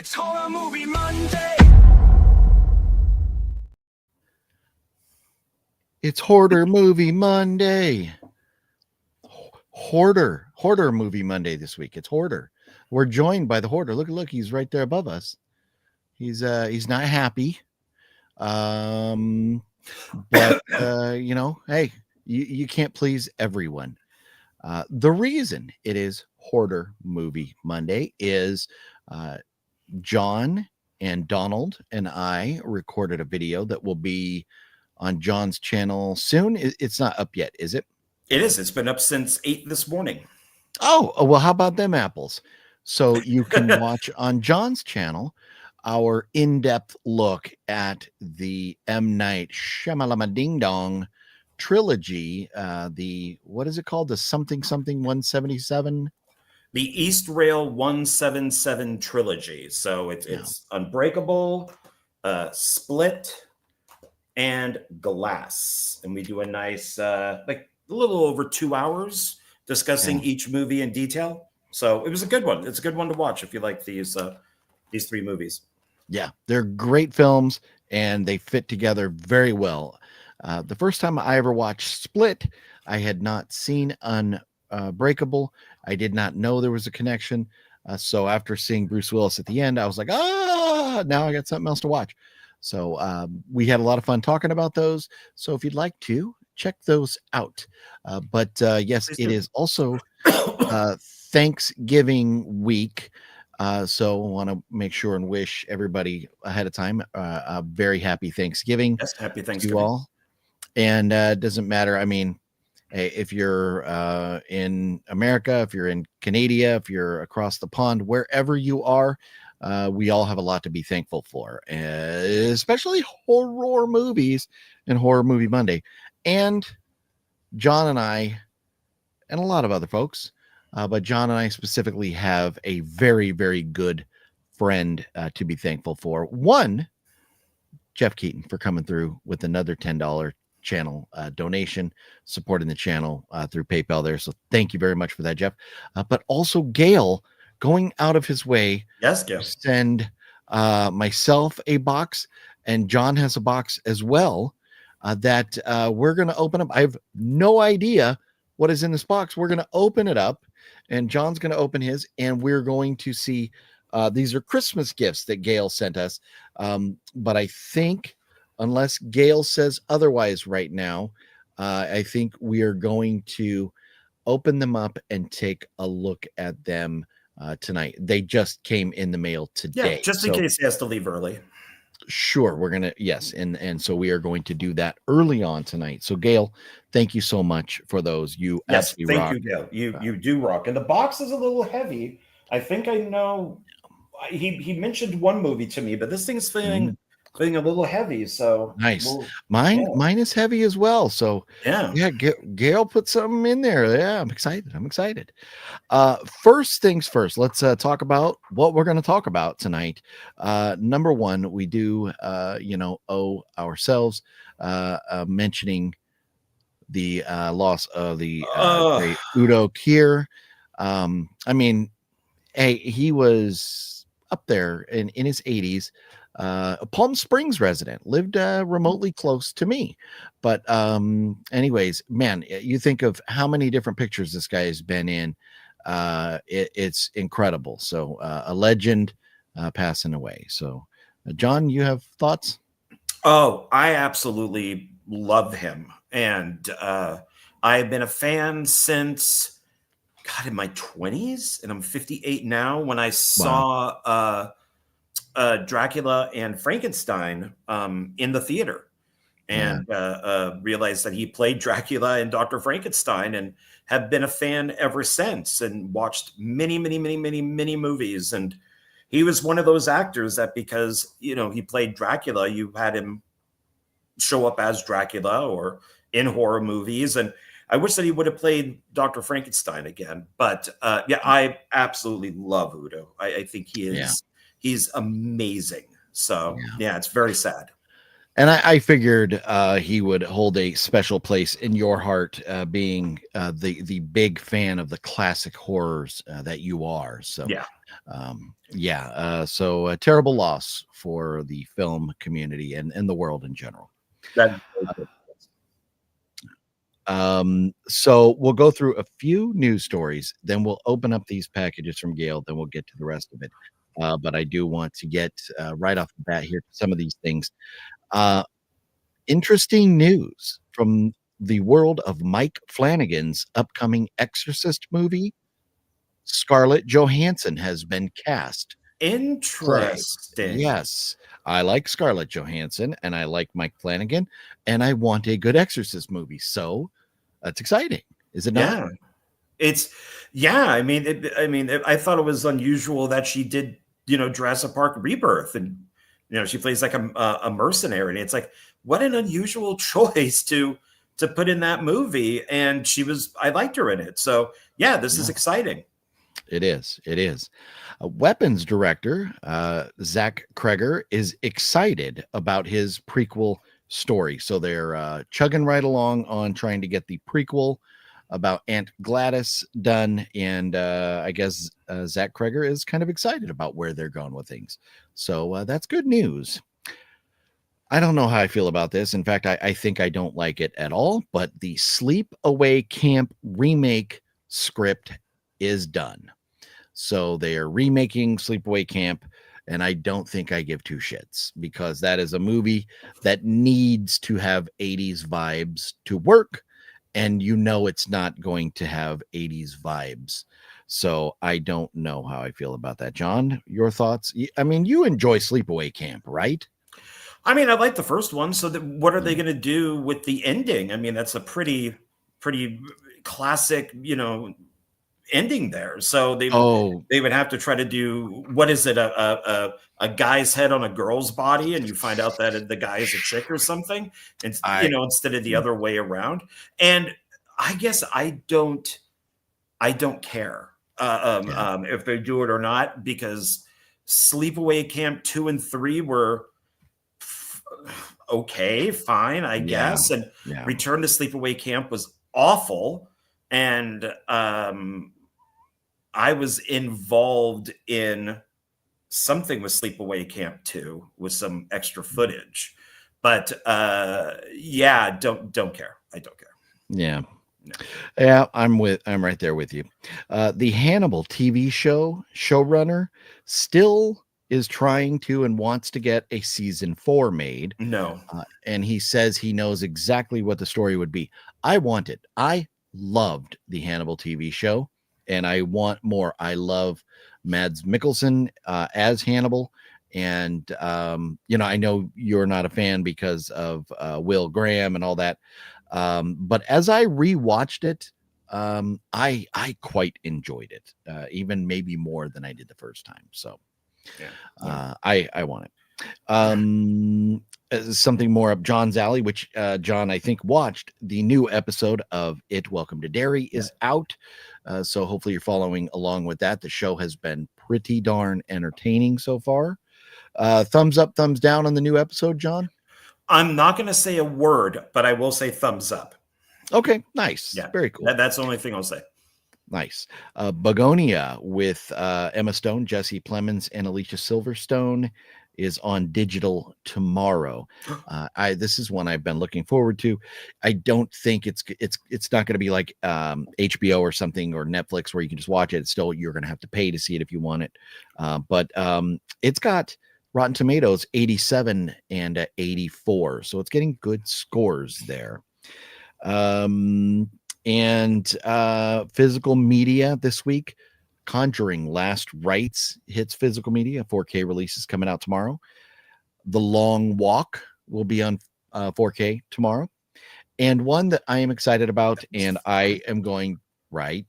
It's Horror Movie Monday. It's Hoarder Movie Monday. Hoarder Movie Monday this week. It's Hoarder. We're joined by the Hoarder. Look, he's right there above us. He's not happy. But hey, you can't please everyone. The reason it is Hoarder Movie Monday is John and Donald and I recorded a video that will be on John's channel soon. It's not up yet, is it? It is. It's been up since 8 this morning. Oh, well, how about them apples? So you can watch on John's channel our in-depth look at the M. Night Shyamalan Ding Dong trilogy. What is it called? The something 177? The East Rail 177 trilogy. So it's Unbreakable, Split, and Glass. And we do a nice, like a little over 2 hours discussing each movie in detail. So it was a good one. It's a good one to watch if you like these three movies. Yeah, they're great films and they fit together very well. The first time I ever watched Split, I had not seen Unbreakable. I did not know there was a connection. So after seeing Bruce Willis at the end, I was like, now I got something else to watch. So we had a lot of fun talking about those. So if you'd like to, check those out. But yes, it is also Thanksgiving week. So I want to make sure and wish everybody ahead of time a very happy Thanksgiving. Yes, happy Thanksgiving to you all. And it doesn't matter. I mean, if you're in America, if you're in Canada, if you're across the pond, wherever you are, we all have a lot to be thankful for, especially horror movies and Horror Movie Monday. And John and I, and a lot of other folks, but John and I specifically have a very, very good friend to be thankful for. One, Jeff Keaton, for coming through with another $10 channel donation, supporting the channel through PayPal there. So thank you very much for that, Jeff. But also Gail going out of his way to send myself a box, and John has a box as well that we're going to open up. I have no idea what is in this box. We're going to open it up, and John's going to open his, and we're going to see these are Christmas gifts that Gail sent us. But I think, unless Gail says otherwise right now, I think we are going to open them up and take a look at them tonight. They just came in the mail today. Yeah, just in case he has to leave early. Sure, we're gonna and so we are going to do that early on tonight. So Gail, thank you so much for those. You absolutely rock. Thank you, Gail. You do rock. And the box is a little heavy. I think I know. He mentioned one movie to me, but this thing's feeling a little heavy. So nice. Mine is heavy as well. So yeah, Gail put something in there. Yeah, I'm excited. First things first, let's talk about what we're going to talk about tonight. Number one, we do owe ourselves mentioning the loss of the great Udo Kier. I mean, hey, he was up there in his 80s. A Palm Springs resident, lived remotely close to me. But anyways, man, you think of how many different pictures this guy has been in. It's incredible. So a legend passing away. So John, you have thoughts? Oh, I absolutely love him. And I've been a fan since, God, in my 20s, and I'm 58 now, when I saw Dracula and Frankenstein in the theater, and realized that he played Dracula and Dr. Frankenstein, and have been a fan ever since, and watched many movies. And he was one of those actors that, because he played Dracula, you had him show up as Dracula or in horror movies. And I wish that he would have played Dr. Frankenstein again. But I absolutely love Udo. I think he is he's amazing. So it's very sad. And I figured he would hold a special place in your heart, being the big fan of the classic horrors that you are. So So a terrible loss for the film community and the world in general. That So we'll go through a few news stories, then we'll open up these packages from Gail, then we'll get to the rest of it. But I do want to get right off the bat here some of these things. Interesting news from the world of Mike Flanagan's upcoming Exorcist movie. Scarlett Johansson has been cast. interesting. Yes, I like Scarlett Johansson and I like Mike Flanagan, and I want a good Exorcist movie. So that's exciting, is it not? I mean, I thought it was unusual that she did, Jurassic Park Rebirth, and she plays like a mercenary, and it's like, what an unusual choice to put in that movie. And I liked her in it. So yeah, this is exciting. It is. Weapons director Zach Kreger is excited about his prequel story. So they're chugging right along on trying to get the prequel about Aunt Gladys done. And I guess Zach Kreger is kind of excited about where they're going with things. So that's good news. I don't know how I feel about this. In fact, I think I don't like it at all. But the Sleepaway Camp remake script is done. So they are remaking Sleepaway Camp, and I don't think I give two shits, because that is a movie that needs to have 80s vibes to work, and it's not going to have 80s vibes. So I don't know how I feel about that. John, your thoughts? I mean, you enjoy Sleepaway Camp, right? I mean, I like the first one. So what are they going to do with the ending? I mean, that's a pretty classic, ending there. So they would have to try to do, what is it, a guy's head on a girl's body, and you find out that the guy is a chick or something, and instead of the other way around. And I guess I don't care if they do it or not, because Sleepaway Camp 2 and 3 were okay, fine, I guess. And Return to Sleepaway Camp was awful. And I was involved in something with Sleepaway Camp 2 with some extra footage. But don't care. I don't care. Yeah. No. Yeah, I'm right there with you. The Hannibal TV showrunner still is trying to and wants to get a season 4 made. No. And he says he knows exactly what the story would be. I want it. I loved the Hannibal TV show, and I want more. I love Mads Mikkelsen as Hannibal. And, I know you're not a fan because of Will Graham and all that. But as I rewatched it, I quite enjoyed it, even maybe more than I did the first time. So I want it. Something more up John's alley, which John, I think, watched the new episode of It Welcome to Derry is out. So hopefully you're following along with that. The show has been pretty darn entertaining so far. Thumbs up, thumbs down on the new episode, John? I'm not going to say a word, but I will say thumbs up. Okay, nice. Yeah, very cool. That's the only thing I'll say. Nice. Begonia with Emma Stone, Jesse Plemons, and Alicia Silverstone is on digital tomorrow. This is one I've been looking forward to. I don't think it's not going to be like HBO or something, or Netflix, where you can just watch it. It's still, you're going to have to pay to see it if you want it. But it's got Rotten Tomatoes 87 and 84, so it's getting good scores there. And physical media this week, Conjuring Last Rites hits physical media. 4K release is coming out tomorrow. The Long Walk will be on 4K tomorrow. And one that I am excited about, and I am going,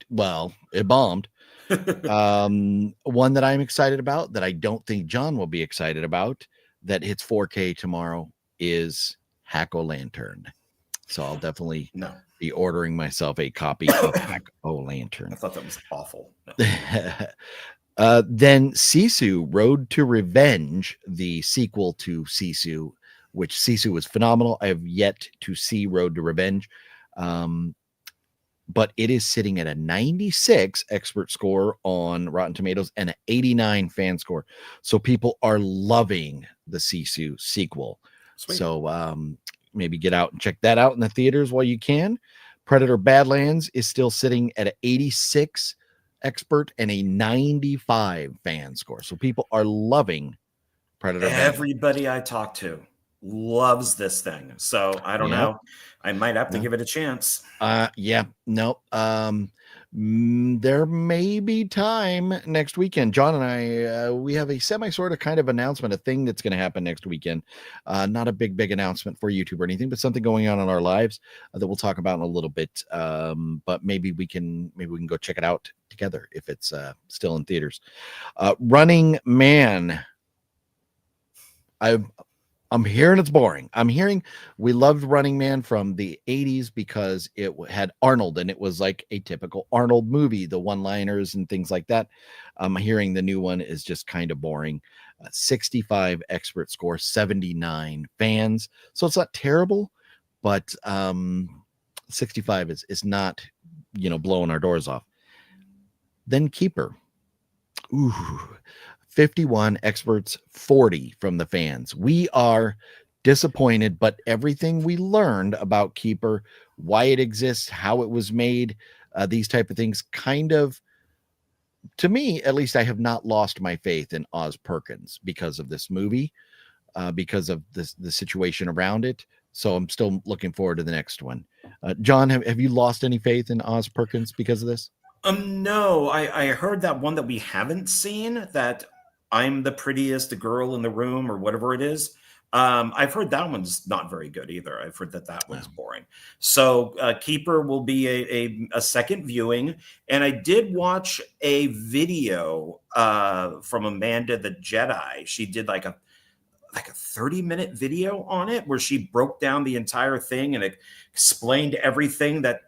well, it bombed. One that I'm excited about, that I don't think John will be excited about, that hits 4K tomorrow, is Hack-O-Lantern. So I'll definitely be ordering myself a copy of Hack-O-Lantern. I thought that was awful. No. Then Sisu Road to Revenge, the sequel to Sisu, which, Sisu was phenomenal. I have yet to see Road to Revenge. but it is sitting at a 96 expert score on Rotten Tomatoes and an 89 fan score. So people are loving the Sisu sequel. Sweet. So maybe get out and check that out in the theaters while you can. Predator Badlands is still sitting at an 86 expert and a 95 fan score. So people are loving Predator Badlands. Everybody I talk to loves this thing. So I don't know. I might have to give it a chance. There may be time next weekend. John and I, we have a sort of kind of announcement, a thing that's going to happen next weekend. Not a big announcement for YouTube or anything, but something going on in our lives that we'll talk about in a little bit. But maybe we can go check it out together if it's still in theaters. Running Man. I'm hearing it's boring. I'm hearing we loved Running Man from the 80s because it had Arnold and it was like a typical Arnold movie, the one-liners and things like that. I'm hearing the new one is just kind of boring. 65 expert score, 79 fans. So it's not terrible, but 65 is not, blowing our doors off. Then Keeper. Ooh. 51 experts, 40 from the fans. We are disappointed, but everything we learned about Keeper, why it exists, how it was made, these type of things, kind of, to me, at least, I have not lost my faith in Oz Perkins because of this movie, because of the situation around it. So I'm still looking forward to the next one. John, have you lost any faith in Oz Perkins because of this? No, I heard that one that we haven't seen, that I'm the prettiest girl in the room or whatever it is. I've heard that one's not very good either. I've heard that one's boring. So Keeper will be a second viewing. And I did watch a video from Amanda the Jedi. She did like a 30-minute video on it where she broke down the entire thing and explained everything that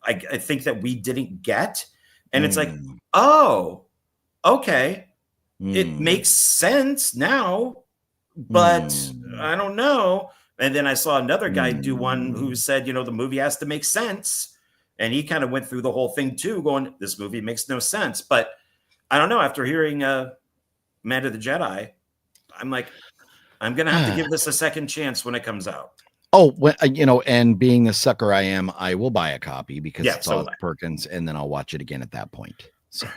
I think that we didn't get. And it's like, oh, okay. It makes sense now, but I don't know. And then I saw another guy do one who said, the movie has to make sense. And he kind of went through the whole thing too, going, this movie makes no sense. But I don't know. After hearing Amanda the Jedi, I'm like, I'm going to have to give this a second chance when it comes out. Oh, well, and being the sucker I am, I will buy a copy because it's Oz Perkins, and then I'll watch it again at that point. So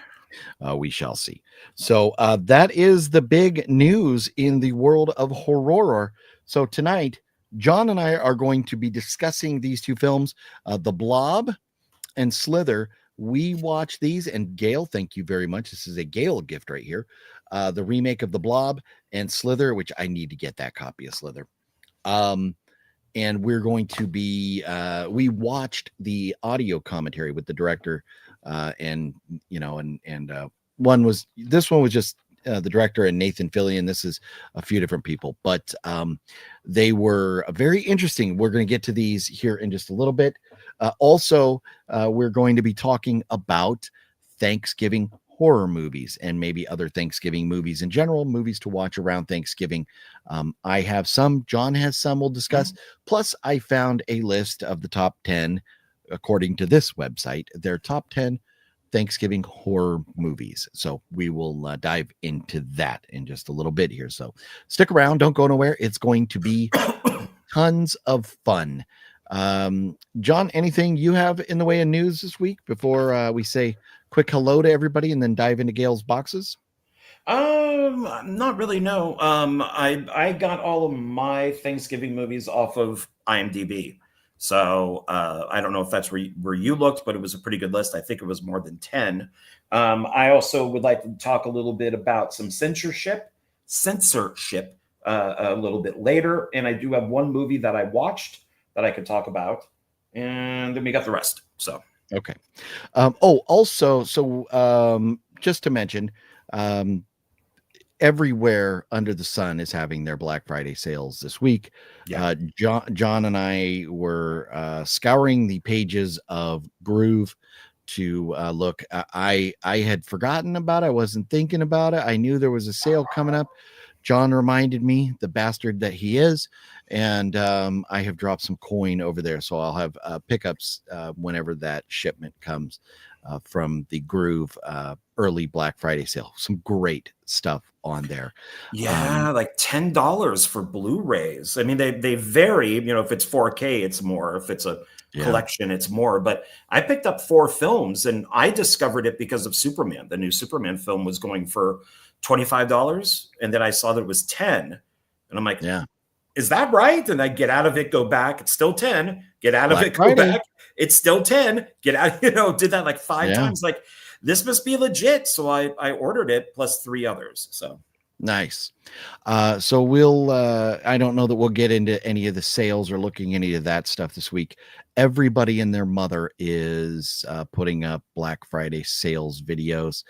we shall see. So that is the big news in the world of horror. So tonight, John and I are going to be discussing these two films, The Blob and Slither. We watch these, and Gail, thank you very much. This is a Gail gift right here. The remake of The Blob and Slither, which I need to get that copy of Slither. And we're going to be, we watched the audio commentary with the director, and this one was just the director and Nathan Fillion. This is a few different people, but they were very interesting. We're going to get to these here in just a little bit. Also, we're going to be talking about Thanksgiving horror movies and maybe other Thanksgiving movies in general, movies to watch around Thanksgiving. I have some, John has some we'll discuss. Plus, I found a list of the top 10, according to this website, their top 10 Thanksgiving horror movies. So we will dive into that in just a little bit here. So stick around, don't go nowhere. It's going to be tons of fun. John, anything you have in the way of news this week before we say quick hello to everybody and then dive into Gail's boxes? Not really, no. I got all of my Thanksgiving movies off of IMDb. So I don't know if that's where you looked, but it was a pretty good list. I think it was more than 10. I also would like to talk a little bit about some censorship a little bit later. And I do have one movie that I watched that I could talk about. And then we got the rest. So. Okay. Also, just to mention, everywhere under the sun is having their Black Friday sales this week. Yeah. John and I were scouring the pages of Groove to look. I had forgotten about it. I wasn't thinking about it. I knew there was a sale coming up. John reminded me, the bastard that he is, and I have dropped some coin over there, so I'll have pickups whenever that shipment comes from the Groove early Black Friday sale. Some great stuff on there. Yeah, like $10 for Blu-rays. I mean, they vary. You know, if it's 4K, it's more. If it's a collection, it's more. But I picked up 4 films, and I discovered it because of Superman. The new Superman film was going for $25, and then I saw that it was 10, and I'm like, yeah, is that right? And I get out of it, go back, it's still 10. Get out Black of it, go Friday. back, it's still 10. Get out. You know, did that like 5 times. Like, this must be legit. So I ordered it plus 3 others. So. Nice. So we'll I don't know that we'll get into any of the sales or looking any of that stuff this week. Everybody and their mother is putting up Black Friday sales videos.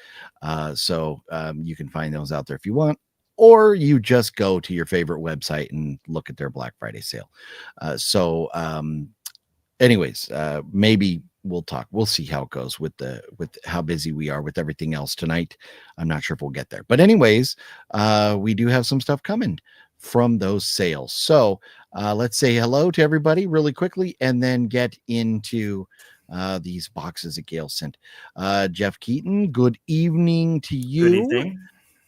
So you can find those out there if you want, or you just go to your favorite website and look at their Black Friday sale. Anyways, maybe we'll see how it goes with how busy we are with everything else tonight. I'm not sure if we'll get there, but anyways, we do have some stuff coming from those sales. So let's say hello to everybody really quickly and then get into these boxes that Gail sent. Jeff Keaton, good evening to you. Good evening.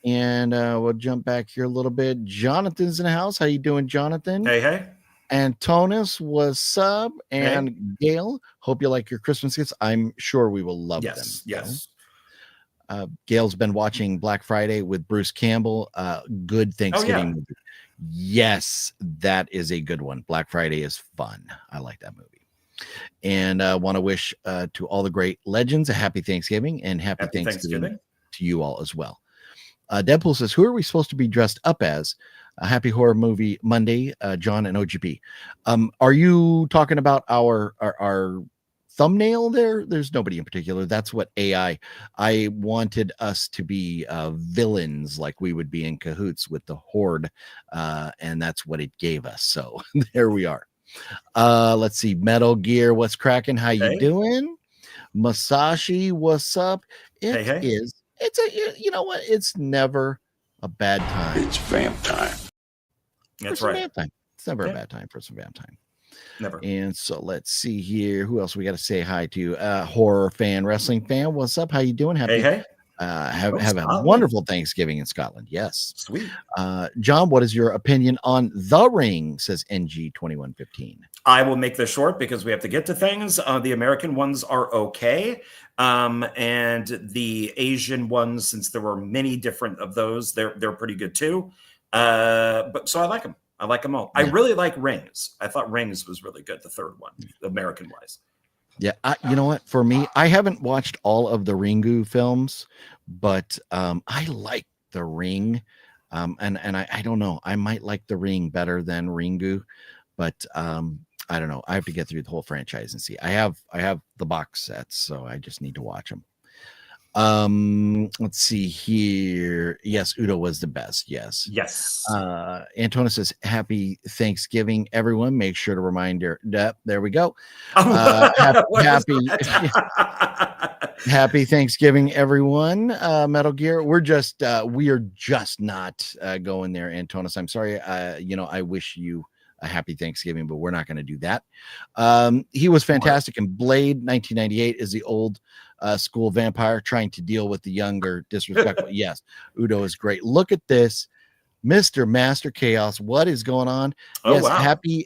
And we'll jump back here a little bit. Jonathan's in the house. How you doing, Jonathan? Hey. Antonis, what's up? And hey. Gail, hope you like your Christmas gifts. I'm sure we will love them. Yes. Gail's been watching Black Friday with Bruce Campbell. Good Thanksgiving movie. Yes, that is a good one. Black Friday is fun. I like that movie. And I want to wish to all the great legends a happy Thanksgiving and happy Thanksgiving to you all as well. Deadpool says, who are we supposed to be dressed up as? A Happy Horror Movie Monday, John and OGP. Are you talking about our thumbnail there? There's nobody in particular. That's what AI. I wanted us to be villains, like we would be in cahoots with the Horde, and that's what it gave us. So there we are. Let's see. Metal Gear, what's cracking? How you doing? Masashi, what's up? It's you know what? It's never a bad time. It's vamp time. That's right. It's never a bad time for some vamp time. Never. And so let's see here. Who else we got to say hi to? Horror fan, wrestling fan. What's up? How you doing? Happy. Have a wonderful Thanksgiving in Scotland. Yes. Sweet. John, what is your opinion on The Ring? Says NG2115. I will make this short because we have to get to things. The American ones are okay. And the Asian ones, since there were many different of those, they're pretty good too. But so I like them. I like them all. Yeah. I really like Rings. I thought Rings was really good. The third one, American wise. Yeah. You know what? For me, I haven't watched all of the Ringu films, but I like The Ring. And I don't know. I might like The Ring better than Ringu, but I don't know. I have to get through the whole franchise and see. I have the box sets, so I just need to watch them. Let's see here. Yes, Udo was the best. Yes. Antona says, happy Thanksgiving, everyone. Make sure to remind her that there we go. Happy Thanksgiving, everyone. Metal Gear. We are just not going there, Antonis. I'm sorry. I wish you a happy Thanksgiving, but we're not going to do that. He was fantastic in Blade. 1998 is the old school vampire trying to deal with the younger disrespectful. Yes, Udo is great. Look at this, Mr. Master Chaos. What is going on? Yes, wow.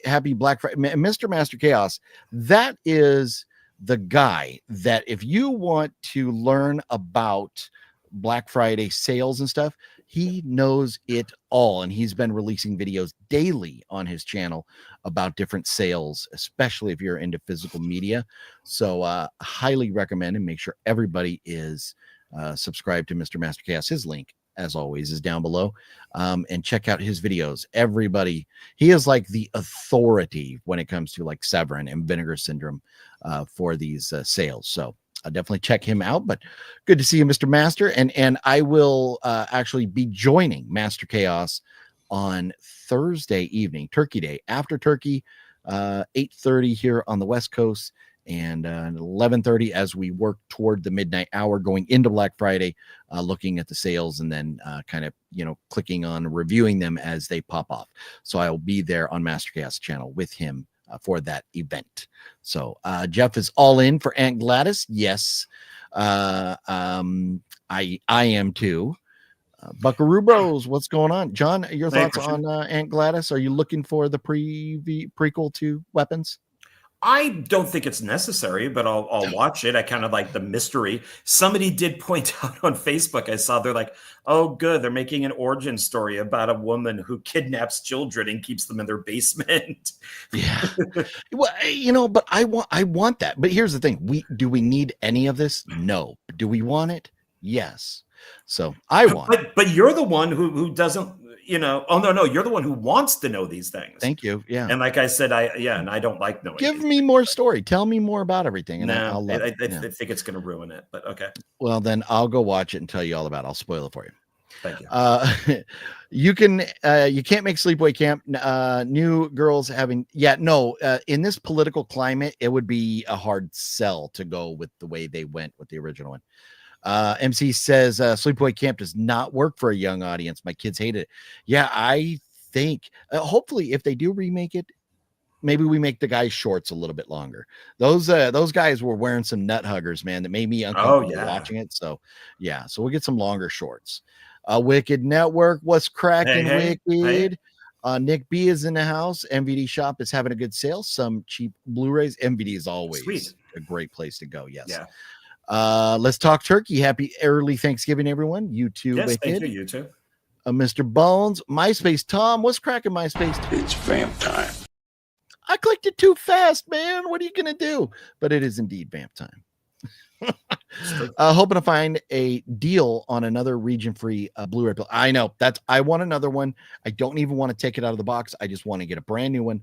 Happy Black Friday, Mr. Master Chaos. That is the guy that if you want to learn about Black Friday sales and stuff, he knows it all, and he's been releasing videos daily on his channel about different sales, especially if you're into physical media. So highly recommend, and make sure everybody is subscribed to Mr. Master Chaos. His link, as always, is down below, and check out his videos. Everybody, he is like the authority when it comes to like Severin and Vinegar Syndrome for these sales. So definitely check him out. But good to see you, Mr. Master. And I will actually be joining Master Chaos on Thursday evening, Turkey Day, after Turkey, 8:30 here on the West Coast, and 11:30 as we work toward the midnight hour, going into Black Friday, looking at the sales and then kind of clicking on reviewing them as they pop off. So I'll be there on Mastercast channel with him for that event. So Jeff is all in for Aunt Gladys. Yes, I am too. Buckaroo Bros, what's going on? John, your thoughts on Aunt Gladys? Are you looking for the prequel to Weapons? I don't think it's necessary, but I'll watch it. I kind of like the mystery. Somebody did point out on Facebook, I saw they're like, oh, good. They're making an origin story about a woman who kidnaps children and keeps them in their basement. Yeah. Well, but I want that. But here's the thing. Do we need any of this? No. Do we want it? Yes. So I want it. But you're the one who doesn't, oh no, you're the one who wants to know these things. Thank you. Yeah. And like I said, and I don't like knowing. Give me more story. Tell me more about everything. And no, I'll love it. I think it's going to ruin it, but okay. Well, then I'll go watch it and tell you all about it. I'll spoil it for you. Thank you. You can't make sleepaway camp. New girls having, in this political climate, it would be a hard sell to go with the way they went with the original one. MC says sleepaway camp does not work for a young audience. My kids hated it. Yeah, I think hopefully if they do remake it, maybe we make the guys' shorts a little bit longer. Those guys were wearing some nut huggers, man, that made me uncomfortable watching it. So yeah, so we'll get some longer shorts. Wicked Network, what's cracking, Wicked? Nick B is in the house. MVD shop is having a good sale. Some cheap Blu-rays. MVD is always a great place to go. Yes. Yeah. Let's talk turkey. Happy early Thanksgiving, everyone. You too. Yes, Wicked. thank you. You too. Mr. Bones, MySpace Tom, what's cracking MySpace? It's vamp time. I clicked it too fast, man. What are you gonna do? But it is indeed vamp time. Hoping to find a deal on another region-free Blu-ray. I know I want another one. I don't even want to take it out of the box. I just want to get a brand new one,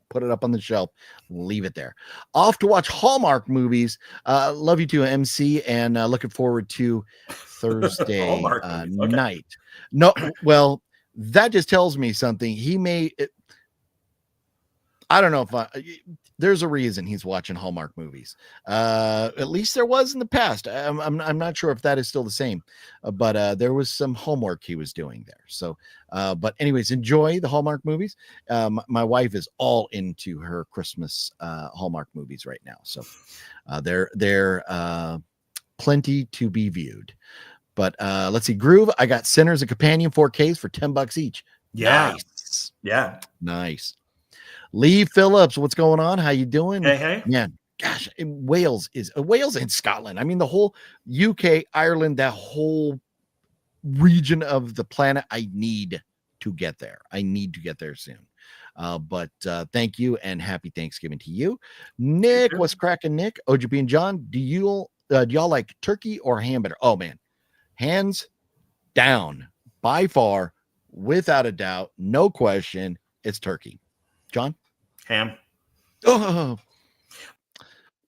put it up on the shelf, leave it there. Off to watch Hallmark movies. Love you too, MC, and looking forward to Thursday night. No, well, that just tells me something. I don't know if there's a reason he's watching Hallmark movies. At least there was in the past. I'm not sure if that is still the same, but there was some homework he was doing there. So, but anyways, enjoy the Hallmark movies. My wife is all into her Christmas Hallmark movies right now. So they're plenty to be viewed. But let's see, Groove. I got Sinners and Companion 4Ks for $10 each. Yeah. Nice. Yeah. Nice. Lee Phillips, what's going on? How you doing? Hey. Man, gosh, Wales and Scotland. I mean, the whole UK, Ireland, that whole region of the planet. I need to get there. I need to get there soon. But thank you and happy Thanksgiving to you. Nick, what's cracking, Nick? OGB and John, do y'all like turkey or ham better? Oh, man. Hands down, by far, without a doubt, no question, it's turkey. John? Ham. Oh,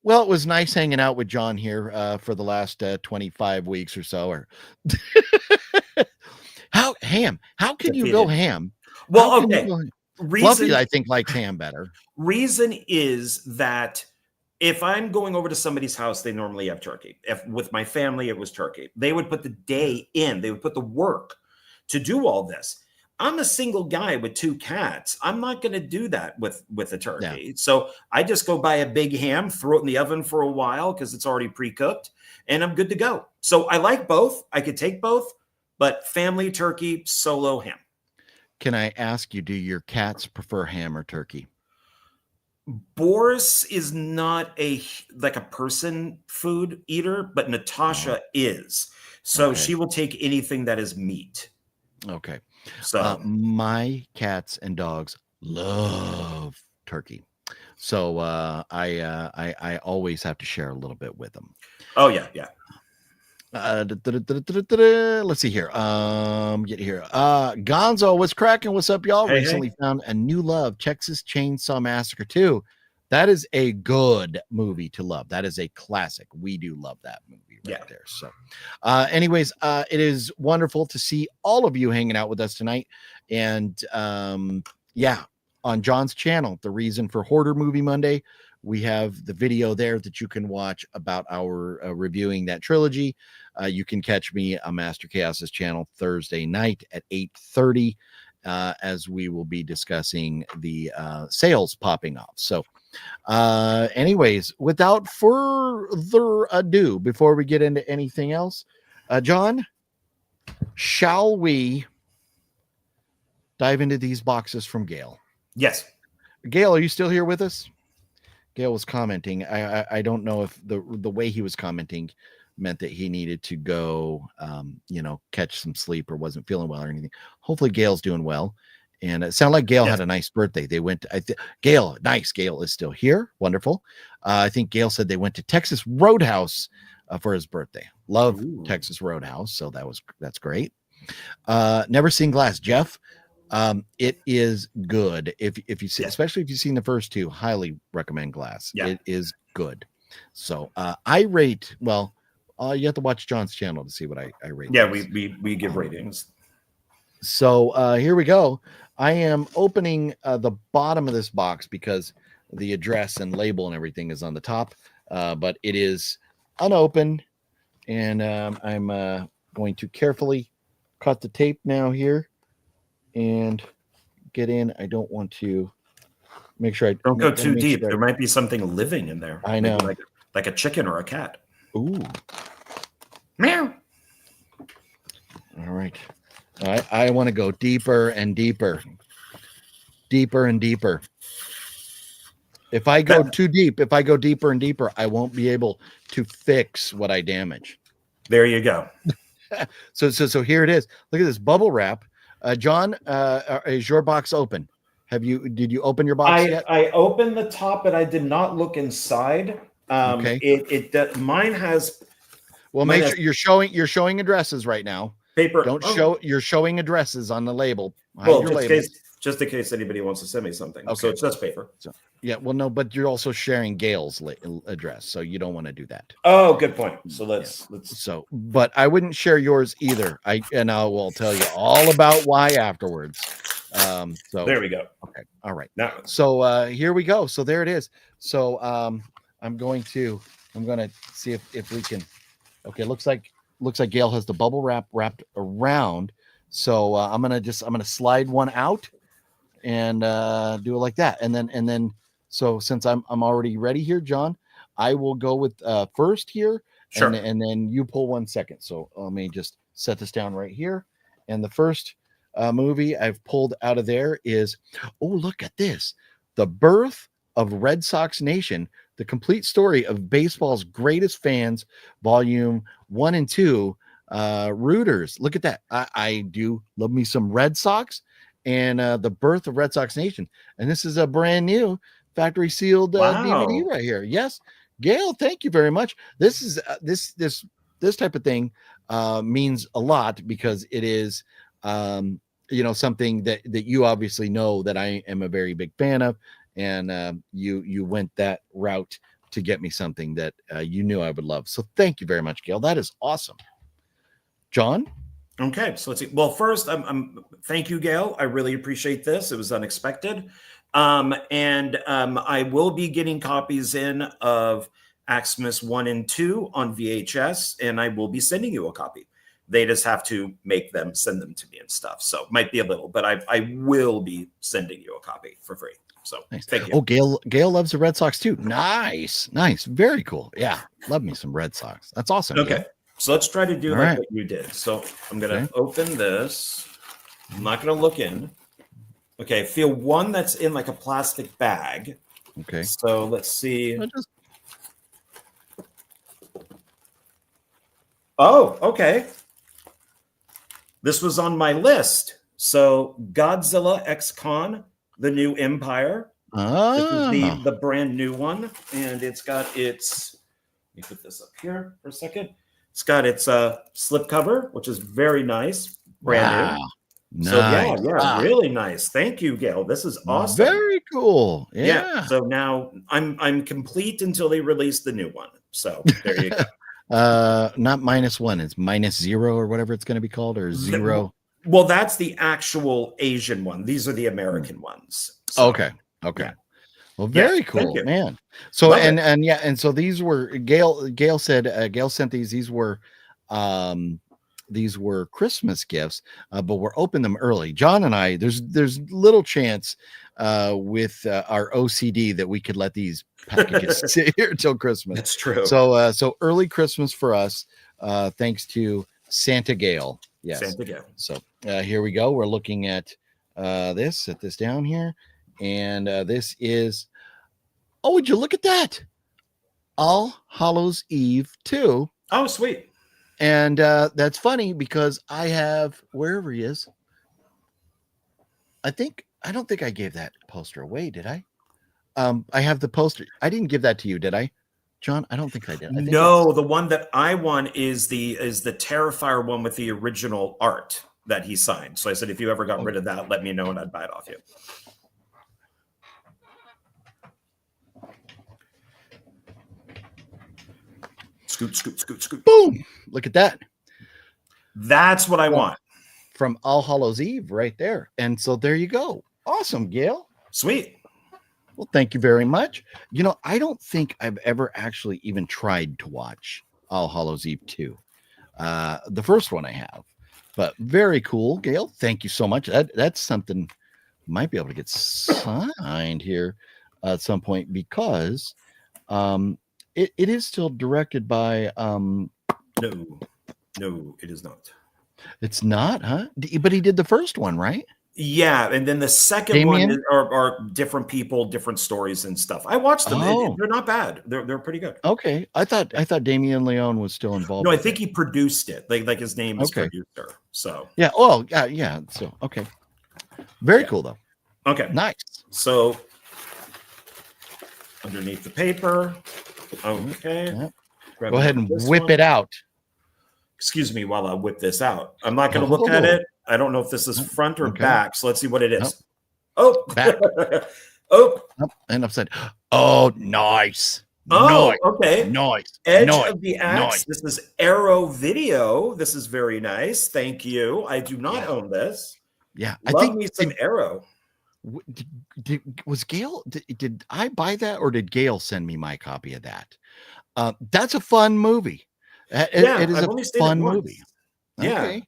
well, it was nice hanging out with John here for the last 25 weeks or so. Or how can you go ham? Well, okay. Fluffy, I think, likes ham better. Reason is that if I'm going over to somebody's house, they normally have turkey. If with my family, it was turkey. They would put the day in. They would put the work to do all this. I'm a single guy with 2 cats. I'm not going to do that with a turkey. Yeah. So I just go buy a big ham, throw it in the oven for a while because it's already pre-cooked, and I'm good to go. So I like both. I could take both, but family turkey, solo ham. Can I ask you, do your cats prefer ham or turkey? Boris is not a person food eater, but Natasha is. So she will take anything that is meat. Okay. So my cats and dogs love turkey. So I always have to share a little bit with them. Oh yeah. Let's see here. Get here. Gonzo, what's cracking? What's up, y'all? Recently found a new love, Texas Chainsaw Massacre 2. That is a good movie to love. That is a classic. We do love that movie right there. So anyways, it is wonderful to see all of you hanging out with us tonight. And on John's channel, the reason for Hoarder Movie Monday, we have the video there that you can watch about our reviewing that trilogy. You can catch me on Master Chaos's channel Thursday night at 8:30 as we will be discussing the sales popping off. So anyways, without further ado, before we get into anything else, John, shall we dive into these boxes from Gail? Yes. Gail, are you still here with us? Gail was commenting. I don't know if the way he was commenting meant that he needed to go, catch some sleep or wasn't feeling well or anything. Hopefully Gail's doing well. And it sounded like Gail had a nice birthday. They went, Gail is still here. Wonderful. I think Gail said they went to Texas Roadhouse for his birthday. Love Texas Roadhouse. So that's great. Never Seen Glass. Jeff, it is good. If you see, especially if you've seen the first two, highly recommend Glass. Yeah. It is good. So I rate, you have to watch John's channel to see what I rate. Yeah, we give ratings. So here we go. I am opening the bottom of this box because the address and label and everything is on the top, but it is unopened, and I'm going to carefully cut the tape now here and get in. I don't want to make sure I don't go too deep. There might be something living in there. I know, like a chicken or a cat. Ooh, meow. All right. I want to go deeper and deeper. If I go too deep, if I go deeper and deeper, I won't be able to fix what I damage. There you go. So here it is. Look at this bubble wrap. John, is your box open? Did you open your box yet? I opened the top, but I did not look inside. Okay. Mine has. Well, make sure you're showing addresses right now. Paper. You're showing addresses on the label. Well, just in case anybody wants to send me something. Okay. So it's just paper. So, yeah. Well, no, but you're also sharing Gail's address, so you don't want to do that. Oh, good point. So let's. So, but I wouldn't share yours either. I will tell you all about why afterwards. So there we go. Okay. All right. Now, so here we go. So there it is. So I'm going to see if we can. Okay. Looks like Gail has the bubble wrap wrapped around. So I'm gonna slide one out and do it like that. And then so since I'm already ready here, John, I will go with first here. Sure. And then you pull one second. So let me just set this down right here. And the first movie I've pulled out of there is, look at this. The Birth of Red Sox Nation, the complete story of baseball's greatest fans, volume 1 and 2. Rooters, look at that. I do love me some Red Sox, and The Birth of Red Sox Nation. And this is a brand new factory sealed DVD right here. Yes. Gail, thank you very much. This is this type of thing means a lot because it is something that you obviously know that I am a very big fan of, and you went that route to get me something that you knew I would love. So thank you very much, Gail. That is awesome. John? Okay, so let's see. Well, first, thank you, Gail. I really appreciate this. It was unexpected. I will be getting copies in of Xmas 1 and 2 on VHS, and I will be sending you a copy. They just have to make them, send them to me and stuff. So it might be a little, but I will be sending you a copy for free. So nice. Thank you. Oh, Gail loves the Red Sox too. Nice. Very cool. Yeah, love me some Red Sox. That's awesome. Okay, Gail. So let's try to do what you did. So I'm going to open this. I'm not going to look in. Okay, feel one that's in like a plastic bag. Okay. So let's see. Oh, okay. This was on my list. So Godzilla X-Con, the new Empire. This is the brand new one. And it's got its, let me put this up here for a second. It's got its slipcover, which is very nice. Brand new. Nice. So really nice. Thank you, Gail. This is awesome. Very cool. Yeah. So now I'm complete until they release the new one. So there you go. Not -1, it's -0 or whatever it's going to be called, or 0. Well, that's the actual Asian one. These are the American ones. So, okay. Yeah. Well, very cool, man. So Love and so these were Gail said Gail sent these were Christmas gifts, but we're opening them early. John and I, there's little chance with our OCD that we could let these packages sit here till Christmas. That's true. So early Christmas for us, thanks to Santa Gail. Yes. Santa Gail. So here we go. We're looking at this. Set this down here. And this is, oh, would you look at that? All Hallows Eve 2. Oh, sweet. And that's funny because I have, wherever he is, I don't think I gave that poster away, did I? I have the poster. I didn't give that to you, did I? John, I don't think I did. No, the one that I won is the Terrifier one with the original art that he signed. So I said, if you ever got rid of that, let me know and I'd buy it off you. Scoot, scoot, scoot, scoot. Boom. Look at that. That's what I want. From All Hallows Eve right there. And so there you go. Awesome, Gail. Sweet. Well, thank you very much. You know, I don't think I've ever actually even tried to watch All Hallows Eve 2. The first one I have. But very cool, Gail. Thank you so much. That's something might be able to get signed here at some point because it is still directed by No, it is not. It's not, huh? But he did the first one, right? Yeah, and then the second one are different people, different stories and stuff. I watched them. They're not bad. They're pretty good. Okay. I thought Damien Leone was still involved. No, I think he produced it. Like his name is producer. So yeah. Oh, yeah. So okay. Very cool though. Okay. Nice. So underneath the paper. Okay. Yeah. Go ahead and whip it out. Excuse me while I whip this out. I'm not going to look at it. I don't know if this is front or back. So let's see what it is. Oh, back. Oh, and upside. Oh, nice. Oh, okay. Nice. Edge of the Axe. This is Arrow Video. This is very nice. Thank you. I do not own this. Yeah. I think me some Arrow. Was Gail? Did I buy that or did Gail send me my copy of that? That's a fun movie. It is a fun movie. Yeah. Okay.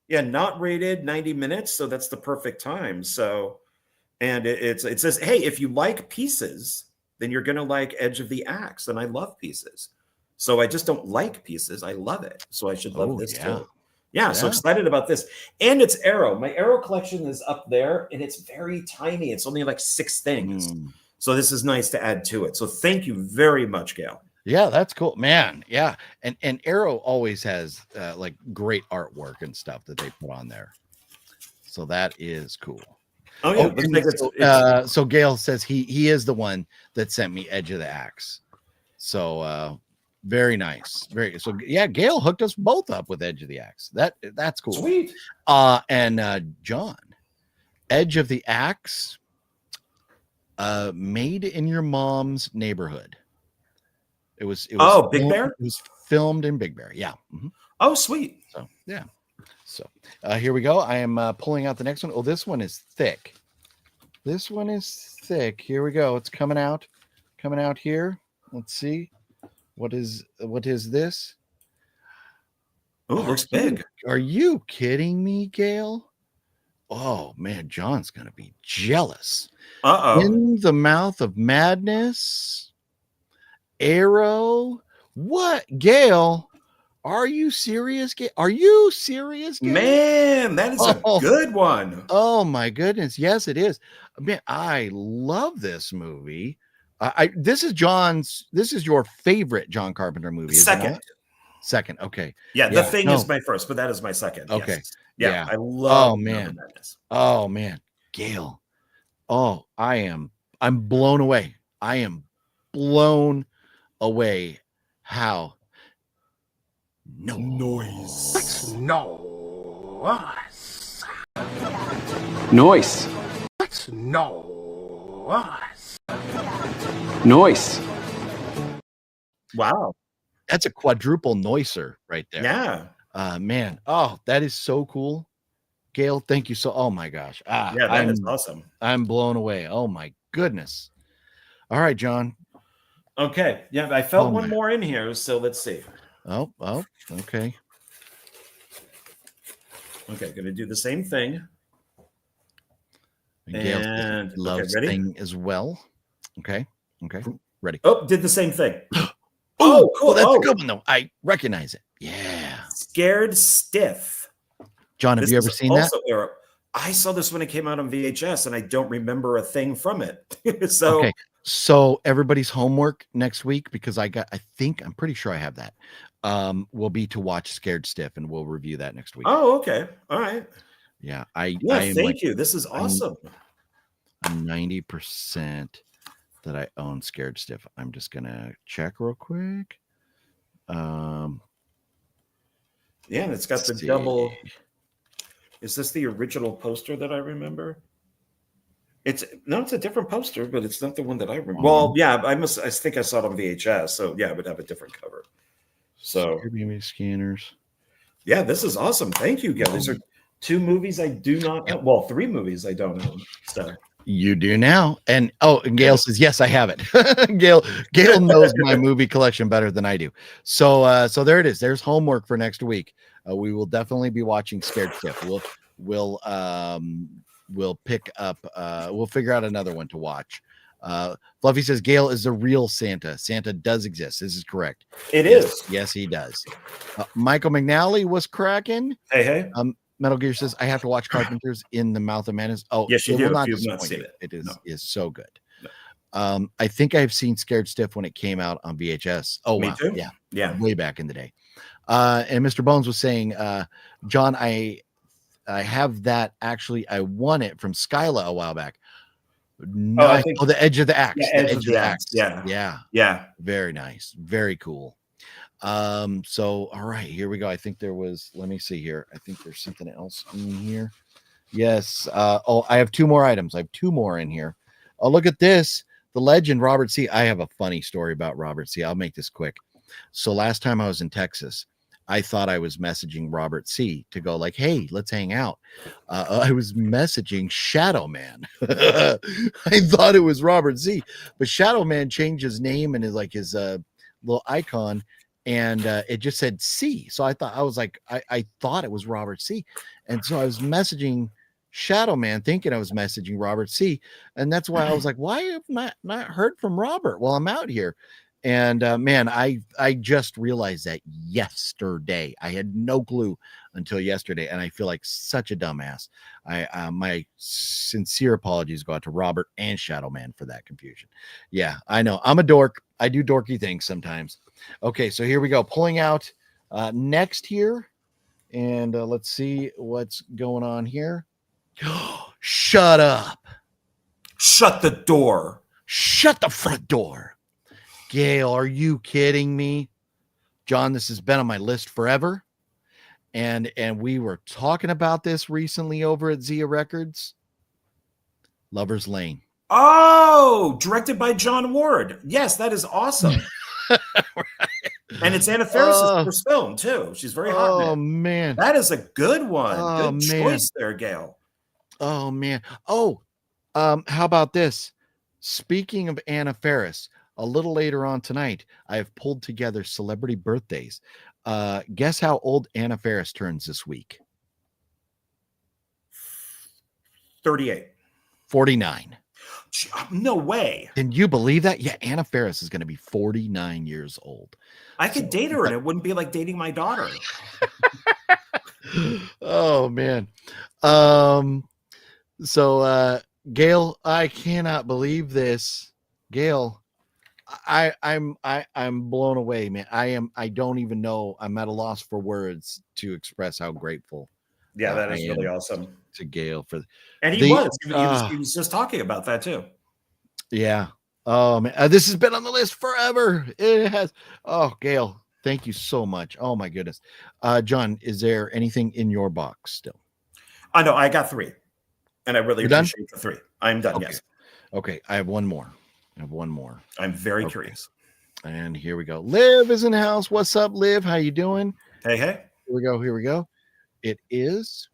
Yeah, not rated 90 minutes, so that's the perfect time. So, and it says, hey, if you like Pieces, then you're gonna like Edge of the Axe, and I love Pieces. So I just don't like Pieces. I love it, so I should love this too. Yeah, so excited about this, and it's Arrow. My Arrow collection is up there, and it's very tiny. It's only like 6 things, so this is nice to add to it. So thank you very much, Gail. Yeah, that's cool, man. Yeah, and Arrow always has like great artwork and stuff that they put on there, so that is cool. Oh yeah. So Gail says he is the one that sent me Edge of the Axe. So very nice, so yeah. Gail hooked us both up with Edge of the Axe. That's cool. Sweet. And John, Edge of the Axe, made in your mom's neighborhood. It was Big Bear? It was filmed in Big Bear. Yeah. Mm-hmm. Oh, sweet. So yeah. So here we go. I am pulling out the next one. Oh, this one is thick. This one is thick. Here we go. It's coming out here. Let's see. What is this? Oh, it looks big. Are you kidding me, Gail? Oh man, John's gonna be jealous. In the Mouth of Madness. Arrow. What, Gail? Are you serious, Gail? Are you serious, Gail? Man, that is a good one. Oh my goodness. Yes, it is. Man, I love this movie. This is your favorite John Carpenter movie. Second. Okay. Yeah, The Thing is my first, but that is my second. Okay. Yes. Yeah. I love Madness. Oh man. Gail. Oh, I'm blown away. I am blown away. How noise. Noise. Noise. Wow. That's a quadruple noiser right there. Yeah. Man. Oh, that is so cool. Gail, thank you so. Oh my gosh. Yeah, that is awesome. I'm blown away. Oh my goodness. All right, John. Okay. Yeah, I felt one more in here, so let's see. Oh, okay. Okay, gonna do the same thing. And loves ready? thing as well. Okay. Ready. Oh, did the same thing. Oh, cool. That's a good one, though. I recognize it. Yeah. Scared Stiff. John, have you ever seen that? I saw this when it came out on VHS, and I don't remember a thing from it. Okay. So everybody's homework next week, because I'm pretty sure I have that, will be to watch Scared Stiff, and we'll review that next week. Oh, okay. All right. Yeah. Thank you. This is awesome. I'm 90% that I own Scared Stiff. I'm just going to check real quick. Yeah, and it's got the double. Is this the original poster that I remember? It's a different poster, but it's not the one that I remember. Well, yeah, I think I saw it on VHS, so yeah, it would have a different cover. So scanners. Yeah, this is awesome. Thank you, guys. These are 2 movies I do not own. Well, 3 movies I don't own. So you do now. And Gail says, yes, I have it. Gail knows my movie collection better than I do. So there it is. There's homework for next week. We will definitely be watching Scared Stiff. We'll pick up, we'll figure out another one to watch. Fluffy says Gail is the real Santa. Santa does exist. This is correct. It is. Yes, he does. Michael McNally was cracking. Hey. Metal Gear says, I have to watch Carpenter's In the Mouth of Madness. Oh, yes, you do. Will not disappoint you. It is so good. No. I think I've seen Scared Stiff when it came out on VHS. Oh, Me too. Yeah. Way back in the day. And Mr. Bones was saying, John, I have that. Actually, I won it from Skyla a while back. The Edge of the Axe. Yeah, Edge of the Axe. Yeah. Very nice. Very cool. So all right, here we go. I think there was, let me see here. I think there's something else in here. Yes. I have 2 more items. I have 2 more in here. Oh, look at this. The legend Robert C. I have a funny story about Robert C. I'll make this quick. So last time I was in Texas, I thought I was messaging Robert C. to go like, hey, let's hang out. I was messaging Shadow Man. I thought it was Robert C. But Shadow Man changed his name and his little icon, and it just said C. So I thought I thought it was Robert C. And so I was messaging Shadow Man thinking I was messaging Robert C. And that's why I was like, why have not heard from Robert while I'm out here? And man, I just realized that yesterday. I had no clue until yesterday, and I feel like such a dumbass. My sincere apologies go out to Robert and Shadow Man for that confusion. Yeah, I know. I'm a dork. I do dorky things sometimes. Okay, so here we go. Pulling out next here, and let's see what's going on here. Shut up. Shut the door. Shut the front door. Gail, are you kidding me? John, this has been on my list forever. And we were talking about this recently over at Zia Records. Lover's Lane. Oh, directed by John Ward. Yes, that is awesome. Right. And it's Anna Faris' first film, too. She's very hot. Oh, man. That is a good one. Good choice there, Gail. Oh, man. Oh, how about this? Speaking of Anna Faris, a little later on tonight, I have pulled together celebrity birthdays. Guess how old Anna Faris turns this week? 38. 49. No way. Can you believe that? Yeah, Anna Faris is going to be 49 years old. I could date her, and it wouldn't be like dating my daughter. Oh, man. So, Gail, I cannot believe this. Gail, I'm blown away, man. I don't even know. I'm at a loss for words to express how grateful. Yeah, that is really awesome. To Gail for, and he was just talking about that too. Yeah. Oh man, this has been on the list forever. It has. Oh, Gail, thank you so much. Oh my goodness. John, is there anything in your box still? I know I got 3, and I really appreciate the 3. I'm done. Okay. Yes. Okay, I have one more. I'm very curious. And here we go. Liv is in the house. What's up, Liv? How you doing? Hey. Here we go. It is.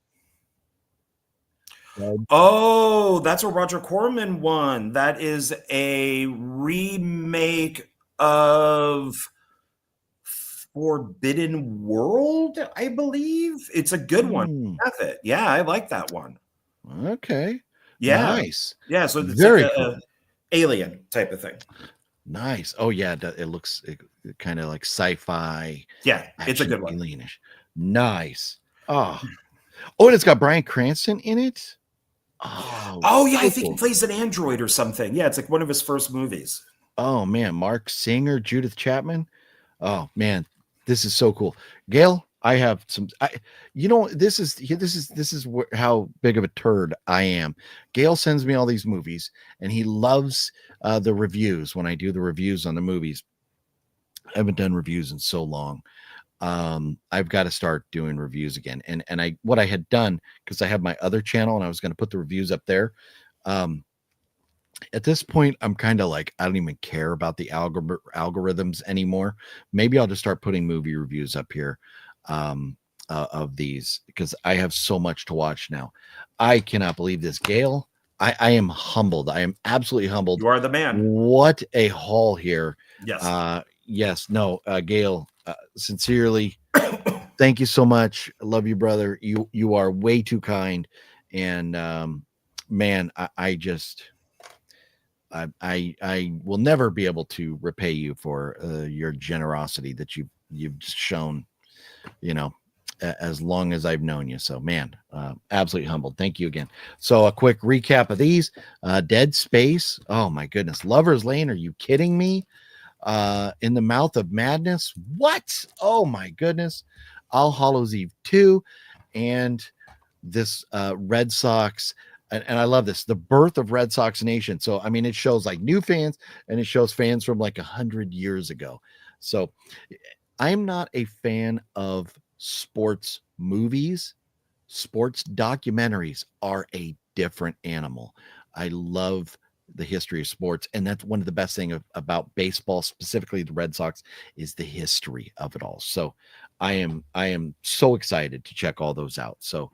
Oh, that's a Roger Corman one. That is a remake of Forbidden World, I believe. It's a good one. Have it. Yeah, I like that one. Okay. Yeah. Nice. Yeah, so it's very like cool. Alien type of thing. Nice. Oh yeah, it looks kind of like sci-fi. Yeah, it's a good one. Alienish. Nice. Oh, and it's got Bryan Cranston in it. Oh yeah, I think he plays an android or something. Yeah, it's like one of his first movies. Oh man, Mark Singer, Judith Chapman. Oh man, this is so cool. Gail, I have some. This is how big of a turd I am. Gail sends me all these movies, and he loves the reviews when I do the reviews on the movies. I haven't done reviews in so long. I've got to start doing reviews again. And what I had done, because I have my other channel and I was going to put the reviews up there. At this point, I'm kind of like, I don't even care about the algorithms anymore. Maybe I'll just start putting movie reviews up here of these, because I have so much to watch now. I cannot believe this, Gail. I am humbled. I am absolutely humbled. You are the man. What a haul here. Yes. Yes. No, Gail, sincerely, thank you so much. I love you, brother. You are way too kind. And man, I will never be able to repay you for your generosity that you've shown, as long as I've known you. So man, absolutely humbled. Thank you again. So a quick recap of these. Dead Space. Oh my goodness. Lover's Lane. Are you kidding me? In the Mouth of Madness. What? Oh my goodness. All Hallows Eve 2. And this Red Sox. And I love this, the birth of Red Sox Nation. So, I mean, it shows like new fans, and it shows fans from like 100 years ago. So I'm not a fan of sports movies. Sports documentaries are a different animal. I love the history of sports, and that's one of the best things about baseball, specifically the Red Sox, is the history of it all. So I am so excited to check all those out. So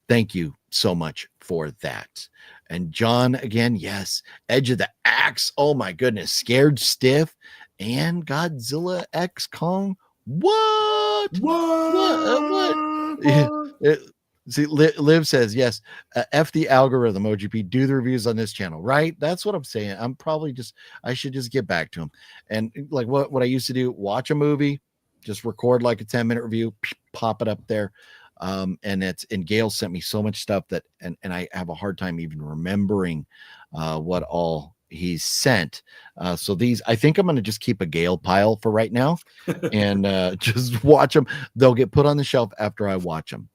thank you so much for that. And John, again, yes, Edge of the Axe. Oh my goodness, Scared Stiff and Godzilla X Kong. What? See, Liv says yes. F the algorithm, OGP. Do the reviews on this channel, right? That's what I'm saying. I should just get back to him. And like what I used to do, watch a movie, just record like a 10-minute review, pop it up there. And Gail sent me so much stuff that, and I have a hard time even remembering what all he sent. So these, I think I'm going to just keep a Gail pile for right now and just watch them. They'll get put on the shelf after I watch them.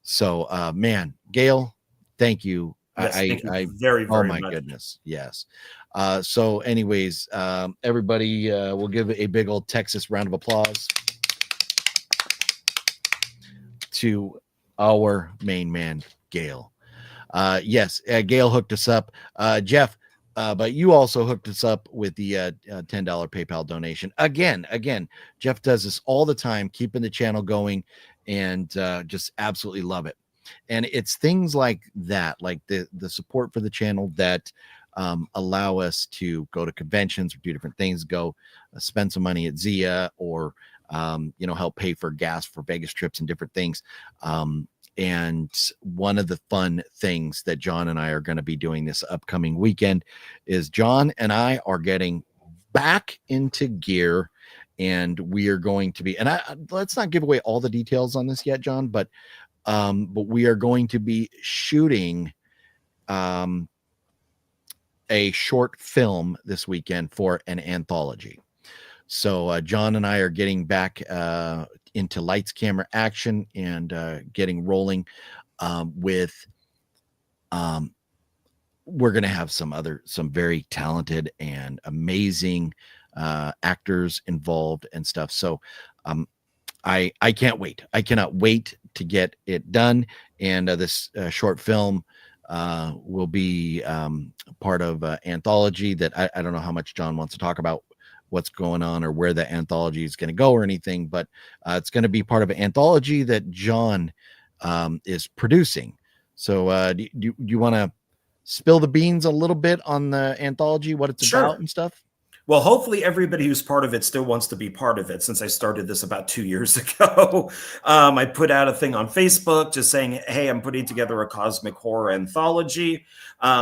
So, man, Gail, thank you. Yes, thank you very oh my much. Goodness. Yes. So anyways, everybody, we'll give a big old Texas round of applause to our main man, Gail. Yes, Gail hooked us up. Jeff, but you also hooked us up with the $10 PayPal donation. Again, Jeff does this all the time, keeping the channel going, and just absolutely love it. And it's things like that, like the support for the channel that allow us to go to conventions or do different things, go spend some money at Zia, or help pay for gas for Vegas trips and different things. And one of the fun things that John and I are going to be doing this upcoming weekend is John and I are getting back into gear, and we are going to be, and let's not give away all the details on this yet, John, but we are going to be shooting a short film this weekend for an anthology. So John and I are getting back into lights, camera, action, and getting rolling with we're going to have some very talented and amazing actors involved and stuff. So I can't wait. I cannot wait to get it done. And this short film will be part of an anthology that I don't know how much John wants to talk about what's going on or where the anthology is going to go or anything, but it's going to be part of an anthology that John is producing. So do you want to spill the beans a little bit on the anthology, what it's about and stuff? Well, hopefully everybody who's part of it still wants to be part of it, since I started this about 2 years ago. I put out a thing on Facebook just saying, hey, I'm putting together a cosmic horror anthology.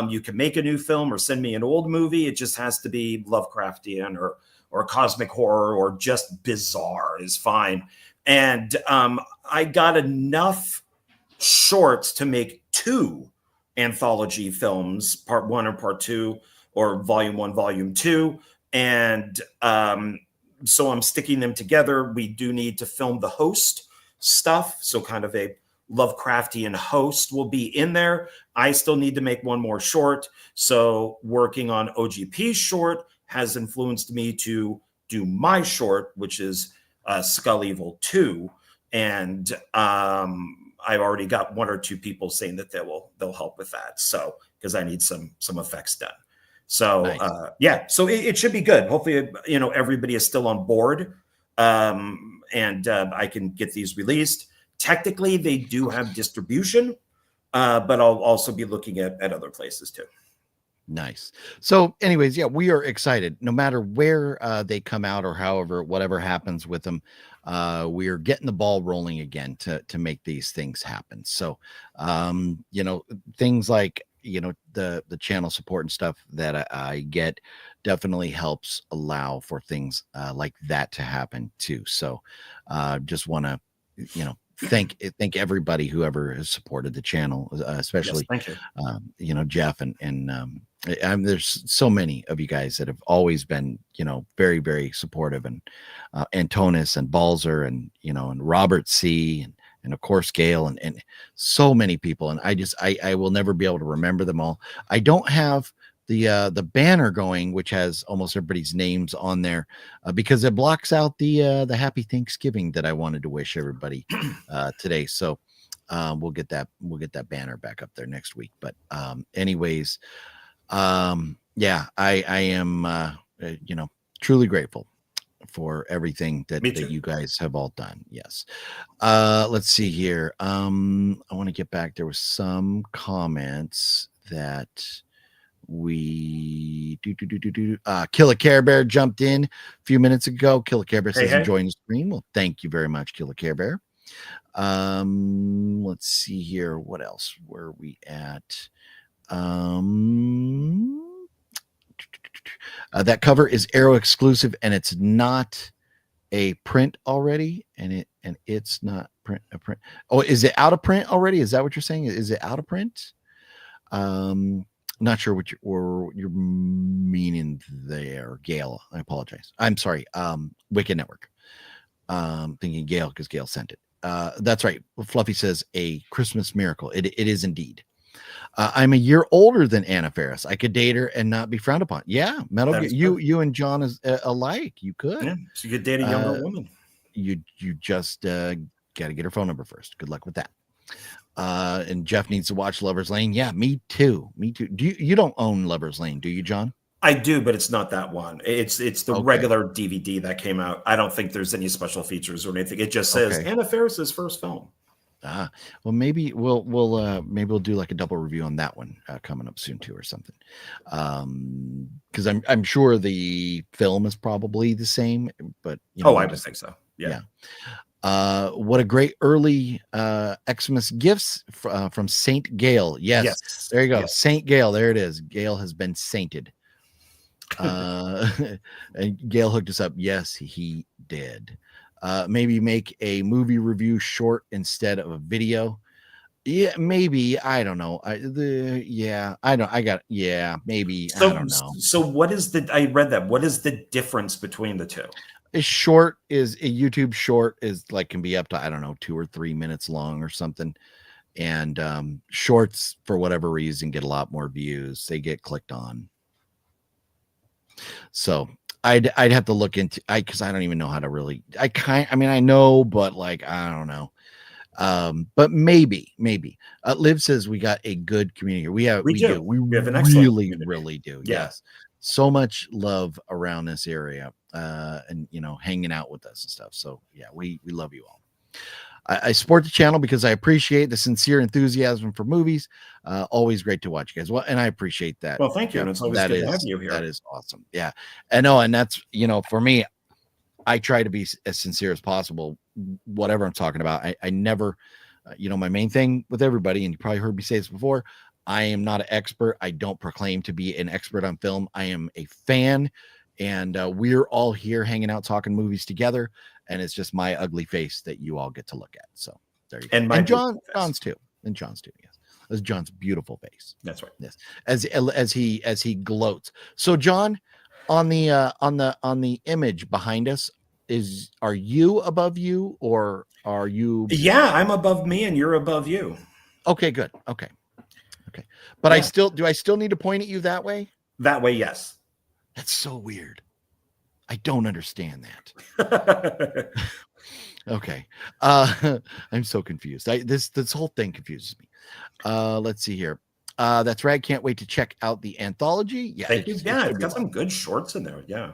You can make a new film or send me an old movie. It just has to be Lovecraftian or cosmic horror, or just bizarre is fine. And I got enough shorts to make 2 anthology films, part 1 or part 2, or volume 1, volume 2. And so I'm sticking them together. We do need to film the host stuff. So kind of a Lovecraftian host will be in there. I still need to make one more short. So working on OGP's short has influenced me to do my short, which is Skull Evil 2. And I've already got 1 or 2 people saying that they'll help with that. So because I need some effects done. So nice. So it should be good. Hopefully, everybody is still on board, and I can get these released. Technically, they do have distribution, but I'll also be looking at other places too. Nice. So anyways, yeah, we are excited. No matter where they come out or whatever happens with them, we are getting the ball rolling again to make these things happen. So, things like, the channel support and stuff that I get definitely helps allow for things like that to happen too. So just want to, thank everybody whoever has supported the channel, especially, yes, thank you. Jeff and there's so many of you guys that have always been, very, very supportive, and Antonis and Balzer and, and Robert C. and of course Gail and so many people. And I will never be able to remember them all. I don't have the banner going, which has almost everybody's names on there, because it blocks out the Happy Thanksgiving that I wanted to wish everybody today. So we'll get that banner back up there next week. But anyways, I am truly grateful for everything that you guys have all done. Yes. Let's see here. I want to get back. There was some comments that we Killer Care Bear jumped in a few minutes ago. Killer Care Bear says enjoying the stream. Well, thank you very much, Killer Care Bear. Let's see here. What else were we at? That cover is Arrow exclusive, and it's not a print already, and it's not a print. Oh, is it out of print already? Is that what you're saying? Is it out of print? Not sure what you're meaning there, Gail. I apologize. I'm sorry. Wicked Network. Thinking Gail because Gail sent it. That's right. Fluffy says a Christmas miracle. It is indeed. I'm a year older than Anna Faris. I could date her and not be frowned upon. Yeah, Metal Gear. You and John is alike. You could. Yeah, so you could date a younger woman. You just got to get her phone number first. Good luck with that. And Jeff needs to watch Lover's Lane. Yeah, me too. You don't own Lover's Lane, do you, John? I do, but it's not that one. It's the regular DVD that came out. I don't think there's any special features or anything. It just says Anna Faris's first film. Well, maybe we'll do like a double review on that one coming up soon too, or something. Because I'm sure the film is probably the same, but I would think so. Yeah. What a great early Xmas gifts from Saint Gail. Yes, there you go. Yes. Saint Gail. There it is. Gail has been sainted. And Gail hooked us up. Yes, he did. Maybe make a movie review short instead of a video. Yeah, maybe. I don't know. Maybe. I don't know. So what is I read that. What is the difference between the two? A short is a YouTube short is like can be up to, I don't know, 2 or 3 minutes long or something. And shorts, for whatever reason, get a lot more views. They get clicked on. So I'd have to look into because I don't even know how to really. I know, but like I don't know. But maybe. Liv says we got a good community. We do. We have an really do. Yeah. Yes. So much love around this area, and hanging out with us and stuff. So yeah, we love you all. I support the channel because I appreciate the sincere enthusiasm for movies. Always great to watch, you guys. Well, and I appreciate that. Well, thank you. Jeff. And it's always That good to is, have you here. that is awesome. Yeah. I know. And that's, for me, I try to be as sincere as possible, whatever I'm talking about. I never, my main thing with everybody, and you probably heard me say this before, I am not an expert. I don't proclaim to be an expert on film. I am a fan, and we're all here hanging out, talking movies together. And it's just my ugly face that you all get to look at. So there you go. And John's too. And John's too. Yes. That's John's beautiful face. That's right. Yes. As he gloats. So John, on the image behind us, are you above you, or are you? Yeah, I'm above me and you're above you. Okay, good. Okay. But yeah. Do I still need to point at you that way? That way, yes. That's so weird. I don't understand that. Okay. I'm so confused. This whole thing confuses me. Let's see here. That's right. Can't wait to check out the anthology. Yeah. Thank you. Yeah, it's got some good shorts in there. Yeah.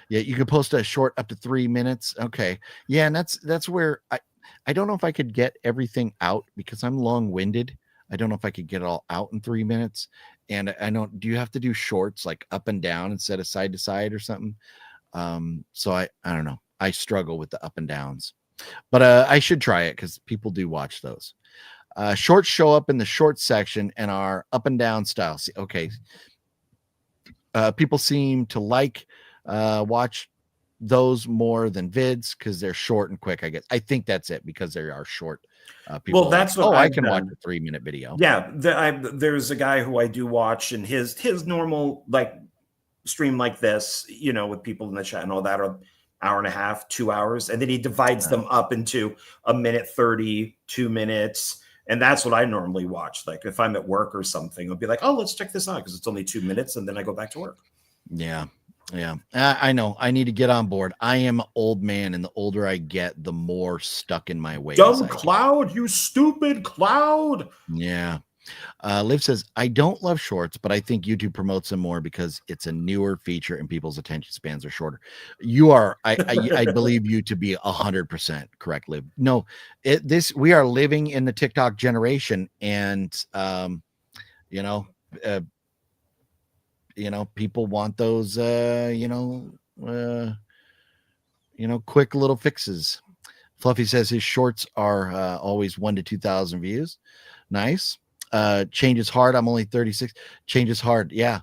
Yeah, you can post a short up to 3 minutes. Okay. Yeah, and that's where I don't know if I could get everything out because I'm long-winded. I don't know if I could get it all out in 3 minutes. And do you have to do shorts like up and down instead of side to side or something? So I don't know. I struggle with the up and downs, but I should try it because people do watch those. Shorts show up in the shorts section and are up and down style. Okay. People seem to watch those more than vids because they're short and quick. I think that's it, because they are short. People that's what I can watch a 3-minute video. Yeah, there's a guy who I do watch, and his normal stream like this, with people in the chat and all that, are hour and a half, 2 hours, and then he divides them up into a minute 30, 2 minutes. And that's what I normally watch. Like if I'm at work or something, I'll be like, oh, let's check this out because it's only 2 minutes, and then I go back to work. Yeah. I know. I need to get on board. I am an old man, and the older I get, the more stuck in my ways. Dumb cloud, you stupid cloud. Yeah. Liv says, I don't love shorts, but I think YouTube promotes them more because it's a newer feature and people's attention spans are shorter. You are, I believe you to be 100% correct, Liv. No, we are living in the TikTok generation, and people want those, quick little fixes. Fluffy says his shorts are always 1,000 to 2,000 views. Nice. Change is hard. I'm only 36. Change is hard. Yeah.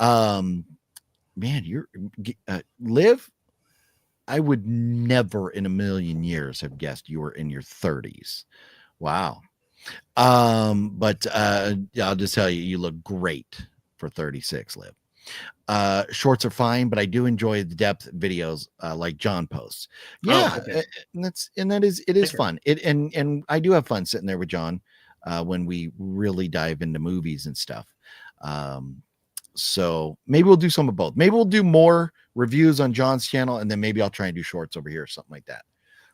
Man, you're Liv. I would never in a million years have guessed you were in your 30s. Wow. But I'll just tell you, you look great for 36, Liv. Shorts are fine, but I do enjoy the depth videos like John posts. Yeah, okay. It is fun. And I do have fun sitting there with John when we really dive into movies and stuff. So maybe we'll do some of both. Maybe we'll do more reviews on John's channel, and then maybe I'll try and do shorts over here or something like that.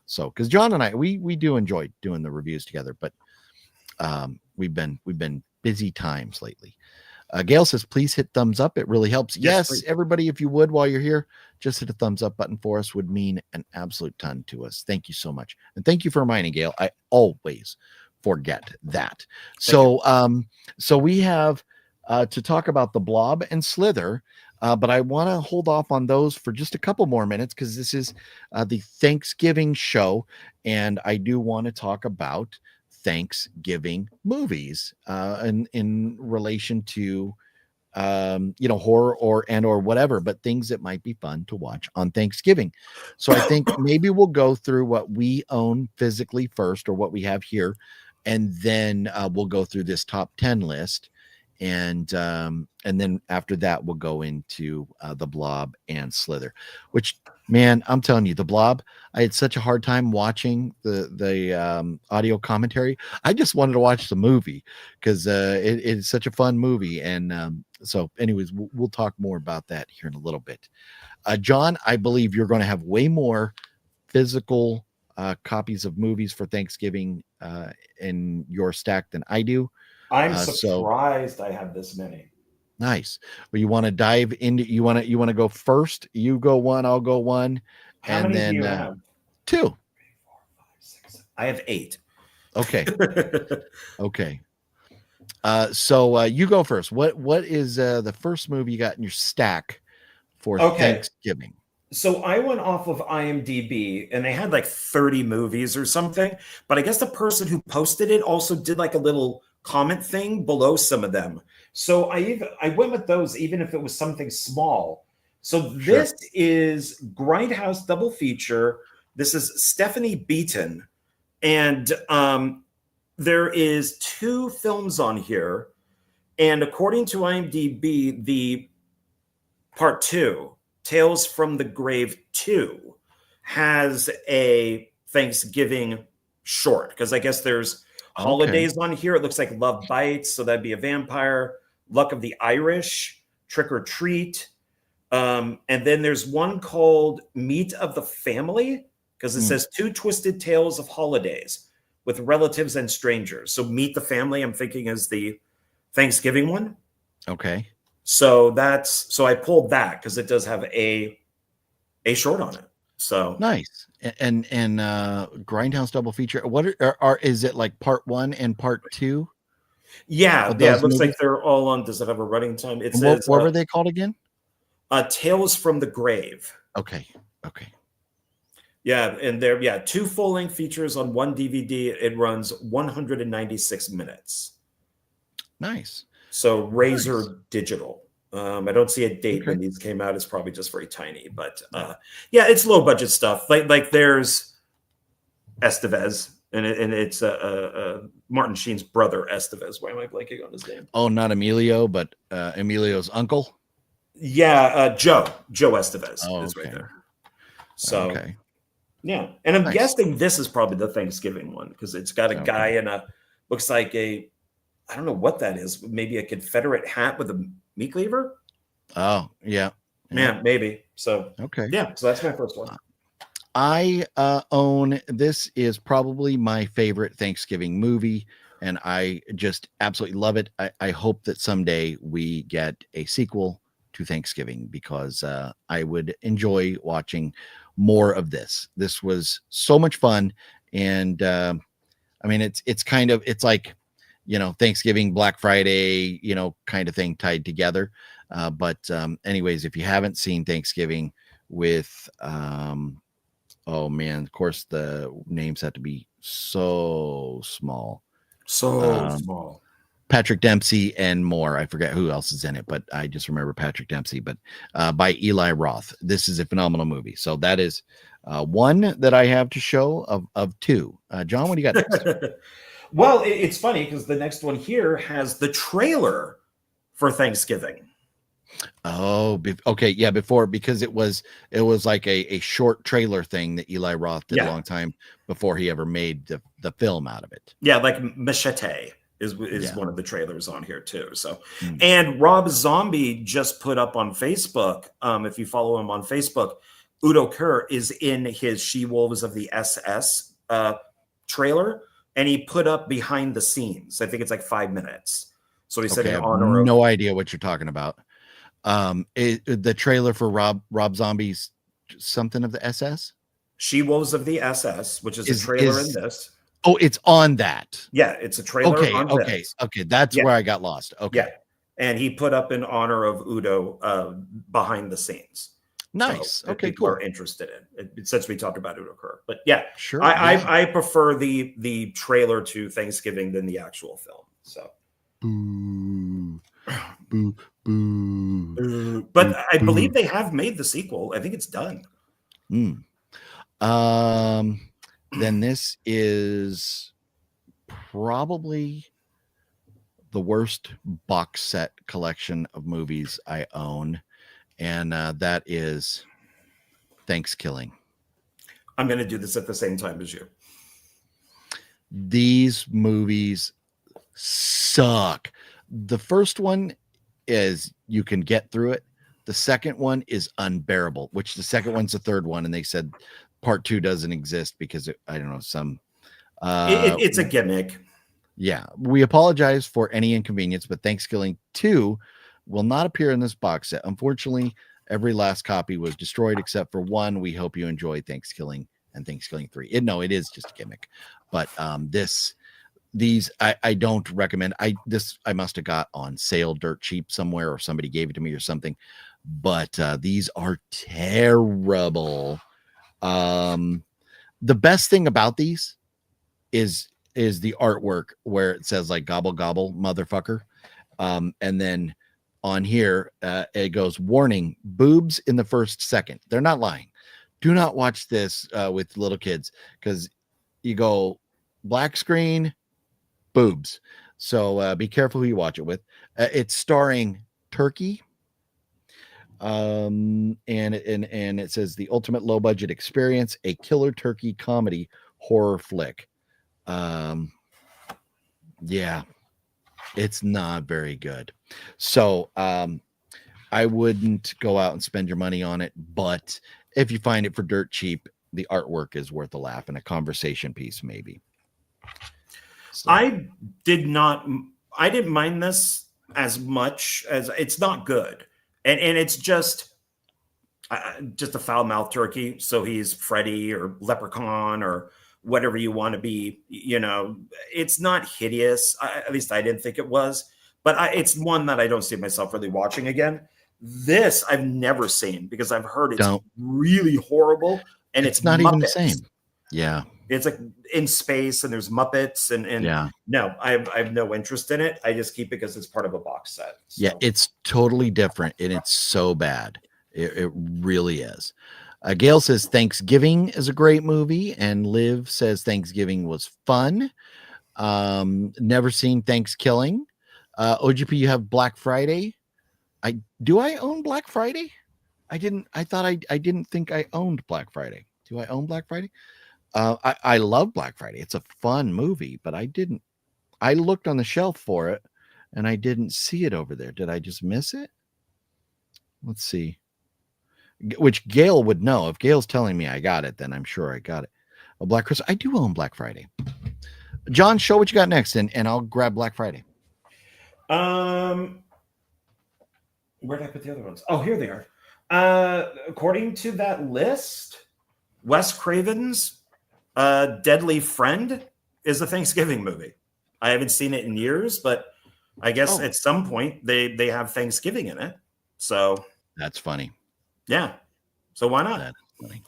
So because John and I we do enjoy doing the reviews together, but we've been busy times lately. Gail says, please hit thumbs up. It really helps. Yes, everybody, if you would, while you're here, just hit a thumbs up button for us, would mean an absolute ton to us. Thank you so much. And thank you for reminding, Gail. I always forget that. So we have to talk about The Blob and Slither, but I want to hold off on those for just a couple more minutes because this is the Thanksgiving show, and I do want to talk about Thanksgiving movies in relation to horror or whatever, but things that might be fun to watch on Thanksgiving. So I think maybe we'll go through what we own physically first, or what we have here, and then we'll go through this top 10 list, and then after that we'll go into The Blob and Slither, which, man, I'm telling you, The Blob, I had such a hard time watching the audio commentary. I just wanted to watch the movie because it's such a fun movie. And so anyways, we'll talk more about that here in a little bit. John, I believe you're going to have way more physical copies of movies for Thanksgiving in your stack than I do. I'm surprised I have this many. Nice. Well, you want to dive into, you want to go first? You go one, I'll go one. How many do you have? 2. 3, 4, 5, 6, 7, I have 8. Okay. Okay. So you go first. What is the first movie you got in your stack for Thanksgiving? So I went off of IMDb and they had like 30 movies or something, but I guess the person who posted it also did like a little comment thing below some of them. So I went with those even if it was something small. So this is Grindhouse double feature. This is Stephanie Beaton, and there is 2 films on here, and according to IMDb, the part 2, Tales from the Grave 2, has a Thanksgiving short, because I guess there's holidays on here. It looks like Love Bites, so that'd be a vampire. Luck of the Irish, Trick or Treat. And then there's one called Meat of the Family, because it says 2 twisted tales of holidays with relatives and strangers. So Meet the Family, I'm thinking, is the Thanksgiving one. Okay. So I pulled that because it does have a short on it. So nice. And Grindhouse double feature. What are is it like part 1 and part 2? Yeah. It looks like they're all on. Does it have a running time? It says what were they called again? Tales from the Grave. Okay. Yeah, and they're 2 full-length features on 1 DVD. It runs 196 minutes. Nice. So Razor Digital. I don't see a date when these came out. It's probably just very tiny, but it's low budget stuff. Like there's Estevez, and it's Martin Sheen's brother Estevez. Why am I blanking on his name? Oh, not Emilio, but Emilio's uncle. Yeah, Joe Estevez is right there. So yeah, and I'm guessing this is probably the Thanksgiving one because it's got a guy in looks like I don't know what that is. Maybe a Confederate hat with a meat cleaver. Oh, yeah. Yeah, maybe. So, yeah. So that's my first one. I own, this is probably my favorite Thanksgiving movie, and I just absolutely love it. I hope that someday we get a sequel to Thanksgiving because I would enjoy watching more of this. This was so much fun. And I mean, it's kind of, it's like, Thanksgiving, Black Friday, kind of thing tied together. But anyways, if you haven't seen Thanksgiving with, oh man, of course the names have to be so small. Small. Patrick Dempsey and more. I forget who else is in it, but I just remember Patrick Dempsey, but by Eli Roth. This is a phenomenal movie. So that is one that I have to show of 2. John, what do you got next? Well, it's funny because the next one here has the trailer for Thanksgiving. Oh, okay. Yeah, before, because it was like a short trailer thing that Eli Roth did a long time before he ever made the film out of it. Yeah, like Machete is one of the trailers on here too. So, and Rob Zombie just put up on Facebook, if you follow him on Facebook, Udo Kerr is in his She-Wolves of the SS trailer. And he put up behind the scenes. I think it's like 5 minutes. So he said in honor of no idea what you're talking about. The trailer for Rob Zombie's something of the SS? She-Wolves of the SS, which is a trailer in this. Oh, it's on that. Yeah, it's a trailer on this. Okay. That's where I got lost. Okay. Yeah. And he put up in honor of Udo behind the scenes. Nice. So okay, people cool. are interested in it, since we talked about Udo Kerr. But yeah, sure. I prefer the trailer to Thanksgiving than the actual film. So boo, boo, boo. But I believe they have made the sequel. I think it's done. Then this is probably the worst box set collection of movies I own. And that is Thanksgiving. I'm going to do this at the same time as you. These movies suck. The first one is you can get through it. The second one is unbearable, which the second one's the third one. And they said part 2 doesn't exist because I don't know, some. It's a gimmick. Yeah. We apologize for any inconvenience, but Thanksgiving 2 will not appear in this box set. Unfortunately, every last copy was destroyed except for one. We hope you enjoy Thanksgiving and Thanksgiving 3. It is just a gimmick, but these I don't recommend. I must have got on sale dirt cheap somewhere, or somebody gave it to me or something, but these are terrible. The best thing about these is the artwork, where it says like "gobble gobble motherfucker," and then on here it goes, warning, boobs in the first second. They're not lying. Do not watch this with little kids, because you go black screen, boobs. So be careful who you watch it with. It's starring Turkey, and it says the ultimate low budget experience, a killer turkey comedy horror flick. Yeah, it's not very good. So I wouldn't go out and spend your money on it, but if you find it for dirt cheap, the artwork is worth a laugh, and a conversation piece maybe. So. I didn't mind this as much. As it's not good, and it's just a foul-mouthed turkey. So he's Freddy or Leprechaun or whatever you want to be. It's not hideous. At least I didn't think it was, but it's one that I don't see myself really watching again. This I've never seen, because I've heard it's really horrible, and it's not Muppets. Even the same. Yeah. It's like in space, and there's Muppets, and yeah. No, I have no interest in it. I just keep it because it's part of a box set. So. Yeah, it's totally different, and it's so bad. It really is. Gail says Thanksgiving is a great movie, and Liv says Thanksgiving was fun. Never seen Thanksgiving. OGP, you have Black Friday. Do I own Black Friday? I didn't think I owned Black Friday. Do I own Black Friday? I love Black Friday. It's a fun movie, but I looked on the shelf for it, and I didn't see it over there. Did I just miss it? Let's see. Which Gail would know. If Gail's telling me I got it, then I'm sure I got it. Black Christmas. I do own Black Friday. John, show what you got next, and I'll grab Black Friday. Where did I put the other ones? Oh, here they are. According to that list, Wes Craven's Deadly Friend is a Thanksgiving movie. I haven't seen it in years, but I guess at some point they have Thanksgiving in it. So that's funny. Yeah. So why not? That's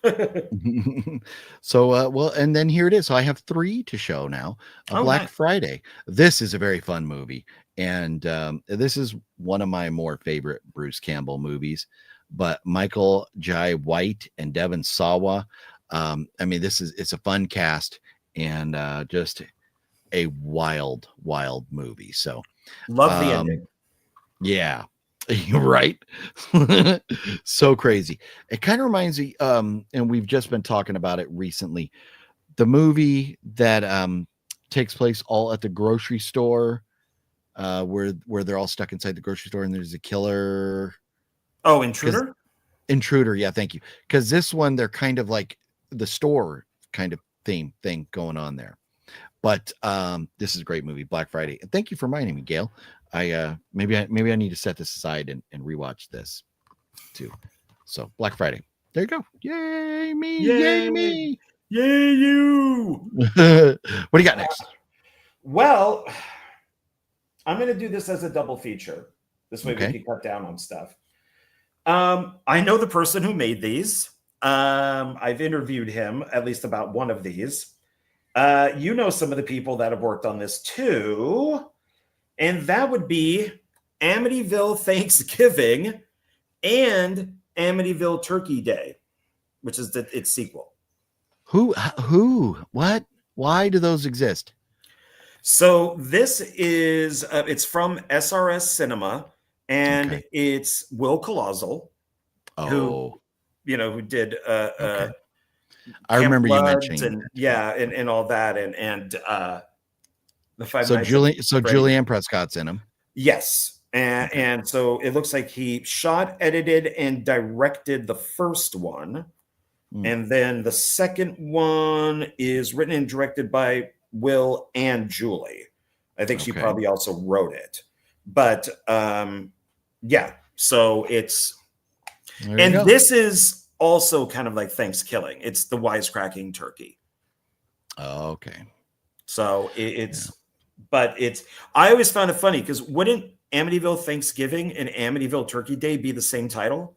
funny. So, well, and then here it is. So I have 3 to show now. Black Friday. This is a very fun movie. And this is one of my more favorite Bruce Campbell movies. But Michael Jai White and Devon Sawa. I mean, it's a fun cast, and just a wild movie. So love the ending. Yeah. You're right. So crazy. It kind of reminds me, and we've just been talking about it recently, the movie that takes place all at the grocery store, where they're all stuck inside the grocery store, and there's a killer. Oh, Intruder? Intruder, yeah, thank you. Because this one, they're kind of like the store kind of thing going on there. But this is a great movie, Black Friday. And thank you for reminding me, Gail. Maybe I need to set this aside and rewatch this too. So Black Friday. There you go. Yay me! Yay me! Yay you! What do you got next? Well, I'm going to do this as a double feature. This way we can cut down on stuff. I know the person who made these. I've interviewed him at least about one of these. You know some of the people that have worked on this too. And that would be Amityville Thanksgiving and Amityville Turkey Day, which is its sequel. Who, what, why do those exist? So this is, it's from SRS Cinema, and it's Will Colazel, who did, I remember you mentioning and all that. And the Five Nights. Julianne Prescott's in them. Yes. And so it looks like he shot, edited, and directed the first one. And then the second one is written and directed by Will and Julie. I think she probably also wrote it. But yeah, so it's, this is also kind of like Thanksgiving. It's the wisecracking turkey. Oh, okay. So I always found it funny because wouldn't Amityville Thanksgiving and Amityville Turkey Day be the same title?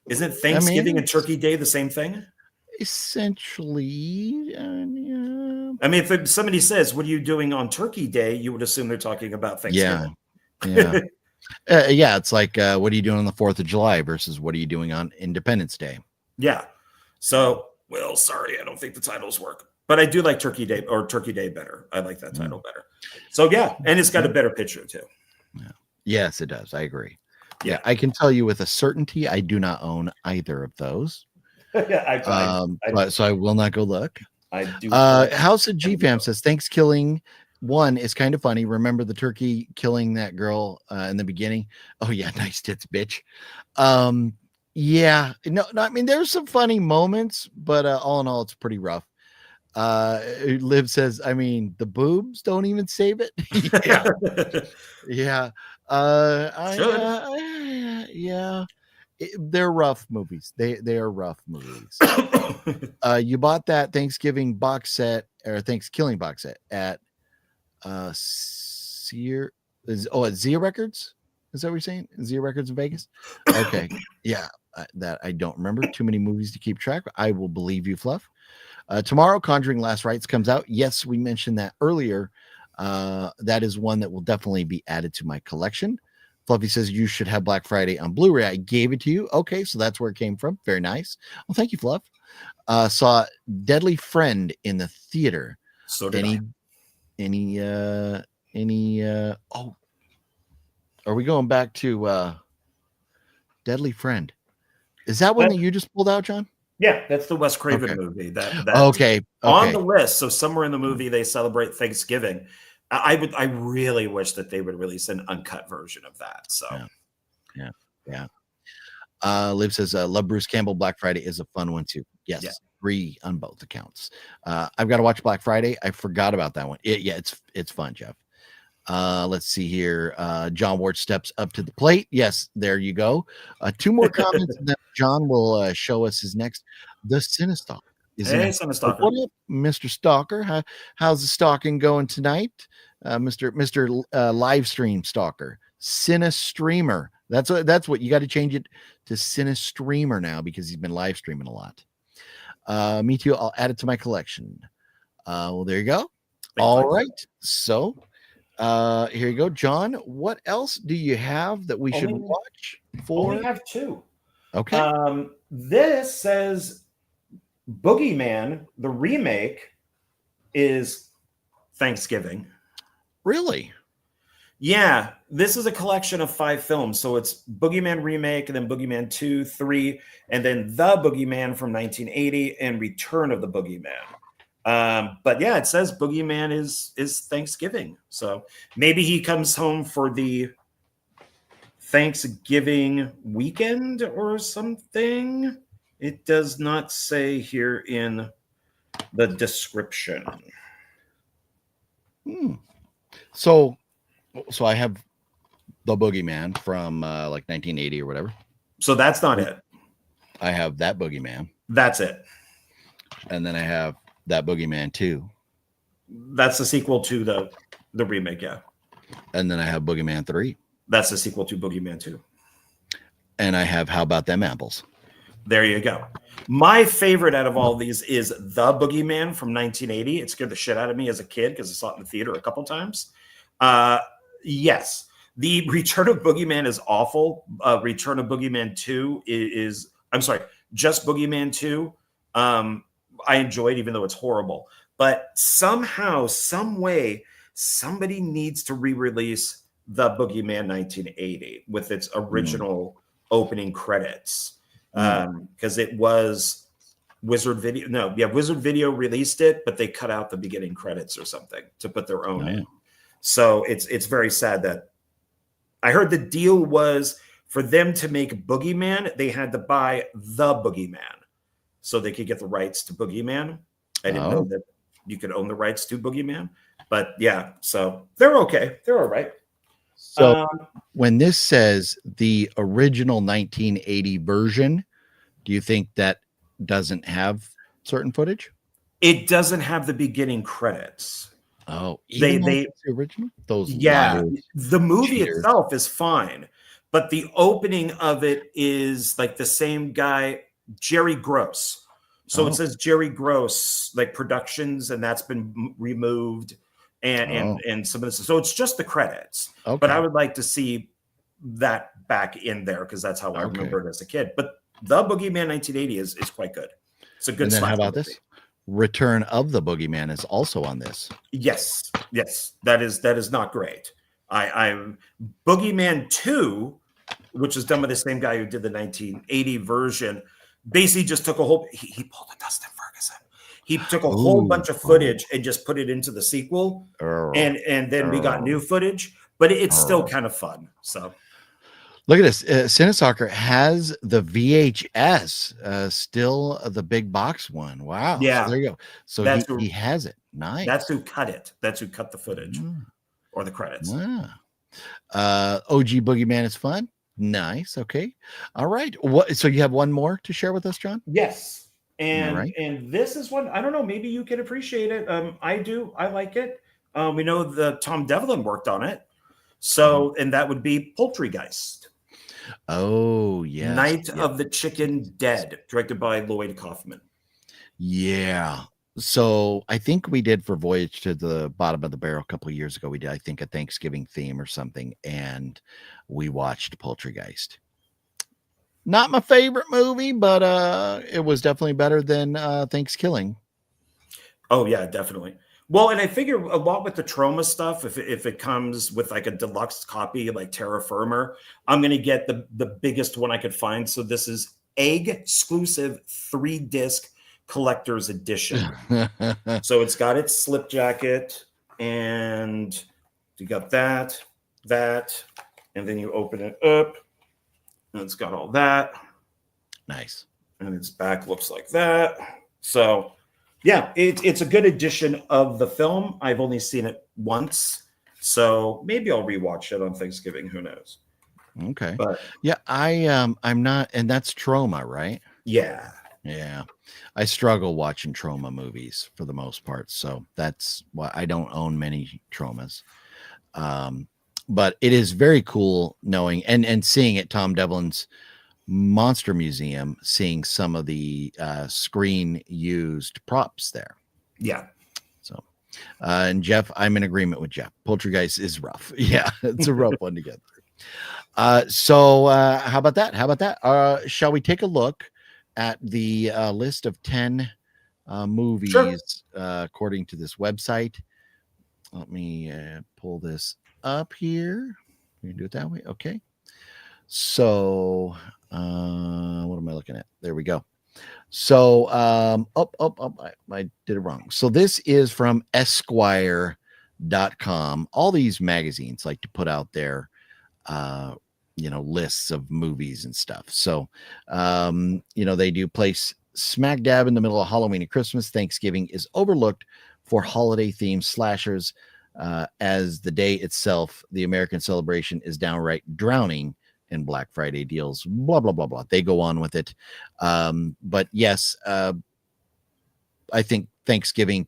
Isn't Thanksgiving and Turkey Day the same thing? Essentially, yeah. I mean, if somebody says, "What are you doing on Turkey Day?" you would assume they're talking about Thanksgiving. Yeah. Yeah, it's like what are you doing on the 4th of July versus what are you doing on Independence Day? Yeah. So, well, sorry, I don't think the titles work, but I do like Turkey Day or Turkey Day better. I like that title better. So yeah, and it's got a better picture too. Yeah. Yes, it does. I agree. Yeah, I can tell you with a certainty I do not own either of those. So I will not go look. I do. House of GFam says Thanksgiving 1 is kind of funny. Remember the turkey killing that girl in the beginning? Oh yeah, nice tits, bitch. Yeah, no, I mean there's some funny moments, but all in all, it's pretty rough. Liv says, I mean, the boobs don't even save it. Yeah, yeah. Yeah. They're rough movies. They are rough movies. You bought that Thanksgiving box set or Thanksgiving box set at at Zia Records. Is that what you're saying? Zia Records in Vegas? Okay. Yeah. That I don't remember. Too many movies to keep track. I will believe you, Fluff. Tomorrow, Conjuring Last Rites comes out. Yes, we mentioned that earlier. That is one that will definitely be added to my collection. Fluffy says you should have Black Friday on Blu-ray. I gave it to you. Okay, so that's where it came from. Very nice. Well, thank you, Fluff. Saw Deadly Friend in the theater. So did I. Oh, are we going back to Deadly Friend? Is that one that you just pulled out, John? Yeah, that's the Wes Craven movie. That's okay. On the list. So somewhere in the movie they celebrate Thanksgiving. I really wish that they would release an uncut version of that. So yeah. Liv says love Bruce Campbell. Black Friday is a fun one too. Yes. Agree on both accounts. I've got to watch Black Friday. I forgot about that one. It's fun, Jeff. Let's see here. John Ward steps up to the plate. Yes, there you go. 2 more comments, and then John will show us his next. The Cinestalk. Hey, Cinestalker. What up, Mr. Stalker? How's the stalking going tonight, Mr. Live Stream Stalker? Cinestreamer. That's what you got to change it to Cinestreamer now because he's been live streaming a lot. Me too. I'll add it to my collection. Well, there you go. All right. So here you go, John. What else do you have that we should watch for? Only have 2. Okay. This says Boogeyman, the remake, is Thanksgiving. Really? Yeah. This is a collection of 5 films. So it's Boogeyman remake, and then Boogeyman 2, 3, and then The Boogeyman from 1980 and Return of the Boogeyman. But yeah, it says Boogeyman is Thanksgiving. So maybe he comes home for the Thanksgiving weekend or something. It does not say here in the description. So I have The Boogeyman from like 1980 or whatever. So that's not it. I have That Boogeyman. That's it. And then I have That Boogeyman 2. That's the sequel to the remake, yeah. And then I have Boogeyman 3. That's the sequel to Boogeyman 2. And I have How About Them Apples? There you go. My favorite out of all of these is The Boogeyman from 1980. It scared the shit out of me as a kid because I saw it in the theater a couple times. Yes. The Return of Boogeyman is awful. Return of Boogeyman 2 is I'm sorry, just Boogeyman 2. I enjoyed, even though it's horrible. But somehow, some way, somebody needs to re-release The Boogeyman 1980 with its original opening credits. Because it was Wizard Video. No, yeah, Wizard Video released it, but they cut out the beginning credits or something to put their own in. So it's very sad that I heard the deal was for them to make Boogeyman, they had to buy The Boogeyman so they could get the rights to Boogeyman. I didn't know that you could own the rights to Boogeyman, but yeah, so they're okay. They're all right. So when this says the original 1980 version, Do you think that doesn't have certain footage? It doesn't have the beginning credits. Oh, even though it's the original? Those liars, the movie cheaters. itself is fine, but the opening of it is like the same guy, Jerry Gross. So it says Jerry Gross, like Productions, and that's been removed, and some of this. So it's just the credits. Okay. But I would like to see that back in there because that's how I remember it as a kid. But The Boogeyman 1980 is quite good. It's a good. And then how about movie. this? Return of the Boogeyman is also on this. Yes, that is not great. I'm Boogeyman 2, which is done by the same guy who did the 1980 version. Basically, just took a whole. He pulled a Dustin Ferguson. He took a whole bunch of footage and just put it into the sequel, and then we got new footage. But it's still kind of fun. So. Look at this. Cinesoccer has the VHS, still the big box one. Wow. Yeah. So there you go. So he has it. Nice. That's who cut it. That's who cut the footage or the credits. Wow. OG Boogeyman is fun. Nice. Okay. All right. So you have one more to share with us, John? Yes. And this is one, I don't know, maybe you can appreciate it. I do. I like it. We know that Tom Devlin worked on it. So, and that would be Poultrygeist. Oh, yes. Night of the Chicken Dead, directed by Lloyd Kaufman. Yeah. So I think we did for Voyage to the Bottom of the Barrel a couple of years ago. We did, I think, a Thanksgiving theme or something, and we watched Poultrygeist. Not my favorite movie, but it was definitely better than Thanksgiving. Oh, yeah, definitely. Well, and I figure a lot with the Trauma stuff, if it comes with like a deluxe copy, like Terra Firma, I'm going to get the biggest one I could find. So this is Egg exclusive 3-disc collector's edition. So it's got its slip jacket, and you got that, and then you open it up, and it's got all that. Nice. And its back looks like that. So... yeah, it's a good edition of the film. I've only seen it once, so maybe I'll rewatch it on Thanksgiving. Who knows? Okay. But yeah, I'm not, and that's Trauma, right? Yeah. I struggle watching Trauma movies for the most part, so that's why I don't own many Traumas. But it is very cool knowing and seeing at Tom Devlin's Monster Museum, seeing some of the screen used props there. Yeah. So, and Jeff, I'm in agreement with Jeff. Poultrygeist is rough. Yeah, it's a rough one to get through. So how about that? Shall we take a look at the list of 10 movies according to this website? Let me pull this up here. We can do it that way. Okay. So what am I looking at? There we go. So I did it wrong. So this is from Esquire.com. All these magazines like to put out their lists of movies and stuff. So they do place smack dab in the middle of Halloween and Christmas. Thanksgiving is overlooked for holiday themed slashers, as the day itself, the American celebration, is downright drowning in Black Friday deals, blah, blah, blah, blah. They go on with it. But yes, I think Thanksgiving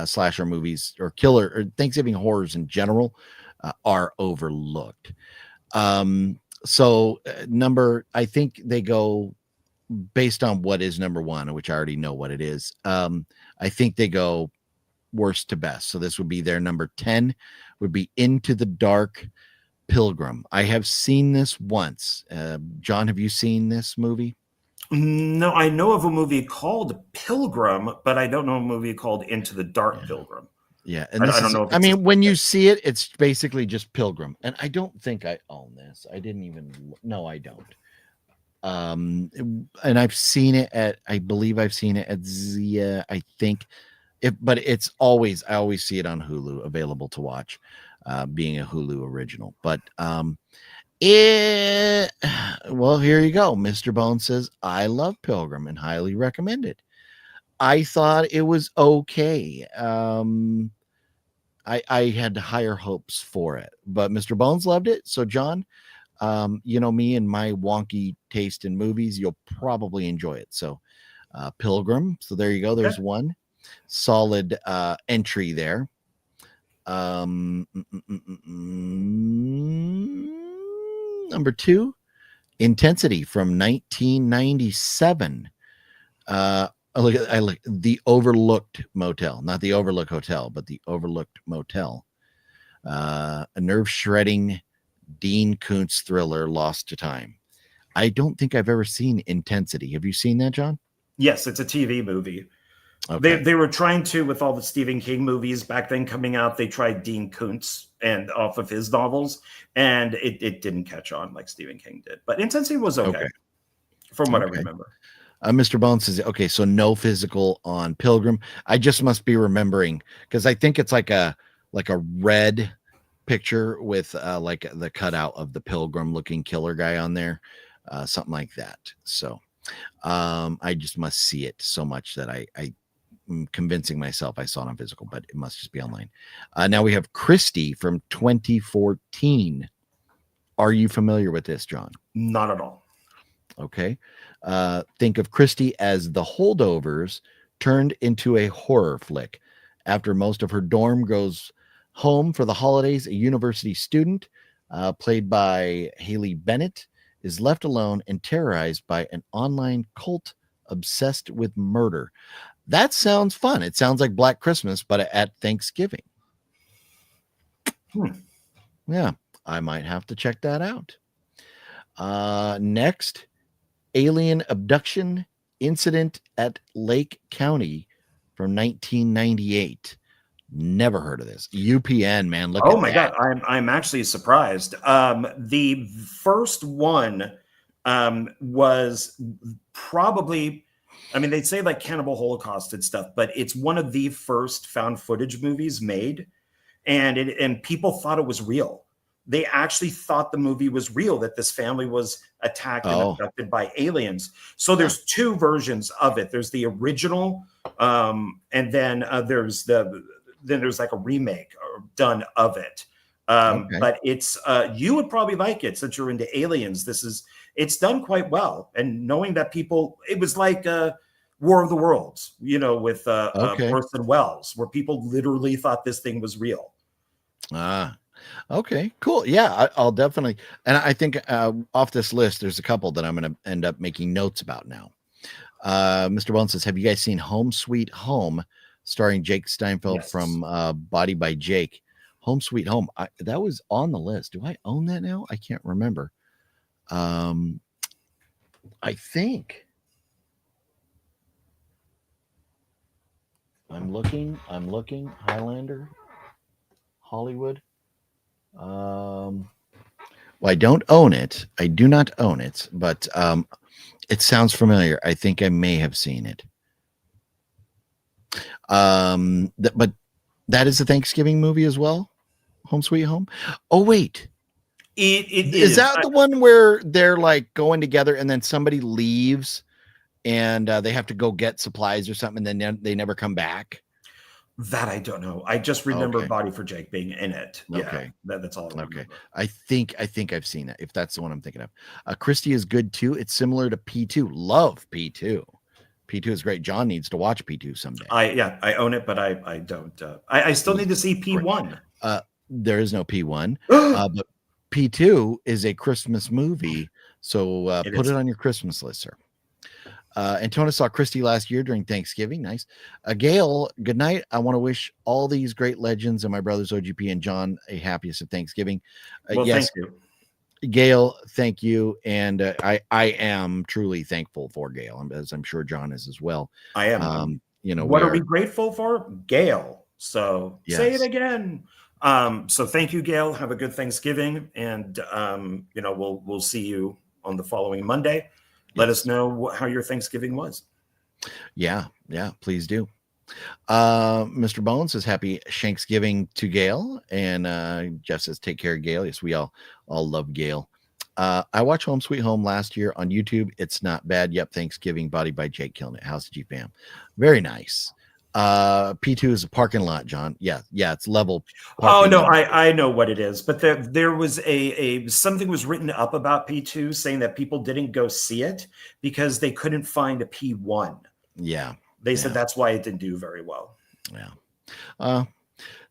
slasher movies or Thanksgiving horrors in general are overlooked. So I think they go based on what is number one, which I already know what it is. I think they go worst to best. So this would be their number 10 would be Into the Dark Pilgrim. I have seen this once. John, have you seen this movie? No, I know of a movie called Pilgrim, but I don't know a movie called Into the Dark Pilgrim. Yeah, and I don't know. I mean, when you see it, it's basically just Pilgrim, and I don't think I own this. I didn't even. No, I don't. And I've seen it at. I believe I've seen it at Zia. I think, but I always see it on Hulu, available to watch. Being a Hulu original, but well, here you go. Mr. Bone says, I love Pilgrim and highly recommend it. I thought it was okay. I had higher hopes for it, but Mr. Bones loved it. So John, You know me and my wonky taste in movies, you'll probably enjoy it. So Pilgrim. So there you go. Okay. There's one solid entry there. Number 2, Intensity from 1997. I look The Overlooked Motel, not the Overlook Hotel, but the Overlooked Motel. A nerve-shredding Dean Koontz thriller, Lost to Time. I don't think I've ever seen Intensity. Have you seen that, John? Yes, it's a TV movie. Okay. They were trying to, with all the Stephen King movies back then coming out, they tried Dean Koontz and off of his novels, and it didn't catch on like Stephen King did. But Intensity was okay. From what I remember. Mr. Bones says, okay, so no physical on Pilgrim. I just must be remembering, because I think it's like a red picture with like the cutout of the Pilgrim looking killer guy on there, something like that. So I just must see it so much that I'm convincing myself I saw it on physical, but it must just be online. Now we have Christie from 2014. Are you familiar with this, John? Not at all. Okay. Think of Christie as The Holdovers turned into a horror flick. After most of her dorm goes home for the holidays, a university student, played by Haley Bennett, is left alone and terrorized by an online cult obsessed with murder. That sounds fun. It sounds like Black Christmas, but at Thanksgiving. Yeah, I might have to check that out. Next, Alien Abduction Incident at Lake County from 1998. Never heard of this. UPN, man. Look. Oh my God, I'm actually surprised. The first one was probably, I mean, they'd say like Cannibal Holocaust and stuff, but it's one of the first found footage movies made, and people thought it was real. They actually thought the movie was real, that this family was attacked and abducted by aliens. So there's two versions of it. There's the original, and then there's like a remake done of it. But it's you would probably like it since you're into aliens. It's done quite well. And knowing that it was like War of the Worlds, with Orson Welles, where people literally thought this thing was real. Okay, cool. Yeah, I'll definitely. And I think off this list, there's a couple that I'm going to end up making notes about now. Mr. Bones says, have you guys seen Home Sweet Home, starring Jake Steinfeld from Body by Jake? Home Sweet Home. That was on the list. Do I own that now? I can't remember. I think. I'm looking. Highlander, Hollywood. Well, I don't own it. I do not own it, but it sounds familiar. I think I may have seen it. But that is a Thanksgiving movie as well. Home Sweet Home. Oh wait, it is that the one where they're like going together and then somebody leaves and they have to go get supplies or something, and then they never come back? That I don't know. I just remember Body for Jake being in it. Okay. Yeah, that's all I remember. Okay. I think I've seen that, if that's the one I'm thinking of. Christie is good too. It's similar to P2. Love P2. P2 is great. John needs to watch P2 someday. I own it, but I don't. I still need to see P1. There is no P1. But P2 is a Christmas movie. So put it on your Christmas list, sir. Antona saw Christie last year during Thanksgiving. Nice. Gail, good night. I want to wish all these great legends and my brothers OGP and John a happiest of Thanksgiving. Yes, thank you. Gail, thank you. And I am truly thankful for Gail, as I'm sure John is as well. I am. What are we grateful for? Gail. So say it again. So thank you, Gail. Have a good Thanksgiving. And, we'll see you on the following Monday. Let us know how your Thanksgiving was. Yeah, please do. Mr. Bones says happy Shanksgiving to Gail, and Jeff says take care of Gail. Yes, we all love Gail. I watched Home Sweet Home last year on YouTube. It's not bad. Yep, Thanksgiving, Body by Jake, killing it. House of G fam, very nice. P2 is a parking lot, John. Yeah, it's level. Oh no, I know what it is, but there was something was written up about P2 saying that people didn't go see it because they couldn't find a P1. Yeah, they said that's why it didn't do very well.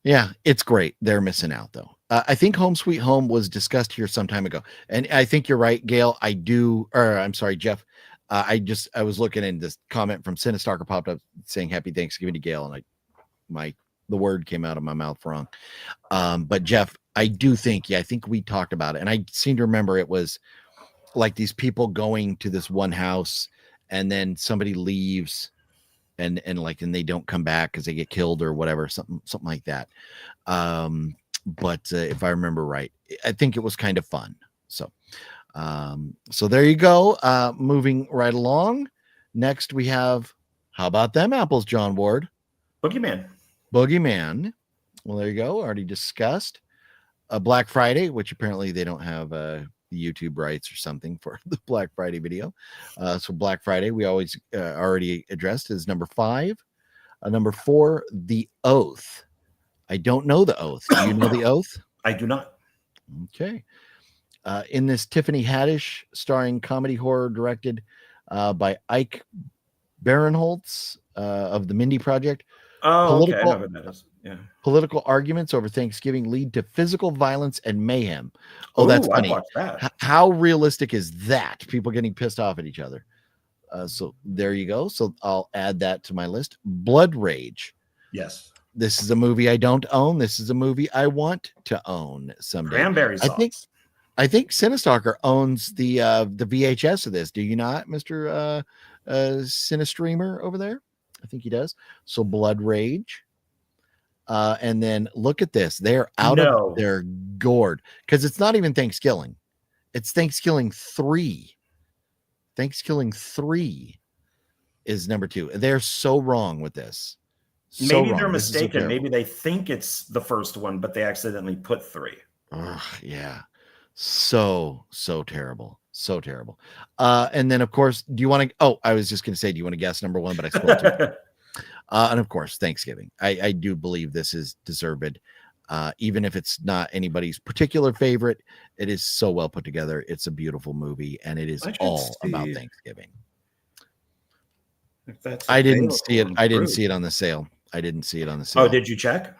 Yeah, it's great. They're missing out though. I think Home Sweet Home was discussed here some time ago, and I think you're right, Gail. I'm sorry, Jeff. I was looking, and this comment from Sinistalker popped up saying Happy Thanksgiving to Gail, and the word came out of my mouth wrong. But Jeff, I do think, I think we talked about it, and I seem to remember it was like these people going to this one house, and then somebody leaves, and they don't come back because they get killed or whatever, something like that. But if I remember right, I think it was kind of fun. So there you go. Moving right along. Next we have, how about them apples, John Ward? Boogeyman. Well, there you go. Already discussed. Black Friday, which apparently they don't have the YouTube rights or something for the Black Friday video. So Black Friday, we always already addressed, is number 5. Number 4, The Oath. I don't know The Oath. Do you know The Oath? I do not. Okay. In this, Tiffany Haddish starring comedy horror directed by Ike Barinholtz of the Mindy Project. Oh, okay. I know what that is. Yeah. Political arguments over Thanksgiving lead to physical violence and mayhem. Oh, that's funny. That. How realistic is that? People getting pissed off at each other. So there you go. So I'll add that to my list. Blood Rage. Yes. This is a movie I don't own. This is a movie I want to own someday. Cranberry sauce. I think Sinistalker owns the VHS of this. Do you not, Mr. Sinistreamer over there? I think he does. So Blood Rage. And then look at this. They're out of their gourd because it's not even Thanksgiving. It's Thanksgiving 3. Thanksgiving 3 is number 2. They're so wrong with this. Maybe they're mistaken. Maybe they think it's the first one, but they accidentally put 3. Yeah. So terrible. So terrible. And then, of course, do you want to? I was just going to say, do you want to guess number 1? But I spoiled it. And of course, Thanksgiving. I do believe this is deserved. Even if it's not anybody's particular favorite, it is so well put together. It's a beautiful movie, and it is all about Thanksgiving. I didn't see it. I didn't see it on the sale. Oh, did you check?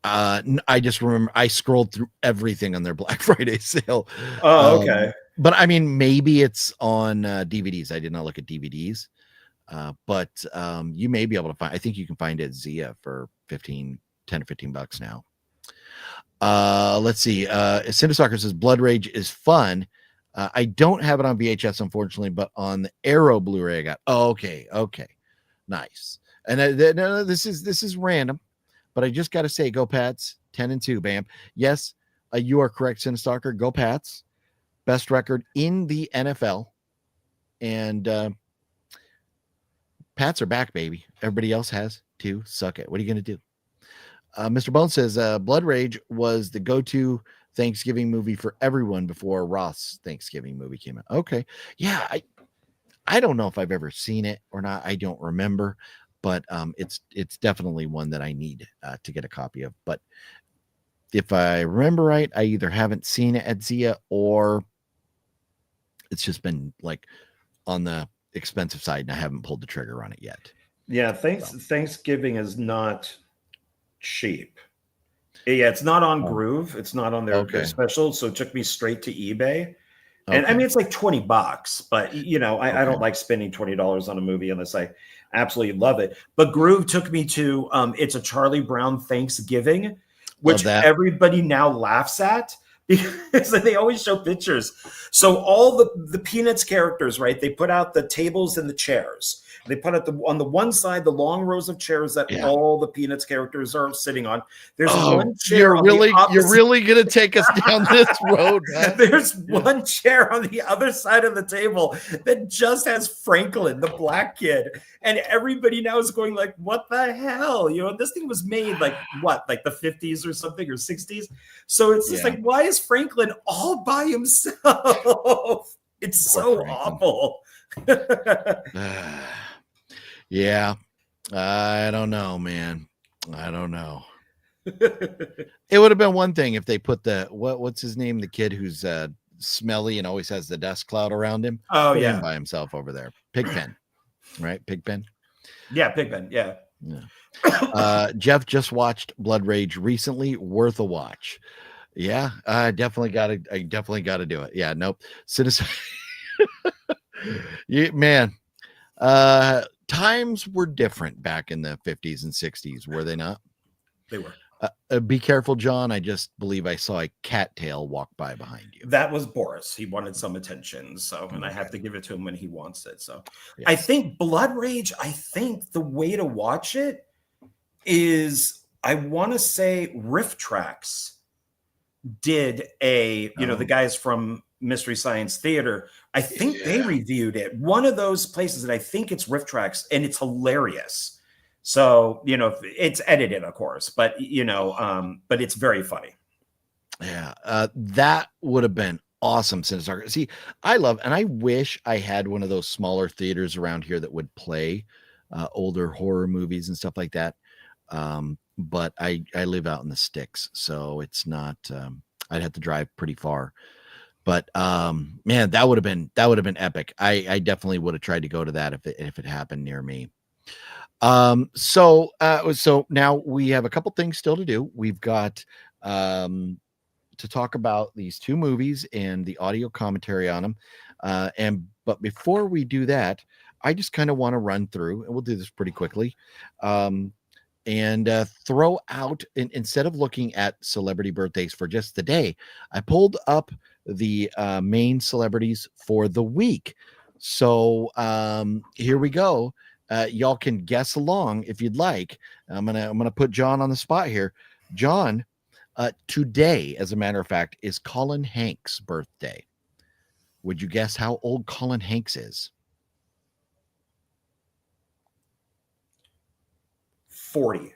I just remember I scrolled through everything on their Black Friday sale. Oh, okay. But I mean, maybe it's on DVDs. I did not look at DVDs. But you may be able to find, I think you can find it at Zia for $10 or $15 now. Let's see. Sinistalker says Blood Rage is fun. I don't have it on VHS, unfortunately, but on the Arrow Blu-ray I got. Oh, okay. Nice. And this is random, but I just got to say, go Pats, 10-2, bam. Yes, you are correct, Sinistalker. Go Pats. Best record in the NFL. And Pats are back, baby. Everybody else has to suck it. What are you going to do? Mr. Bone says Blood Rage was the go-to Thanksgiving movie for everyone before Roth's Thanksgiving movie came out. Okay. Yeah, I don't know if I've ever seen it or not. I don't remember, but it's definitely one that I need to get a copy of. But if I remember right, I either haven't seen it at Zia or it's just been like on the expensive side and I haven't pulled the trigger on it yet. Yeah, Thanksgiving is not cheap. Yeah, it's not on Groove. It's not on their special. So it took me straight to eBay. And I mean, it's like $20, but I don't like spending $20 on a movie unless I absolutely love it. But Groove took me to It's a Charlie Brown Thanksgiving, which everybody now laughs at because they always show pictures. So all the Peanuts characters, right? They put out the tables and the chairs. They put out on the one side the long rows of chairs that all the Peanuts characters are sitting on. There's one chair. You're really gonna take us down this road. Huh? There's one chair on the other side of the table that just has Franklin, the black kid, and everybody now is going like, "What the hell?" This thing was made like the 50s or something or 60s. So it's just like, why is Franklin all by himself? It's so awful. Yeah. I don't know, man. I don't know. It would have been one thing if they put what's his name? The kid who's smelly and always has the dust cloud around him. Oh, put yeah. him by himself over there. Pigpen. Right? Pigpen. Yeah, Pigpen. Yeah. Jeff just watched Blood Rage recently. Worth a watch. Yeah, I definitely got to do it. Yeah, nope. Citizen. Man, times were different back in the 50s and 60s, were they not? They were. Be careful, John. I just believe I saw a cattail walk by behind you. That was Boris. He wanted some attention, so and I have to give it to him when he wants it. So yes. I think Blood Rage, I think the way to watch it is, I want to say Riff Tracks did the guys from Mystery Science Theater, I think they reviewed it. One of those places, that I think it's Riff Tracks, and it's hilarious. So, it's edited, of course, but but it's very funny. Yeah, that would have been awesome. See, I wish I had one of those smaller theaters around here that would play older horror movies and stuff like that. But I live out in the sticks, so it's not. I'd have to drive pretty far. But man, that would have been epic. I definitely would have tried to go to that if it happened near me. So now we have a couple things still to do. We've got to talk about these two movies and the audio commentary on them. But before we do that, I just kind of want to run through, and we'll do this pretty quickly, and throw out, instead of looking at celebrity birthdays for just the day, I pulled up the main celebrities for the week. So here we go. Y'all can guess along if you'd like. I'm gonna put John on the spot here. John, today, as a matter of fact, is Colin Hanks' birthday. Would you guess how old Colin Hanks is? 40.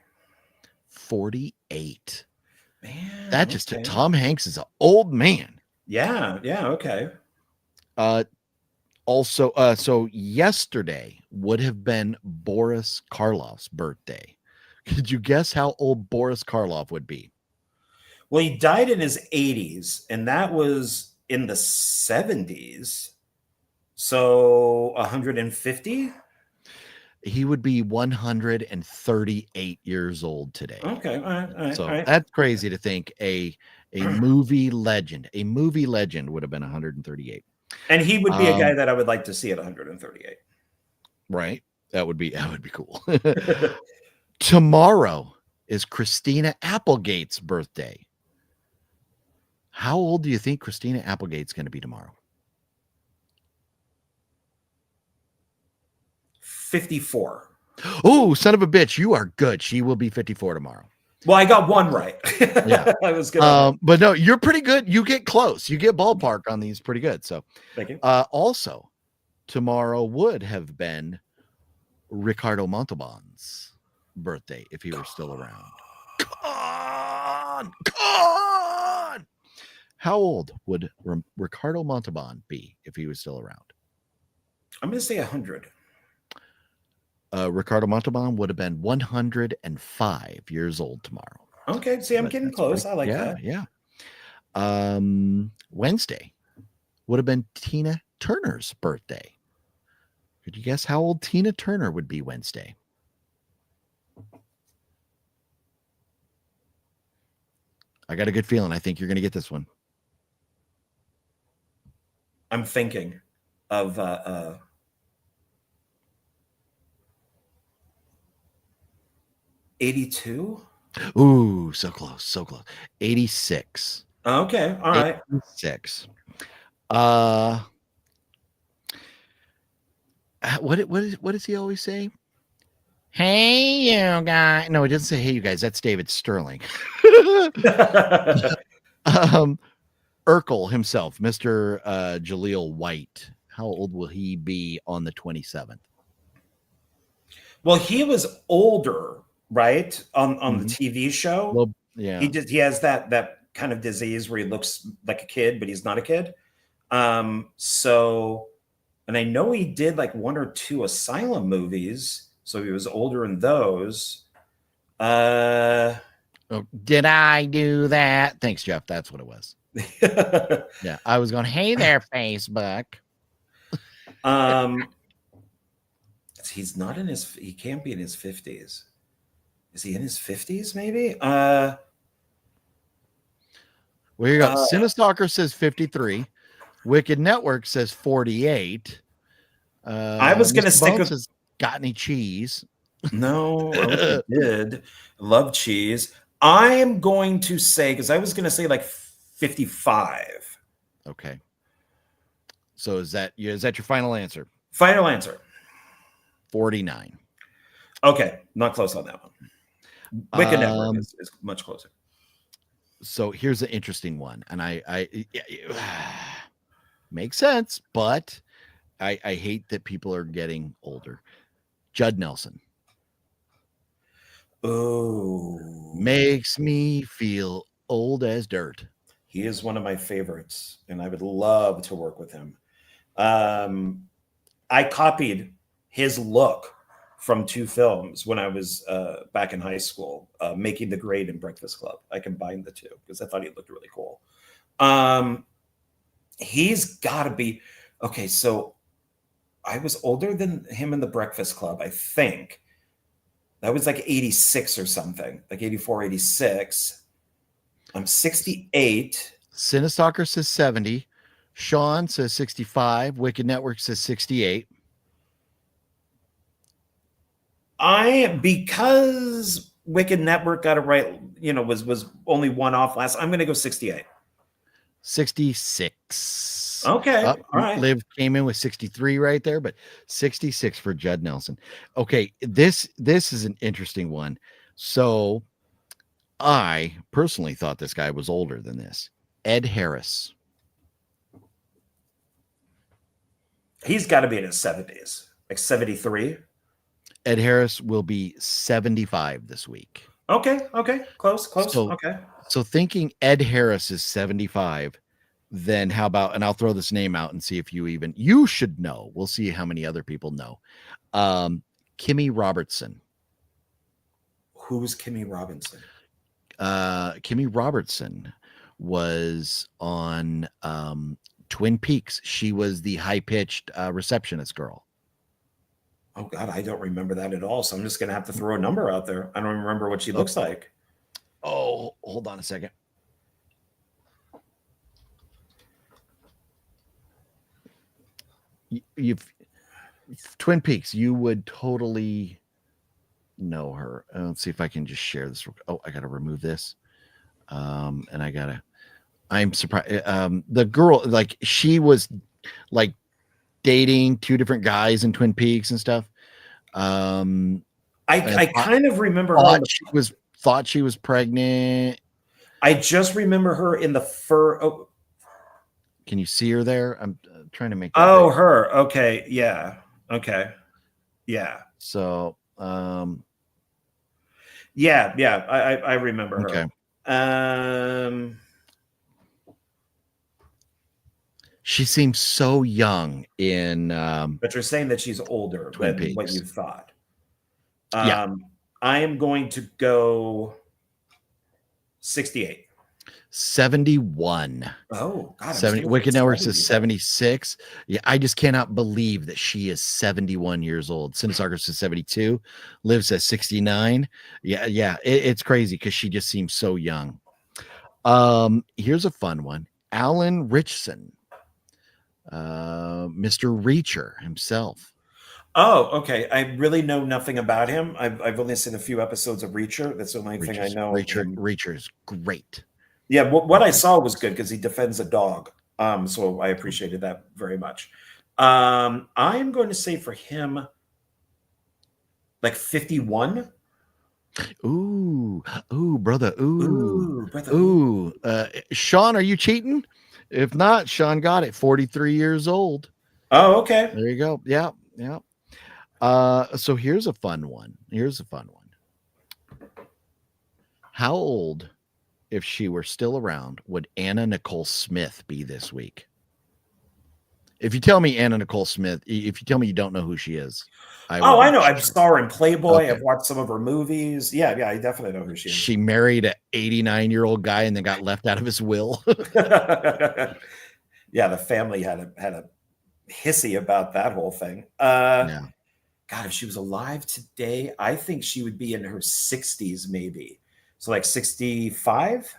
48. Man, that just Tom Hanks is an old man. Yeah. Okay. Also, so yesterday would have been Boris Karloff's birthday. Could you guess how old Boris Karloff would be? Well, he died in his 80s, and that was in the 70s. So 150? He would be 138 years old today. Okay. All right. So that's crazy to think a movie legend would have been 138. And he would be a guy that I would like to see at 138. Right. That would be cool. Tomorrow is Christina Applegate's birthday. How old do you think Christina Applegate's going to be tomorrow? 54. Oh, son of a bitch. You are good. She will be 54 tomorrow. Well, I got one right. Yeah. I was good. But no, you're pretty good. You get close. You get ballpark on these pretty good. So thank you. Also, tomorrow would have been Ricardo Montalban's birthday if he were still around. Con! How old would Ricardo Montalban be if he was still around? I'm going to say 100. Ricardo Montalban would have been 105 years old tomorrow. Okay, see, I'm getting close. I like that. Yeah. Wednesday would have been Tina Turner's birthday. Could you guess how old Tina Turner would be Wednesday? I got a good feeling. I think you're going to get this one. I'm thinking of 82. Ooh, so close. 86. Okay, all right. 86. What does he always say? Hey, you guys. No, he doesn't say hey, you guys. That's David Sterling. Urkel himself, Mr. Jaleel White. How old will he be on the 27th? Well, he was older, right? On the TV show. Well, yeah. He has that kind of disease where he looks like a kid, but he's not a kid. So, and I know he did like one or two Asylum movies. So he was older in those. Oh, did I do that? Thanks, Jeff. That's what it was. Yeah, I was going, hey there, Facebook. He's not in his, he can't be in his 50s. Is he in his 50s maybe? Well, here you go. Cinestalker says 53. Wicked Network says 48. I was going to stick with, says, got any cheese? No, I wish I did. Love cheese. I am going to say, because I was going to say like 55. Okay. So is that your final answer? Final answer. 49. Okay, not close on that one. Wicked Network is much closer. So here's an interesting one, and I makes sense, but I hate that people are getting older. Judd Nelson. Oh, makes me feel old as dirt. He is one of my favorites, and I would love to work with him. I copied his look from 2 films when I was back in high school, Making the Grade and Breakfast Club. I combined the 2 because I thought he looked really cool. He's got to be okay. So I was older than him in the Breakfast Club, I think. That was like 86 or something, like 84, 86. I'm 68. Cinestalker says 70. Sean says 65. Wicked Network says 68. Because Wicked Network got it right, was only one off last. I'm going to go 68. 66. Okay. All right. Liv came in with 63 right there, but 66 for Judd Nelson. Okay, this is an interesting one. So I personally thought this guy was older than this. Ed Harris. He's got to be in his 70s, like 73. Ed Harris will be 75 this week. Okay. Close. So, okay. So thinking Ed Harris is 75, then how about, and I'll throw this name out and see if you should know. We'll see how many other people know. Kimmy Robertson. Who's Kimmy Robinson? Kimmy Robertson was on Twin Peaks. She was the high-pitched receptionist girl. Oh God, I don't remember that at all. So I'm just gonna have to throw a number out there. I don't remember what she looks like. Oh, hold on a second. You've Twin Peaks, you would totally know her. Let's see if I can just share this. Oh, I gotta remove this. And I'm surprised. The girl, like, she was like dating 2 different guys in Twin Peaks and stuff. I kind of remember her. Thought she was pregnant. I just remember her in the fur. Oh, can you see her there? I'm trying to make. Oh, her. Okay. Yeah. Okay. Yeah. So, yeah. I remember her. Okay. She seems so young in. But you're saying that she's older Twin than Peaks. what you thought. Yeah. I am going to go 68. 71. Oh, God. 70. Wicked Network says 76. Yeah, I just cannot believe that she is 71 years old. Cinestalker says 72. Liv says 69. Yeah. It's crazy because she just seems so young. Here's a fun one. Alan Richson. Mr. Reacher himself. Oh, okay. I really know nothing about him. I've only seen a few episodes of Reacher. That's the only thing I know. Reacher is great. Yeah, what I saw was good because he defends a dog. So I appreciated that very much. I'm going to say for him, like 51. Ooh, brother. Ooh. Sean, are you cheating? If not, Sean got it. 43 years old. Oh, okay. There you go. Yeah. So here's a fun one. How old, if she were still around, would Anna Nicole Smith be this week? If you tell me Anna Nicole Smith, if you tell me you don't know who she is, I will know. be I saw her in Playboy. Okay. I've watched some of her movies. Yeah, I definitely know who she is. She married an 89-year-old guy and then got left out of his will. Yeah, the family had a hissy about that whole thing. Yeah. God, if she was alive today, I think she would be in her 60s, maybe. So like 65?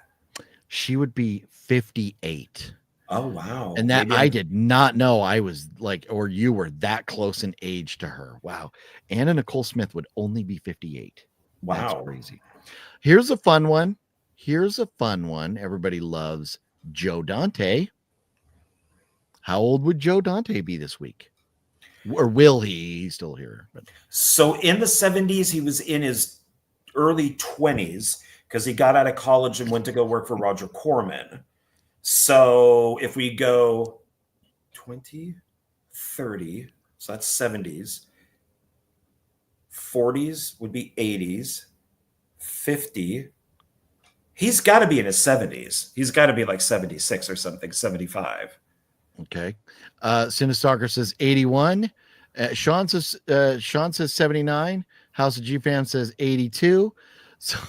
She would be 58. Oh, wow. And that I did not know I was like, or you were that close in age to her. Wow. Anna Nicole Smith would only be 58. Wow. That's crazy. Here's a fun one. Everybody loves Joe Dante. How old would Joe Dante be this week? Or will he? He's still here. But. So in the 70s, he was in his early 20s because he got out of college and went to go work for Roger Corman. So if we go 20, 30, so that's 70s, 40s would be 80s, 50. He's got to be in his 70s. He's got to be like 76 or something, 75. Okay. Cinestalker says 81. Sean says 79. House of G Fam says 82. So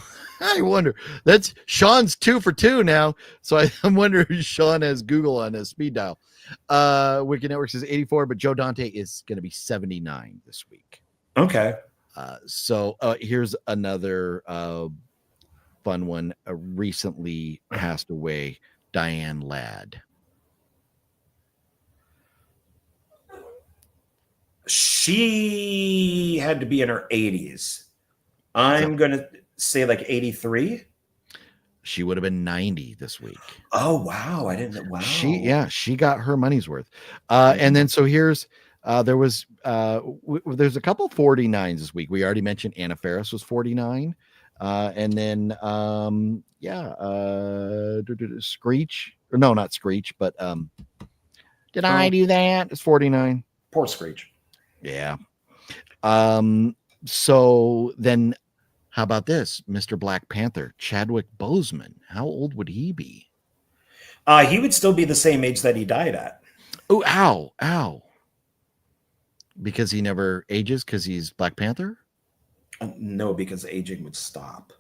I wonder, that's Sean's 2 for 2 now. So I'm wondering if Sean has Google on his speed dial. Wicked Network says 84, but Joe Dante is going to be 79 this week. Okay. So here's another fun one. Recently passed away, Diane Ladd. She had to be in her 80s. I'm going to say like 83. She would have been 90 this week. Oh, wow. I didn't know. Wow. She got her money's worth. And then so here's there's a couple 49s this week. We already mentioned Anna Faris was 49. And then Screech, or no, not Screech, but did I do that? It's 49. Poor Screech. Yeah. So then how about this? Mr. Black Panther, Chadwick Boseman. How old would he be? He would still be the same age that he died at. Oh, ow. Because he never ages because he's Black Panther? No, because aging would stop.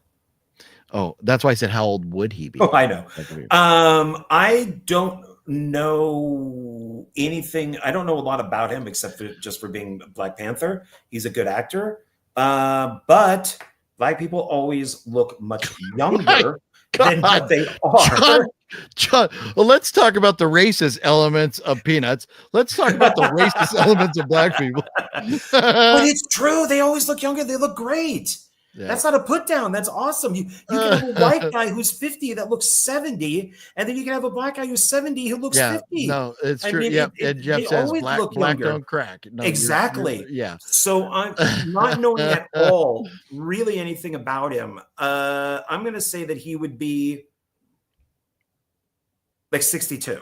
Oh, that's why I said how old would he be? Oh, I know. I don't know anything. I don't know a lot about him except for being Black Panther. He's a good actor. But Black people always look much younger than what they are. John, well, let's talk about the racist elements of Peanuts. Let's talk about the racist elements of Black people. But it's true. They always look younger. They look great. Yeah. That's not a put down. That's awesome. You can have a white guy who's 50 that looks 70, and then you can have a black guy who's 70 who looks 50. No, it's true. And Jeff says black don't crack. No, exactly. Yeah. So I'm not knowing at all really anything about him. I'm going to say that he would be like 62.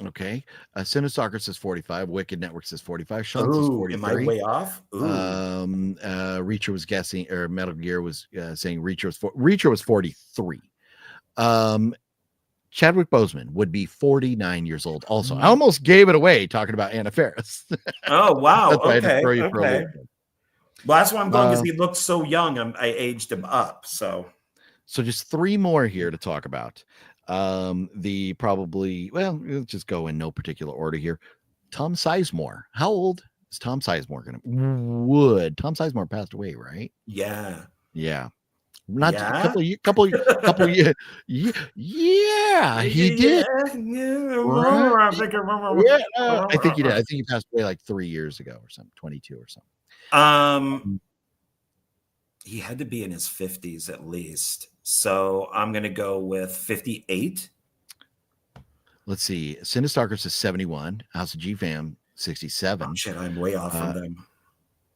Okay. Cinestalker says 45. Wicked Network says 45. Sean says 43. Am I way off? Reacher was guessing, or Metal Gear was saying Reacher was 43. Chadwick Boseman would be 49 years old. Also, I almost gave it away talking about Anna Faris. Oh wow! Okay. Well, that's why I'm going, because he looked so young. I aged him up. So just 3 more here to talk about. Let's just go in no particular order here. Tom Sizemore. How old is Tom Sizemore gonna Tom Sizemore passed away, right? Yeah. Not a couple years. Yeah, he did. Right? I think he did. I think he passed away like 3 years ago or something, 22 or something. He had to be in his 50s at least. So I'm going to go with 58. Let's see. Cinestalker says 71. House of G Fam 67. Oh, shit, I'm way off from them.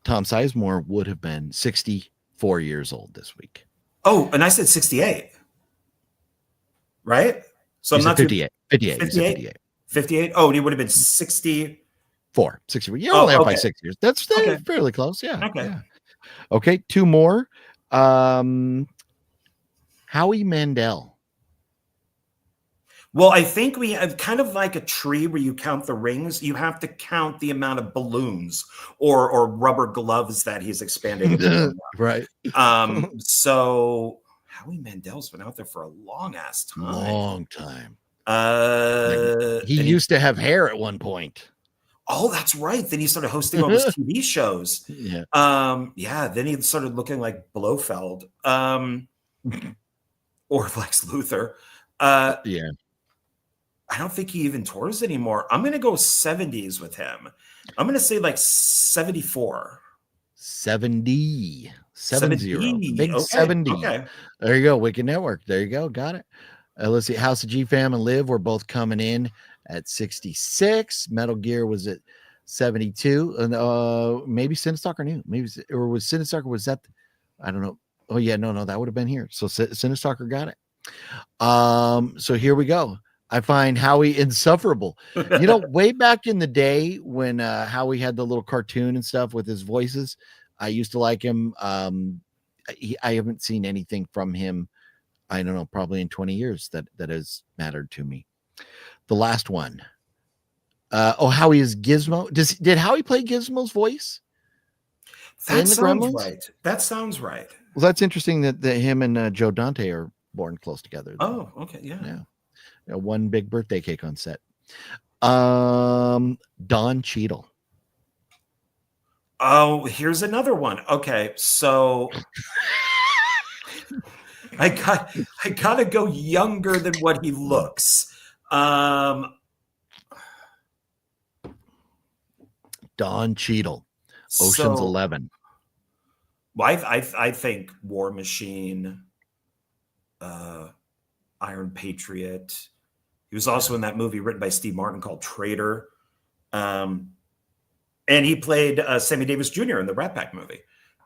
Tom Sizemore would have been 64 years old this week. Oh, and I said 68. Right? So I'm not 58. 58. Oh, he would have been 64. 64. You're only up by 6 years. That's fairly close. Yeah. Okay. Yeah. Okay. 2 more. Howie Mandel. Well, I think we have kind of like a tree where you count the rings. You have to count the amount of balloons or rubber gloves that he's expanded into. Right. So Howie Mandel's been out there for a long ass time. Long time. He Then used to have hair at one point. Oh, that's right. Then he started hosting all those TV shows. Yeah. Yeah. Then he started looking like Blofeld, or Lex Luthor. Yeah. I don't think he even tours anymore. I'm going to go 70s with him. I'm going to say like 74. 70. 70. Big Okay, 70. Okay. There you go. Wicked Network. There you go. Got it. Let's see. House of G Fam and Liv were both coming in at 66. Metal Gear was at 72. And maybe Sinistalker knew. Maybe, or was Sinistalker, was that? I don't know. Oh, yeah. No, that would have been here. So Sinistalker got it. So here we go. I find Howie insufferable. You know, way back in the day when Howie had the little cartoon and stuff with his voices, I used to like him. I haven't seen anything from him, I don't know, probably in 20 years that has mattered to me. The last one. Howie is Gizmo. Did Howie play Gizmo's voice? That sounds right. That sounds right. Well, that's interesting that him and Joe Dante are born close together. Oh, okay. Yeah. One big birthday cake on set. Don Cheadle. Oh, here's another one. Okay, so I gotta go younger than what he looks. Don Cheadle, Ocean's 11. Well, I think War Machine, Iron Patriot. He was also in that movie written by Steve Martin called Traitor. And he played Sammy Davis Jr. in the Rat Pack movie.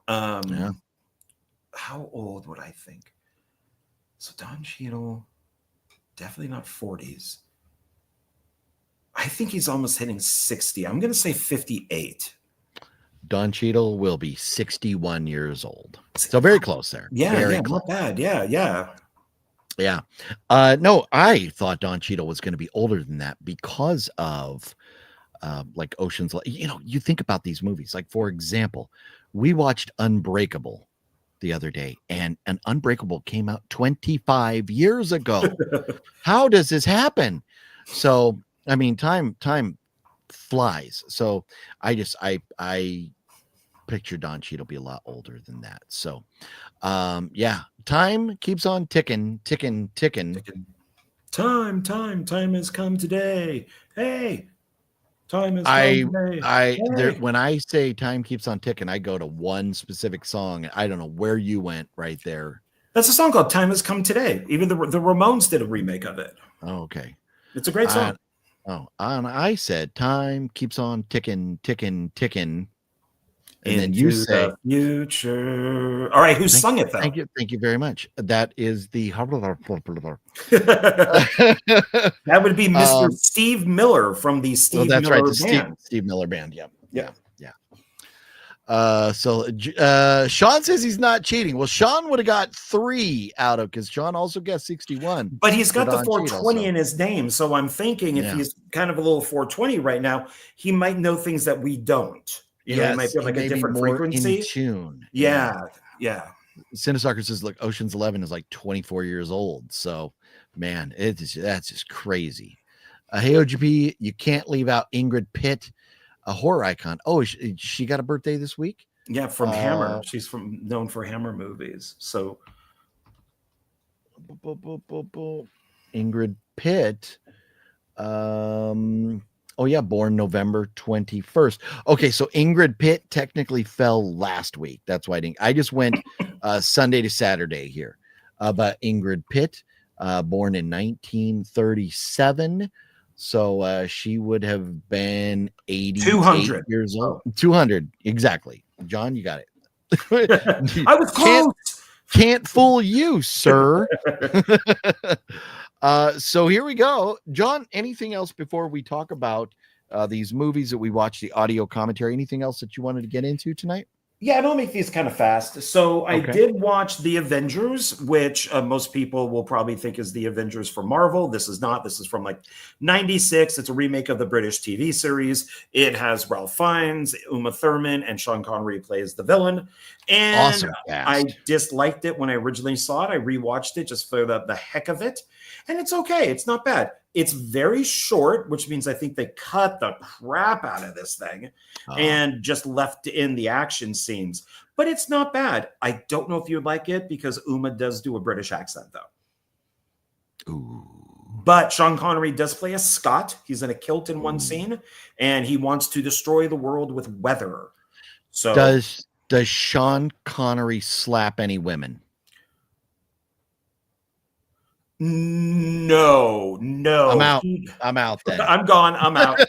How old would I think? So Don Cheadle, definitely not 40s. I think he's almost hitting 60. I'm going to say 58. Don Cheadle will be 61 years old. So very close there. Yeah, very close. Not bad. Yeah. No, I thought Don Cheadle was going to be older than that because of like Ocean's. You think about these movies. Like, for example, we watched Unbreakable the other day, and Unbreakable came out 25 years ago. How does this happen? So, I mean, time flies. So I picture Don Cheadle be a lot older than that. So, time keeps on ticking. Time has come today. Hey, time has come today. When I say time keeps on ticking, I go to one specific song. I don't know where you went right there. That's a song called Time Has Come Today. Even the Ramones did a remake of it. Oh, okay. It's a great song. I said time keeps on ticking. And then Into you say the future. All right, who sung it though? Thank you very much. That is the that would be Mr. Steve Miller from the Steve Miller Band. Steve Miller Band. Yeah. So Sean says he's not cheating. Well, Sean would have got 3 out of, because Sean also guessed 61. But he's got the 420 in his name. So I'm thinking if he's kind of a little 420 right now, he might know things that we don't. He might feel like a different frequency. In tune. Yeah. Sinistalker says, look, Ocean's 11 is like 24 years old. So, man, that's just crazy. Hey, OGP, you can't leave out Ingrid Pitt, a horror icon. Oh, she got a birthday this week? Yeah, from Hammer. She's known for Hammer movies. So, Ingrid Pitt. Born November 21st. Okay, so Ingrid Pitt technically fell last week. That's why I just went Sunday to Saturday here. But Ingrid Pitt, born in 1937. So she would have been 200 years old. 200, exactly. John, you got it. I was close. Can't fool you, sir. So here we go. John, anything else before we talk about these movies that we watched, the audio commentary? Anything else that you wanted to get into tonight? Yeah, and I'll make these kind of fast. So I did watch The Avengers, which most people will probably think is The Avengers for Marvel. This is not. This is from like 96. It's a remake of the British TV series. It has Ralph Fiennes, Uma Thurman, and Sean Connery plays the villain. And awesome cast. I disliked it when I originally saw it. I rewatched it just for the heck of it. And it's okay. It's not bad. It's very short, which means I think they cut the crap out of this thing and just left in the action scenes. But it's not bad. I don't know if you would like it because Uma does do a British accent, though. Ooh. But Sean Connery does play a Scot. He's in a kilt in one scene, and he wants to destroy the world with weather. So does Sean Connery slap any women? No. I'm out then. I'm gone. I'm out.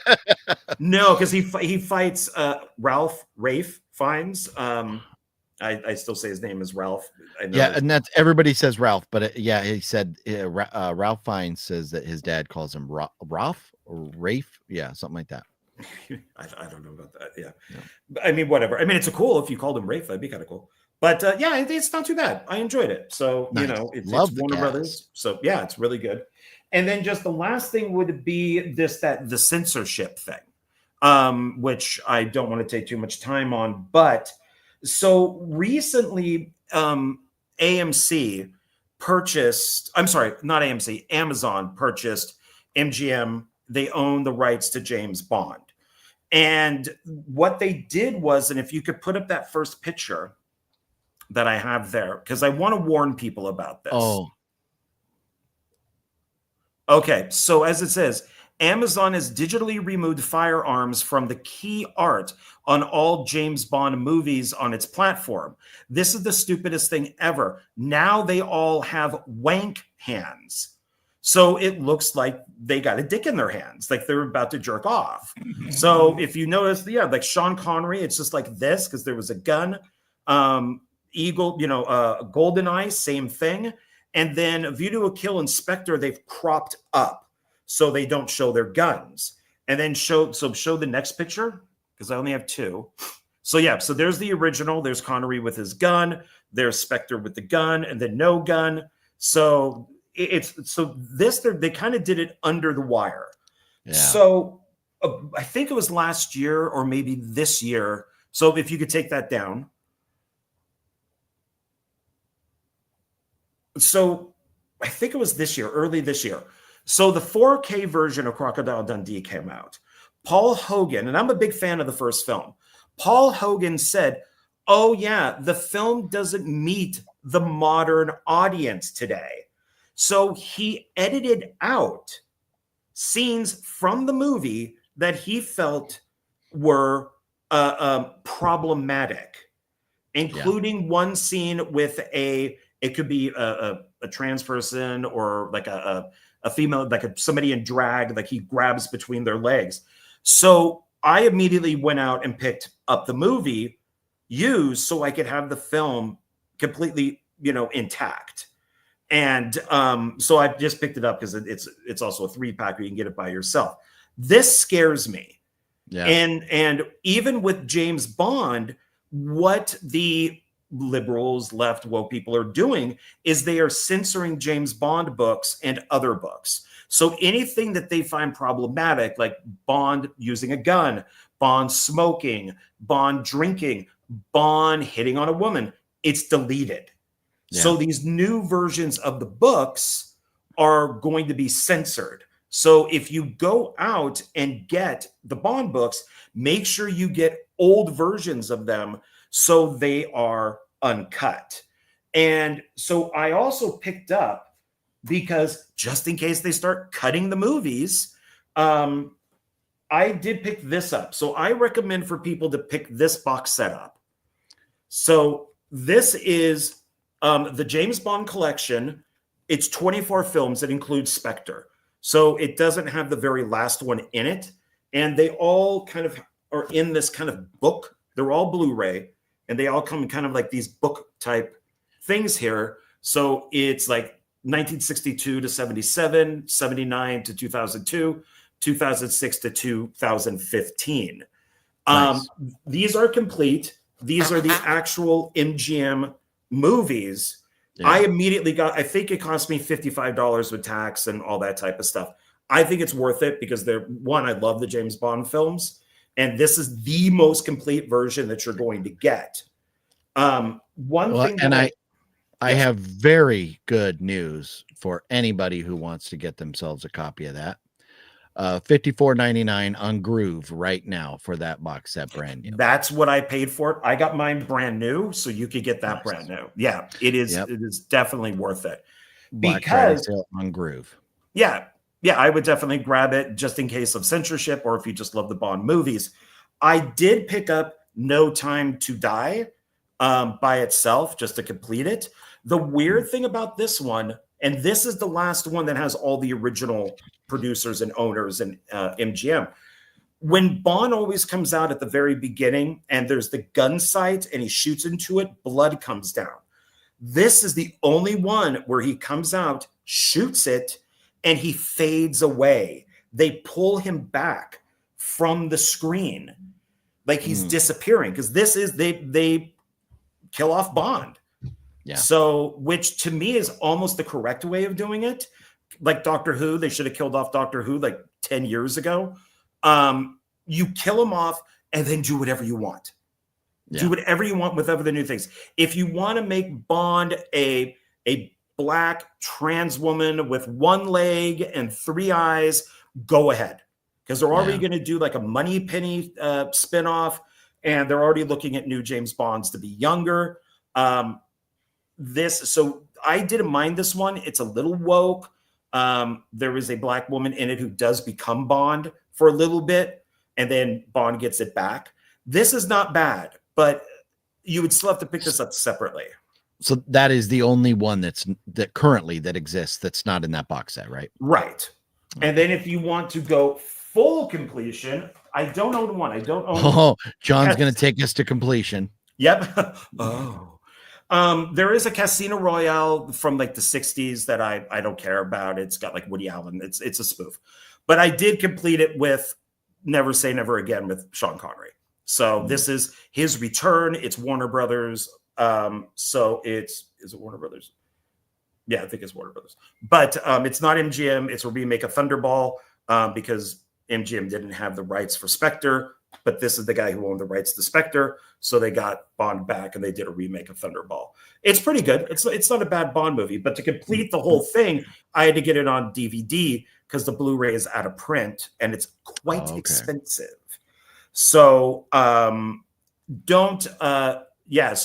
No, because he fights Rafe Fiennes. I still say his name is Ralph. Yeah, and that's everybody says Ralph, but he said Ralph Fiennes says that his dad calls him Ralph or Rafe. Yeah, something like that. I don't know about that. Yeah. I mean, whatever. I mean, it's cool if you called him Rafe. That'd be kind of cool. But yeah, it's not too bad. I enjoyed it. So, nice. It's Warner Brothers. So yeah, it's really good. And then just the last thing would be the censorship thing, which I don't want to take too much time on. But so recently, Amazon purchased MGM. They own the rights to James Bond. And what they did was, and if you could put up that first picture that I have there, because I want to warn people about this. Oh. Okay, so as it says, Amazon has digitally removed firearms from the key art on all James Bond movies on its platform. This is the stupidest thing ever. Now they all have wank hands. So it looks like they got a dick in their hands, like they're about to jerk off. So if you notice, like Sean Connery, it's just like this because there was a gun. Eagle, GoldenEye, same thing. And then View to a Kill and Spectre, they've cropped up so they don't show their guns. And then show the next picture because I only have two. So yeah, so there's the original. There's Connery with his gun. There's Spectre with the gun, and then no gun. So they kind of did it under the wire. Yeah. So I think it was last year or maybe this year. So if you could take that down. So I think it was this year, early this year. So the 4K version of Crocodile Dundee came out. Paul Hogan, and I'm a big fan of the first film. Paul Hogan said, oh yeah, the film doesn't meet the modern audience today. So he edited out scenes from the movie that he felt were problematic, including one scene with it could be a trans person or like a female, like somebody in drag, like he grabs between their legs. So I immediately went out and picked up the movie used so I could have the film completely, intact. And so I just picked it up because it's also a 3-pack. You can get it by yourself. This scares me. Yeah. And even with James Bond, what the liberals, left, woke people are doing is they are censoring James Bond books and other books. So anything that they find problematic, like Bond using a gun, Bond smoking, Bond drinking, Bond hitting on a woman, it's deleted. Yeah. So these new versions of the books are going to be censored. So if you go out and get the Bond books, make sure you get old versions of them so they are uncut. And so I also picked up, because just in case they start cutting the movies, I did pick this up. So I recommend for people to pick this box set up. So this is the James Bond collection. It's 24 films that includes Spectre. So it doesn't have the very last one in it. And they all kind of are in this kind of book. They're all Blu-ray, and they all come in kind of like these book type things here. So it's like 1962 to 77, 79 to 2002, 2006 to 2015. Nice. These are complete. these are the actual MGM movies. Yeah. I immediately got, I think it cost me $55 with tax and all that type of stuff. I think it's worth it because I love the James Bond films, and this is the most complete version that you're going to get. I have very good news for anybody who wants to get themselves a copy of that. $54.99 on Groove right now for that box set, brand new. That's what I paid for it. I got mine brand new, so you could get that brand new. Yeah, it is. Yep. It is definitely worth it. Black Friday sale on Groove. Yeah, I would definitely grab it just in case of censorship, or if you just love the Bond movies. I did pick up No Time to Die by itself just to complete it. The weird thing about this one, and this is the last one that has all the original producers and owners and MGM. When Bond always comes out at the very beginning and there's the gun sight and he shoots into it, blood comes down. This is the only one where he comes out, shoots it, and he fades away. They pull him back from the screen like he's disappearing, because this is they kill off Bond. Yeah. So, which to me is almost the correct way of doing it. Like Doctor Who, they should have killed off Doctor Who like 10 years ago. You kill him off and then do whatever you want. Yeah. Do whatever you want with other new things. If you want to make Bond a black trans woman with one leg and three eyes, go ahead. Because they're already going to do like a Moneypenny spinoff, and they're already looking at new James Bonds to be younger. So I didn't mind this one. It's a little woke. There is a black woman in it who does become Bond for a little bit, and then Bond gets it back. This is not bad, but you would still have to pick this up separately. So that is the only one that currently exists that's not in that box set, right? Right. Okay. And then if you want to go full completion, I don't own one. I don't own. Oh, John's going to take us to completion. Yep. There is a Casino Royale from like the 60s that I don't care about. It's got like Woody Allen. It's a spoof. But I did complete it with Never Say Never Again with Sean Connery. So this is his return. It's Warner Brothers. So is it Warner Brothers? Yeah, I think it's Warner Brothers. But it's not MGM. It's a remake of Thunderball because MGM didn't have the rights for Spectre. But this is the guy who owned the rights to Spectre. So they got Bond back and they did a remake of Thunderball. It's pretty good. It's not a bad Bond movie. But to complete the whole thing, I had to get it on DVD because the Blu-ray is out of print and it's quite expensive. So so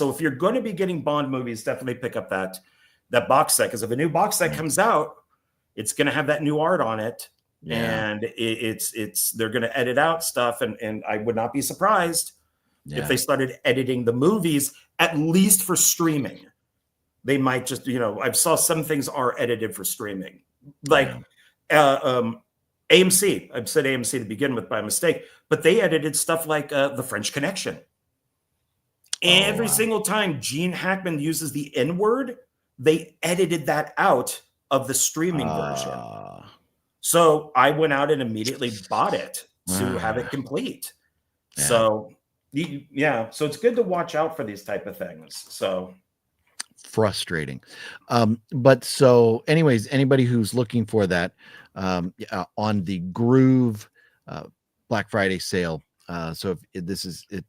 if you're going to be getting Bond movies, definitely pick up that box set, because if a new box set comes out, it's going to have that new art on it. Yeah. And they're going to edit out stuff, and I would not be surprised if they started editing the movies, at least for streaming. They might just, I saw some things are edited for streaming, like AMC. I've said AMC to begin with by mistake, but they edited stuff like The French Connection. Every single time Gene Hackman uses the N-word, they edited that out of the streaming version. So I went out and immediately bought it to have it complete. Yeah. So it's good to watch out for these type of things. So frustrating. But so anyways, anybody who's looking for that on the Groove Black Friday sale. So if this is it,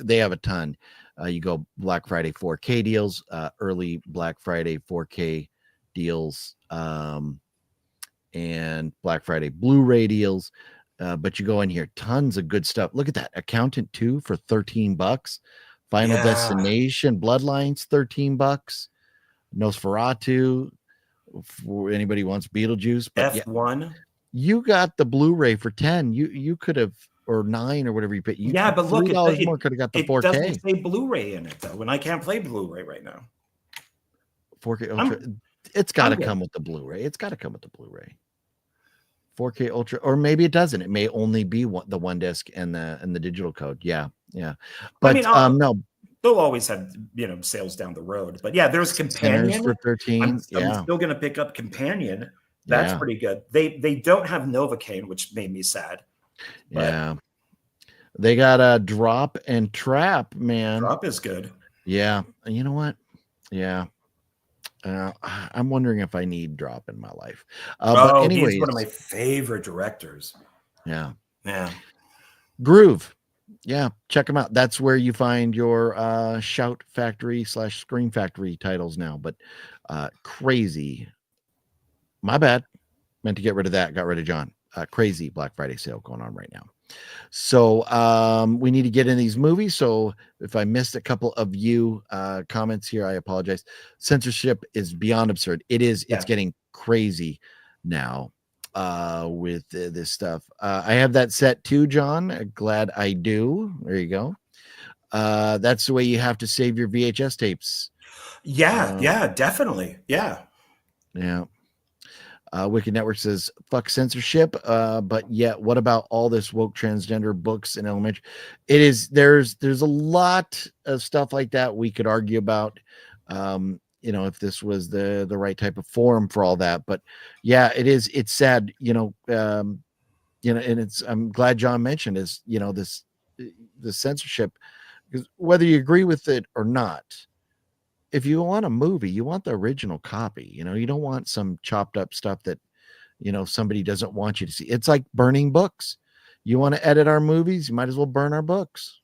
they have a ton. You go Black Friday 4K deals, early Black Friday 4K deals, and Black Friday Blu-ray deals. But you go in here, tons of good stuff. Look at that. Accountant 2 for $13. Final Destination Bloodlines, $13. Nosferatu, for anybody who wants Beetlejuice. But F1. You got the Blu-ray for 10. You could have, or 9 or whatever you paid. But look, $3 more could have got the 4K. It doesn't say Blu-ray in it though, and I can't play Blu-ray right now. 4K Ultra. It's got to come with the Blu-ray. It's got to come with the Blu-ray. 4K Ultra, or maybe it doesn't. It may only be the one disc and the digital code. Yeah. But no, they'll always have sales down the road. But there's Companion for 13. I'm still going to pick up Companion. That's pretty good. They don't have Novocaine, which made me sad. But. Yeah. They got a Drop and Trap, man. Drop is good. Yeah. You know what? Yeah. I'm wondering if I need Drop in my life. But anyways, he's one of my favorite directors. Yeah. Yeah. Groove. Yeah. Check them out. That's where you find your Shout Factory / Scream Factory titles now. But crazy. My bad. Meant to get rid of that. Got rid of John. Crazy Black Friday sale going on right now. So we need to get in these movies. So if I missed a couple of you comments here, I apologize. Censorship is beyond absurd. It is. Yeah. It's getting crazy now with this stuff. I have that set too, John. Glad I do. There you go. That's the way you have to save your VHS tapes. Yeah, definitely. Yeah. Wicked Network says fuck censorship, but yet what about all this woke transgender books in elementary? It is there's a lot of stuff like that we could argue about, if this was the right type of forum for all that. But yeah, it's sad, and I'm glad John mentioned is the censorship, because whether you agree with it or not, if you want a movie, you want the original copy. You don't want some chopped up stuff that, somebody doesn't want you to see. It's like burning books. You want to edit our movies, you might as well burn our books.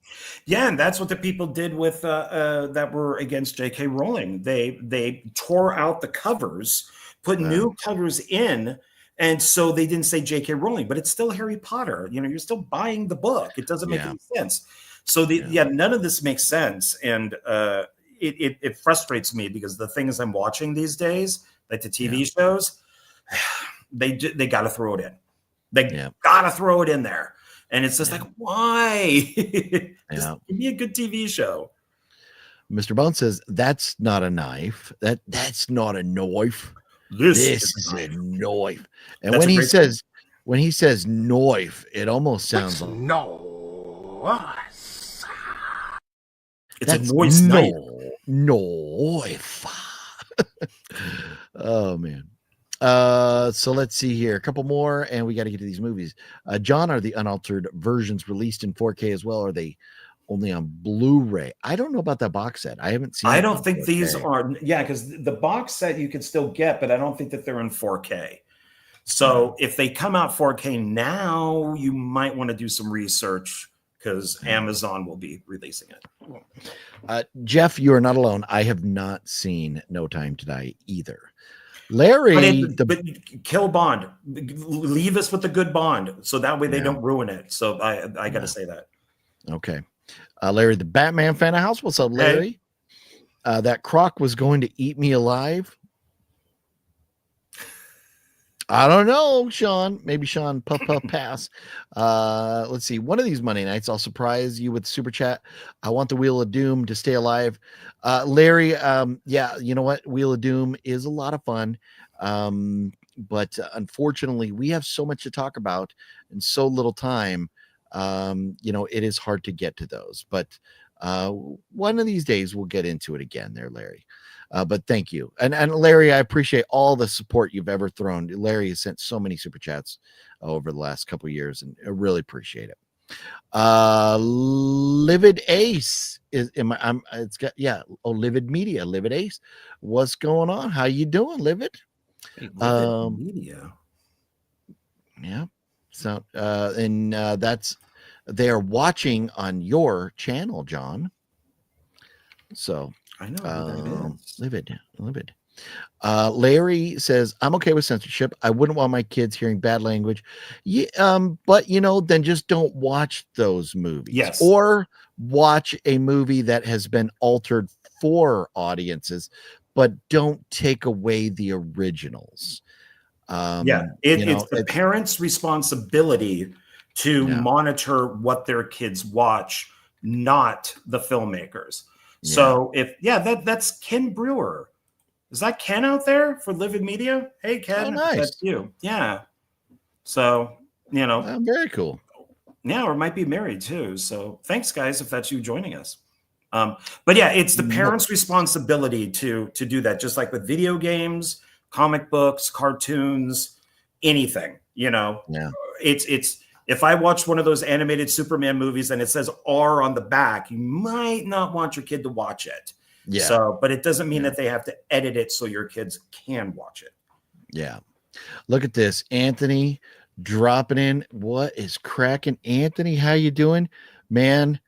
Yeah, and that's what the people did with that were against J.K. Rowling. They tore out the covers, put new covers in, and so they didn't say J.K. Rowling, but it's still Harry Potter. You're still buying the book. It doesn't make any sense. So none of this makes sense, and it frustrates me because the things I'm watching these days, like the TV shows, they got to throw it in. They got to throw it in there. And it's just like, why? Just give me a good TV show. Mr. Bone says, that's not a knife. That's not a knife. This is a knife. And that's when he says knife, it almost sounds like it's a noise knife. Knife. Oh man. So let's see here. A couple more, and we got to get to these movies. John, are the unaltered versions released in 4K as well? Or are they only on Blu-ray? I don't know about that box set. I haven't seen. I don't think these are. Yeah, because the box set you can still get, but I don't think that they're in 4K. So if they come out 4K now, you might want to do some research because Amazon will be releasing it. Jeff, you are not alone. I have not seen No Time to Die either. Larry, but kill Bond. Leave us with a good Bond, so that way they don't ruin it. So I got to say that. Okay, Larry, the Batman fan of house. What's up, Larry? Hey. That croc was going to eat me alive. I don't know, Sean. Maybe Sean puff pass. Let's see. One of these Monday nights, I'll surprise you with super chat. I want the Wheel of Doom to stay alive. Larry, yeah, you know what? Wheel of Doom is a lot of fun. But unfortunately, we have so much to talk about and so little time. It is hard to get to those. But one of these days we'll get into it again there, Larry. But thank you. And Larry, I appreciate all the support you've ever thrown. Larry has sent so many super chats over the last couple of years, and I really appreciate it. Livid Ace Livid Media, Livid Ace. What's going on? How you doing, Livid? Hey, Livid Media. Yeah. So that's they are watching on your channel, John. So I know who that is. Livid. Larry says, I'm okay with censorship. I wouldn't want my kids hearing bad language. Yeah, but then just don't watch those movies. Yes. Or watch a movie that has been altered for audiences, but don't take away the originals. It's the parents' responsibility to monitor what their kids watch, not the filmmakers. So that's Ken Brewer. Is that Ken out there for Livid Media? Hey, Ken, nice. That's you. Yeah. So, very cool. Yeah, or might be married too. So thanks, guys, if that's you joining us. But yeah, it's the parents' responsibility to do that, just like with video games, comic books, cartoons, anything, Yeah. It's If I watch one of those animated Superman movies and it says R on the back, you might not want your kid to watch it. Yeah. So, but it doesn't mean that they have to edit it so your kids can watch it. Yeah. Look at this. Anthony dropping in. What is cracking? Anthony, how you doing? Man,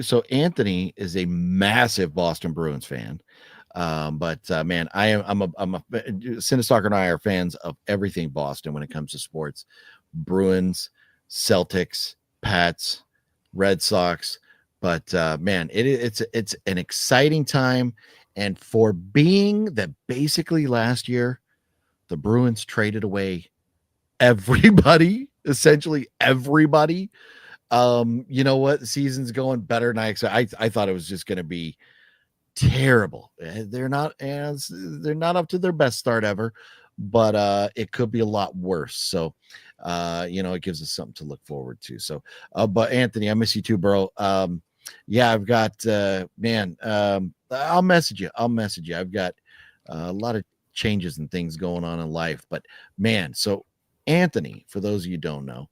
so Anthony is a massive Boston Bruins fan. But man, I'm a Cinestalker and I are fans of everything Boston when it comes to sports. Bruins, Celtics, Pats, Red Sox. But man, it's an exciting time. And for being that basically last year, the Bruins traded away everybody, essentially everybody. You know what? The season's going better than I expected. I thought it was just going to be terrible. They're not up to their best start ever, but it could be a lot worse. So it gives us something to look forward to. So but Anthony, I miss you too, bro. Yeah, I've got I'll message you. I've got a lot of changes and things going on in life, but man, so Anthony, for those of you who don't know,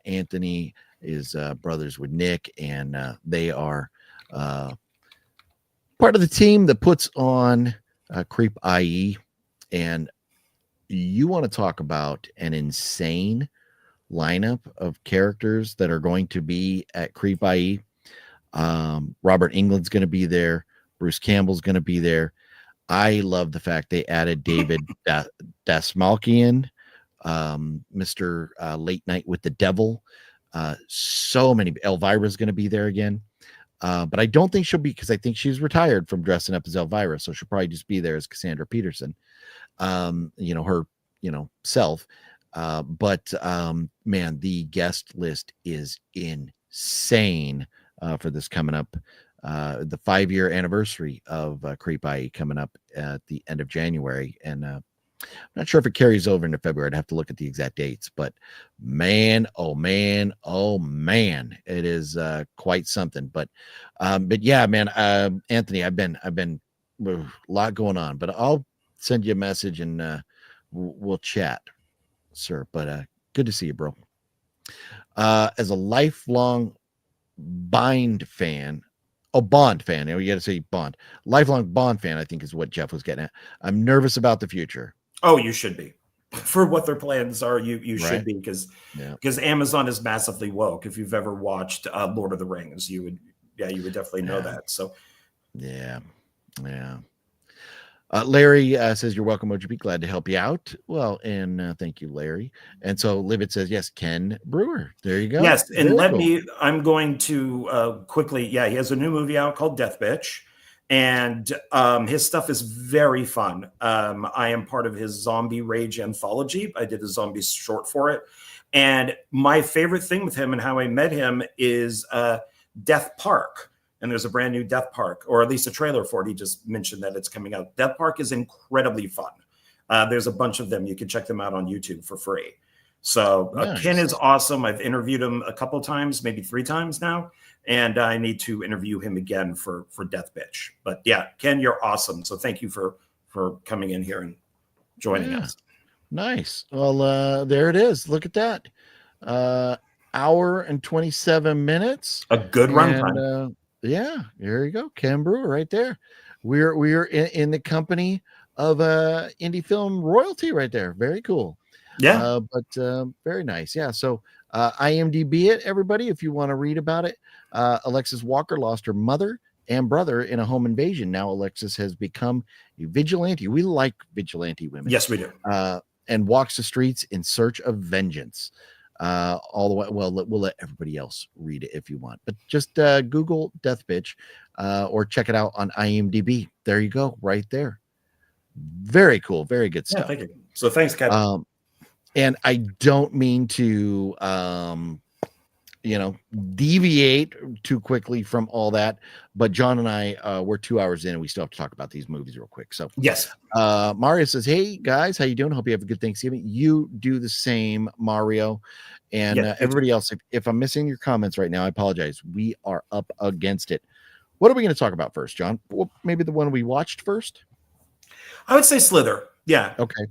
Anthony is brothers with Nick, and they are part of the team that puts on Creep IE. And you want to talk about an insane lineup of characters that are going to be at Creep IE. Robert Englund's going to be there. Bruce Campbell's going to be there. I love the fact they added David Dasmalkian, Mr. Late Night with the Devil. So many. Elvira's going to be there again. But I don't think she'll be, because I think she's retired from dressing up as Elvira. So she'll probably just be there as Cassandra Peterson, her self. But man, the guest list is insane for this coming up. The 5-year anniversary of Creep IE coming up at the end of January. And I'm not sure if it carries over into February. I'd have to look at the exact dates, but man, oh man, it is quite something. But yeah, man, Anthony, I've been a lot going on, but I'll send you a message and we'll chat, sir. But good to see you, bro. As a lifelong Bond fan, you got to say Bond. Lifelong Bond fan, I think is what Jeff was getting at. I'm nervous about the future. Oh, you should be. For what their plans are, you should be, because Amazon is massively woke. If you've ever watched Lord of the Rings, you would definitely know that. So yeah. Larry says you're welcome, OGB. Glad to help you out. Well, and thank you, Larry. And so Libet says yes, Ken Brewer. There you go. Yes, and I'm going to quickly. Yeah, he has a new movie out called Death Bitch, and his stuff is very fun. I am part of his Zombie Rage anthology. I did a zombie short for it, and my favorite thing with him and how I met him is Death Park. And there's a brand new Death Park, or at least a trailer for it. He just mentioned that it's coming out. Death Park is incredibly fun. There's a bunch of them. You can check them out on YouTube for free. So nice. Ken is awesome. I've interviewed him a couple times, maybe 3 times now. And I need to interview him again for Death Bitch. But yeah, Ken, you're awesome. So thank you for coming in here and joining us. Nice. Well, there it is. Look at that. Hour and 27 minutes. A good runtime. Yeah, there you go. Ken Brewer right there. We're in the company of indie film royalty right there. Very cool. Yeah. But very nice. Yeah. So IMDb it, everybody, if you want to read about it. Alexis Walker lost her mother and brother in a home invasion. Now Alexis has become a vigilante. We like vigilante women. Yes, we do. And walks the streets in search of vengeance. All the way. Well, we'll let everybody else read it if you want, but just Google Death Bitch or check it out on IMDb. There you go, right there. Very cool, very good stuff. Thank you. So thanks, Kevin. And I don't mean to deviate too quickly from all that, but John and I we're 2 hours in and we still have to talk about these movies real quick. So yes. Mario says, hey guys, how you doing? Hope you have a good Thanksgiving. You do the same, Mario. And everybody else, if I'm missing your comments right now, I apologize. We are up against it. What are we going to talk about first, John? Well, maybe the one we watched first. I would say Slither. Yeah. Okay.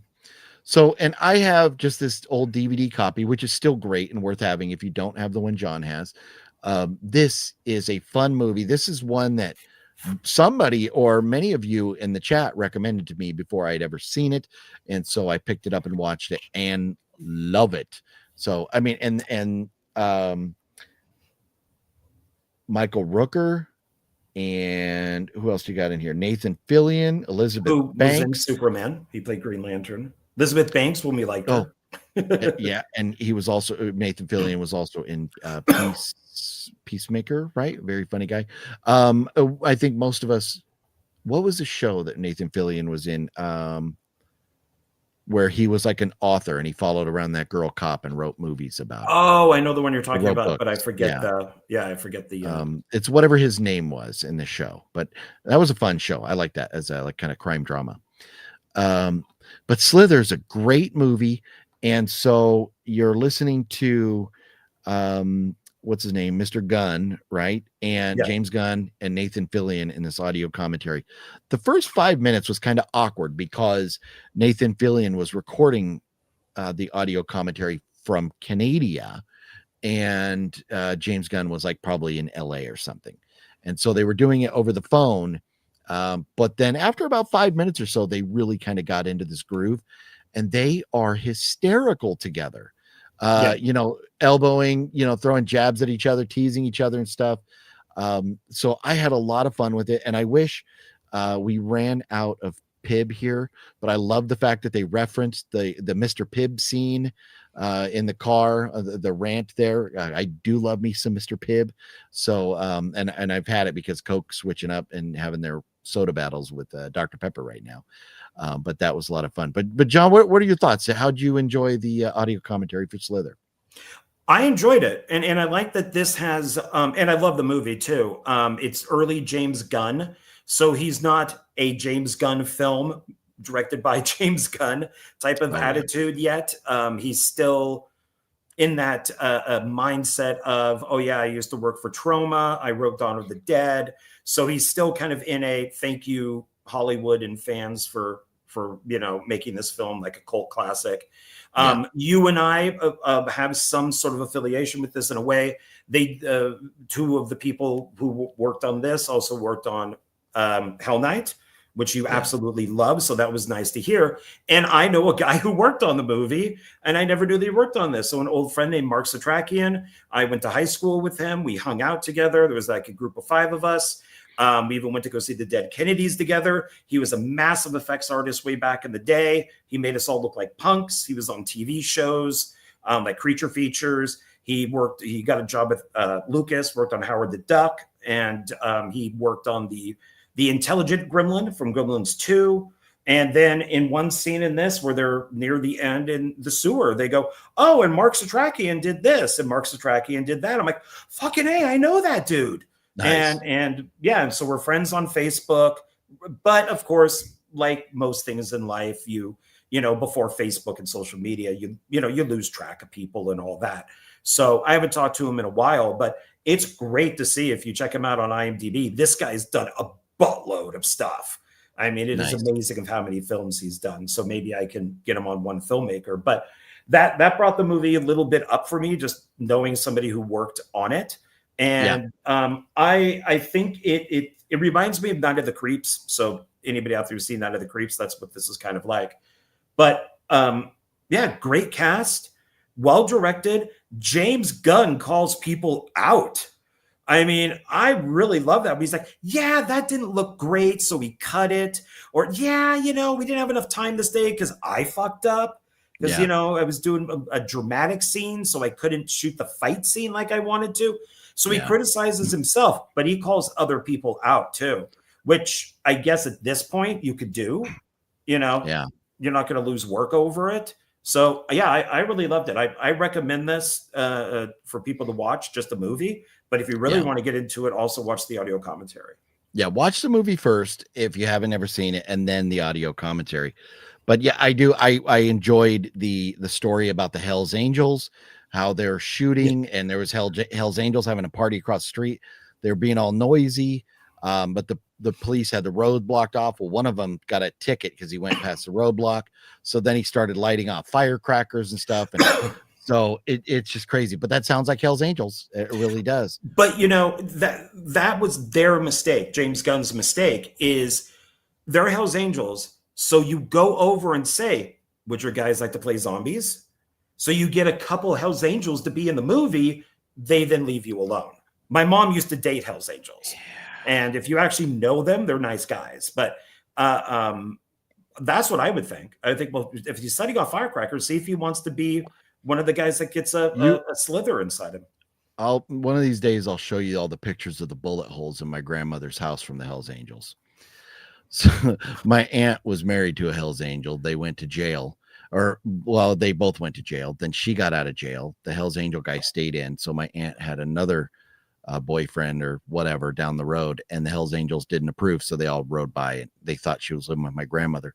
So, and I have just this old DVD copy, which is still great and worth having if you don't have the one John has. This is a fun movie. This is one that somebody or many of you in the chat recommended to me before I'd ever seen it, and so I picked it up and watched it and love it. So, I mean, and Michael Rooker. And who else you got in here? Nathan Fillion, Elizabeth who Banks. was in Superman. He played Green Lantern. Elizabeth Banks, when we liked her. Yeah, and he was also Nathan Fillion was also in Peacemaker, right? Very funny guy. I think most of us. What was the show that Nathan Fillion was in? Where he was like an author and he followed around that girl cop and wrote movies about. Oh, I know the one you're talking about, books. But I forget I forget the. It's whatever his name was in the show, but that was a fun show. I like that as a like kind of crime drama. But Slither's a great movie, and so you're listening to what's his name, Mr. Gunn, right? And James Gunn and Nathan Fillion in this audio commentary. The first 5 minutes was kind of awkward because Nathan Fillion was recording the audio commentary from Canada, and James Gunn was like probably in LA or something. And so they were doing it over the phone. But then after about 5 minutes or so, they really kind of got into this groove, and they are hysterical together. Elbowing, throwing jabs at each other, teasing each other and stuff. So I had a lot of fun with it, and I wish we ran out of Pibb here, but I love the fact that they referenced the Mr. Pibb scene in the car, the rant there. I do love me some Mr. Pibb. So, and I've had it because Coke's switching up and having their soda battles with Dr. Pepper right now. But that was a lot of fun. But John, what are your thoughts? How did you enjoy the audio commentary for Slither? I enjoyed it, and I like that this has, and I love the movie too. It's early James Gunn, so he's not a James Gunn film directed by James Gunn type of attitude yet. He's still in that mindset of, oh yeah, I used to work for Troma. I wrote Dawn of the Dead. So he's still kind of in a thank you Hollywood and fans for making this film like a cult classic. You and I have some sort of affiliation with this in a way. They two of the people who worked on this also worked on Hell Night, which you absolutely love. So that was nice to hear. And I know a guy who worked on the movie, and I never knew that he worked on this. So an old friend named Mark Satrakian, I went to high school with him. We hung out together. There was like a group of 5 of us. We even went to go see the Dead Kennedys together. He was a massive effects artist way back in the day. He made us all look like punks. He was on TV shows, like Creature Features. He got a job with Lucas, worked on Howard the Duck, and he worked on the intelligent gremlin from Gremlins 2. And then in one scene in this where they're near the end in the sewer, they go, oh, and Mark Satrakian did this, and Mark Satrakian did that. I'm like, fucking A, I know that dude. Nice. And so we're friends on Facebook. But of course, like most things in life, before Facebook and social media, you lose track of people and all that. So I haven't talked to him in a while, but it's great to see. If you check him out on IMDb, this guy's done a buttload of stuff. I mean, it is amazing of how many films he's done. So maybe I can get him on one filmmaker. But that brought the movie a little bit up for me, just knowing somebody who worked on it. And I think it reminds me of Night of the Creeps. So anybody out there who's seen Night of the Creeps, that's what this is kind of like. But great cast, well directed. James Gunn calls people out. I mean, I really love that. He's like, yeah, that didn't look great, so we cut it. Or, we didn't have enough time this day because I fucked up. Because, I was doing a dramatic scene, so I couldn't shoot the fight scene like I wanted to. So he criticizes himself, but he calls other people out too, which I guess at this point you could do. You're not going to lose work over it. So, I really loved it. I recommend this for people to watch, just the movie. But if you really want to get into it, also watch the audio commentary. Yeah, watch the movie first if you haven't ever seen it, and then the audio commentary. But I do. I enjoyed the story about the Hells Angels, how they're shooting, and there was Hells Angels having a party across the street. They're being all noisy. But the police had the road blocked off. Well, one of them got a ticket because he went past the roadblock. So then he started lighting off firecrackers and stuff. And so it's just crazy. But that sounds like Hell's Angels. It really does. But that was their mistake. James Gunn's mistake is they're Hell's Angels. So you go over and say, would your guys like to play zombies? So you get a couple Hell's Angels to be in the movie. They then leave you alone. My mom used to date Hell's Angels. And if you actually know them, they're nice guys. But that's what I would think. I think, well, if he's setting off firecrackers, see if he wants to be one of the guys that gets a slither inside him. One of these days, I'll show you all the pictures of the bullet holes in my grandmother's house from the Hell's Angels. So my aunt was married to a Hell's Angel. They went to jail. They both went to jail. Then she got out of jail. The Hell's Angel guy stayed in. So my aunt had another boyfriend or whatever down the road, and the Hell's Angels didn't approve. So they all rode by and they thought she was living with my grandmother.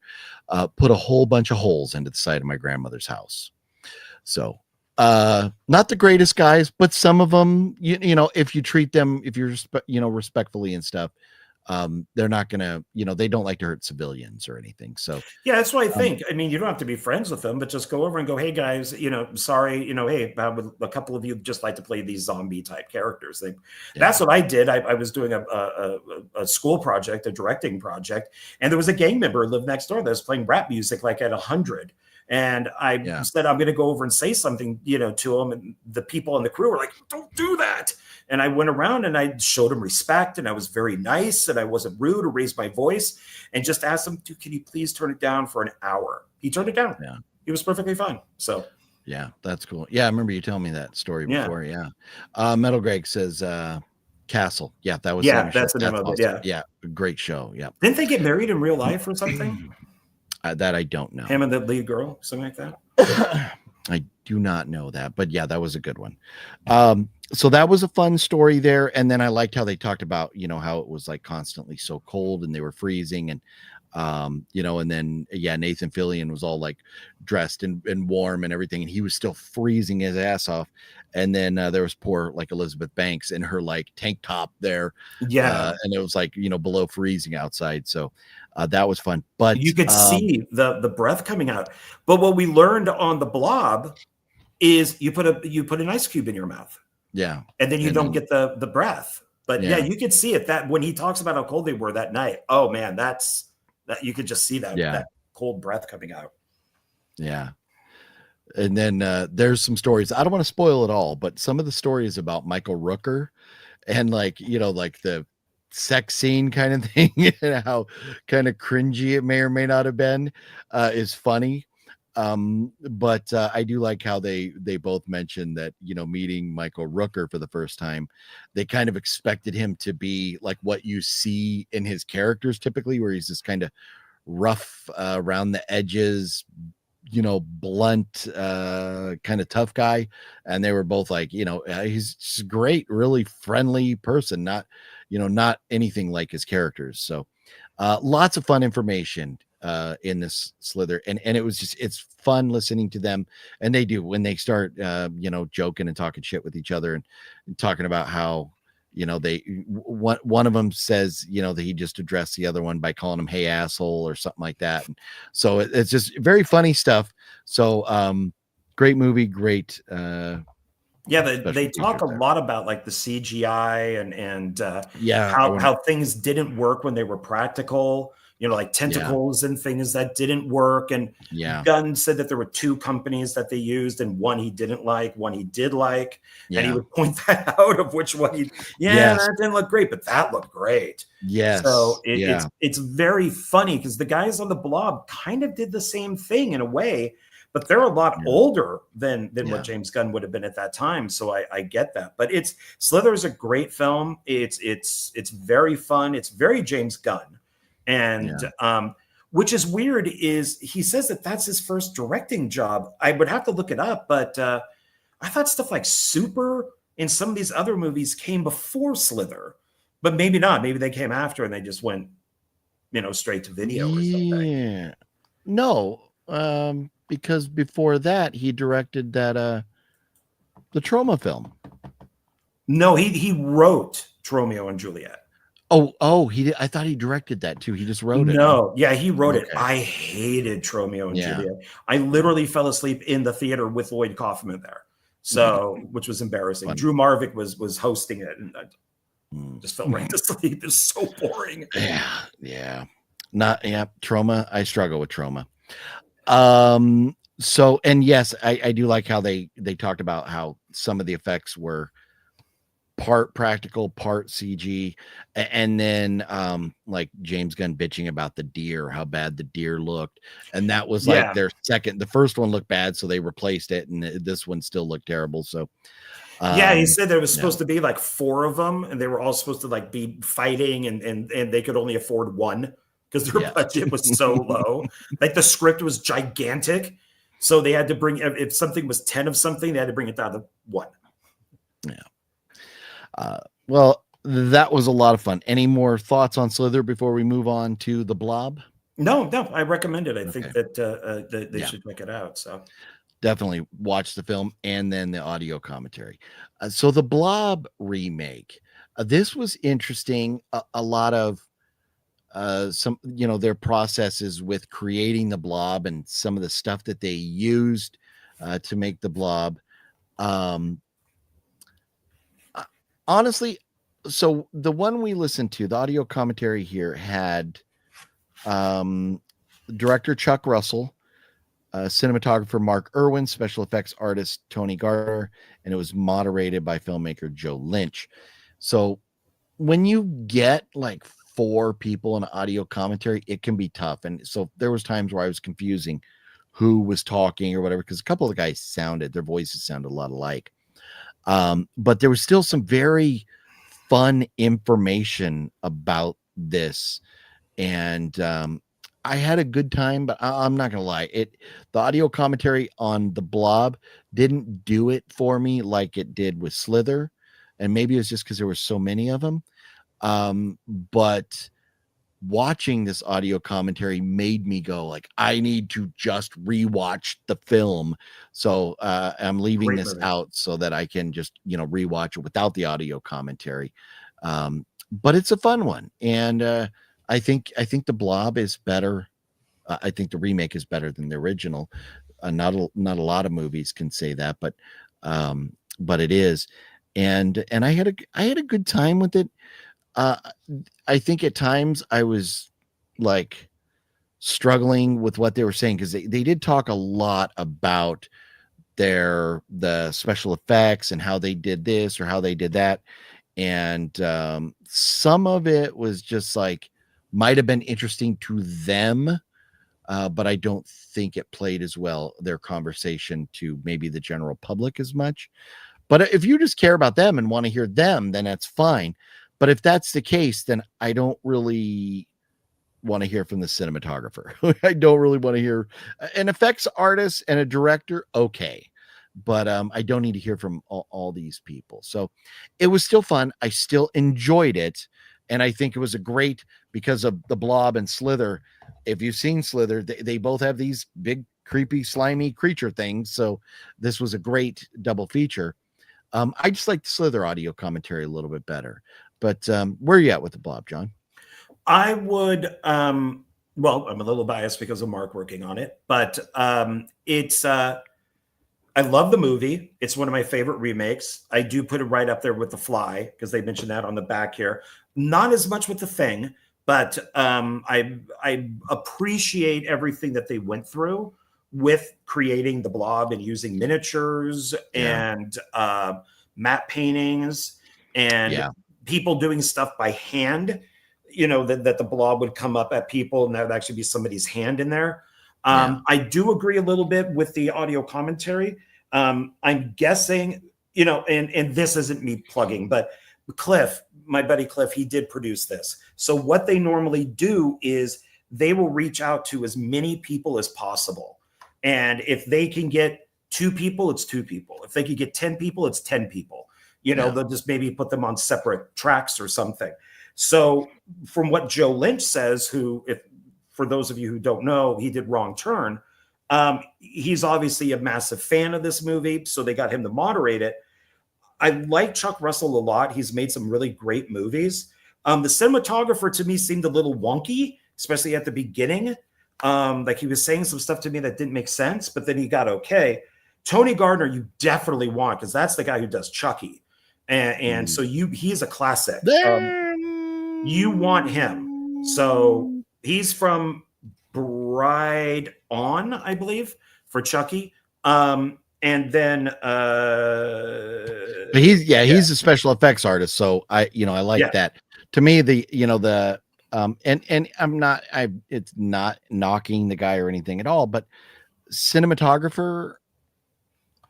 Put a whole bunch of holes into the side of my grandmother's house. So not the greatest guys, but some of them, you know, if you treat them, if you're, respectfully and stuff, they're not gonna, they don't like to hurt civilians or anything. So yeah, that's what I think. I mean, you don't have to be friends with them, but just go over and go, hey guys, sorry, hey, a couple of you just like to play these zombie type characters. That's what I did. I was doing a school project, a directing project, and there was a gang member who lived next door that was playing rap music like at 100. And I said, I'm going to go over and say something, to him. And the people in the crew were like, don't do that. And I went around and I showed him respect, and I was very nice, and I wasn't rude or raised my voice, and just asked him, dude, can you please turn it down for an hour? He turned it down. Yeah. He was perfectly fine. So yeah, that's cool. Yeah. I remember you telling me that story before. Yeah. Metal Greg says, Castle. Yeah. That was, that's the name of it. Yeah. Yeah. Great show. Yeah. Didn't they get married in real life or something? That I don't know. Him and the lead girl, something like that. I do not know that, but yeah, that was a good one. So that was a fun story there. And then I liked how they talked about, how it was like constantly so cold and they were freezing, and and then Nathan Fillion was all like dressed and warm and everything, and he was still freezing his ass off. And then there was poor like Elizabeth Banks in her like tank top there. Yeah. And it was like, below freezing outside. So that was fun. But you could see the breath coming out. But what we learned on the Blob is you put an ice cube in your mouth. Yeah. And then you don't get the breath. But yeah, you could see it, that when he talks about how cold they were that night. Oh man, that you could just see that cold breath coming out. Yeah. And then there's some stories. I don't want to spoil it all, but some of the stories about Michael Rooker and like the sex scene kind of thing and how kind of cringy it may or may not have been is funny. But I do like how they both mentioned that, meeting Michael Rooker for the first time, they kind of expected him to be like what you see in his characters typically, where he's this kind of rough around the edges, blunt, kind of tough guy. And they were both like, he's just great, really friendly person, not anything like his characters. So lots of fun information in this Slither, and it was just, it's fun listening to them. And they do, when they start joking and talking shit with each other and talking about how one of them says that he just addressed the other one by calling him hey asshole or something like that. And so it's just very funny stuff. So great movie, great they talk a lot about like the CGI and how things didn't work when they were practical, like tentacles and things that didn't work. And Gunn said that there were 2 companies that they used, and one he didn't like, one he did like. And he would point that out of which one that didn't look great, but that looked great. Yes. So it's very funny because the guys on the Blob kind of did the same thing in a way, but they're a lot older than what James Gunn would have been at that time. So I get that. But Slither is a great film. It's very fun. It's very James Gunn. And which is weird is he says that that's his first directing job. I would have to look it up, but I thought stuff like Super and some of these other movies came before Slither, but maybe not. Maybe they came after and they just went, straight to video or something. Yeah. No, because before that he directed that the Troma film. No, he wrote Romeo and Juliet. Oh, he did. I thought he directed that too. He just wrote it. Huh? No, yeah, he wrote it. Okay. I hated Romeo and Yeah. Juliet. I literally fell asleep in the theater with Lloyd Kaufman there, so which was embarrassing. Fun. Drew Marvick was hosting it, and I just fell right to sleep. It's so boring. Yeah. Trauma. I struggle with trauma. So, and yes, I do like how they talked about how some of the effects were part practical, part CG, and then like James Gunn bitching about the deer, how bad the deer looked, and that was like their second. The first one looked bad, so they replaced it, and this one still looked terrible. So he said there was supposed to be like 4 of them, and they were all supposed to like be fighting, and they could only afford one because their budget was so low. Like the script was gigantic, so they had to bring, if something was 10 of something, they had to bring it down to 1. Well, that was a lot of fun. Any more thoughts on Slither before we move on to The Blob? No, I recommend it. I think that they should check it out. So definitely watch the film and then the audio commentary. So The Blob remake, this was interesting. A lot of some, their processes with creating the Blob and some of the stuff that they used to make the Blob. Honestly, so the one we listened to, the audio commentary here, had director Chuck Russell, cinematographer Mark Irwin, special effects artist Tony Gardner, and it was moderated by filmmaker Joe Lynch. So when you get like 4 people in audio commentary, it can be tough. And so there was times where I was confusing who was talking or whatever, because a couple of the guys their voices sounded a lot alike. But there was still some very fun information about this, and I had a good time. But I'm not gonna lie, the audio commentary on The Blob didn't do it for me like it did with Slither, and maybe it was just because there were so many of them. But watching this audio commentary made me go like, I need to just rewatch the film. So I'm leaving this out so that I can just, rewatch it without the audio commentary. But it's a fun one. And I think The Blob is better. I think the remake is better than the original. Not a lot of movies can say that, but it is. And I had a good time with it. I think at times I was like struggling with what they were saying, because they did talk a lot about the special effects and how they did this or how they did that. And some of it was just like, might have been interesting to them, but I don't think it played as well, their conversation, to maybe the general public as much. But if you just care about them and want to hear them, then that's fine. But if that's the case, then I don't really want to hear from the cinematographer. I don't really want to hear an effects artist and a director. Okay. But I don't need to hear from all these people. So it was still fun. I still enjoyed it. And I think it was a great, because of The Blob and Slither. If you've seen Slither, they both have these big, creepy, slimy creature things. So this was a great double feature. I just like the Slither audio commentary a little bit better. But where are you at with The Blob, John? I would, well, I'm a little biased because of Mark working on it, but it's, I love the movie. It's one of my favorite remakes. I do put it right up there with The Fly, because they mentioned that on the back here. Not as much with The Thing, but I appreciate everything that they went through with creating The Blob and using miniatures and matte paintings and people doing stuff by hand, that the Blob would come up at people and that would actually be somebody's hand in there. I do agree a little bit with the audio commentary. I'm guessing, and this isn't me plugging, but Cliff, my buddy Cliff, he did produce this. So what they normally do is they will reach out to as many people as possible. And if they can get 2 people, it's 2 people. If they could get 10 people, it's 10 people. They'll just maybe put them on separate tracks or something. So from what Joe Lynch says, who, if for those of you who don't know, he did Wrong Turn. He's obviously a massive fan of this movie, so they got him to moderate it. I like Chuck Russell a lot. He's made some really great movies, The cinematographer to me seemed a little wonky, especially at the beginning. Like he was saying some stuff to me that didn't make sense, but then he got okay. Tony Gardner, you definitely want, because that's the guy who does Chucky. And so he's a classic. You want him. So he's from Bride On, I believe, for Chucky. And then but he's a special effects artist, so I like that. To me, and it's not knocking the guy or anything at all, but cinematographer,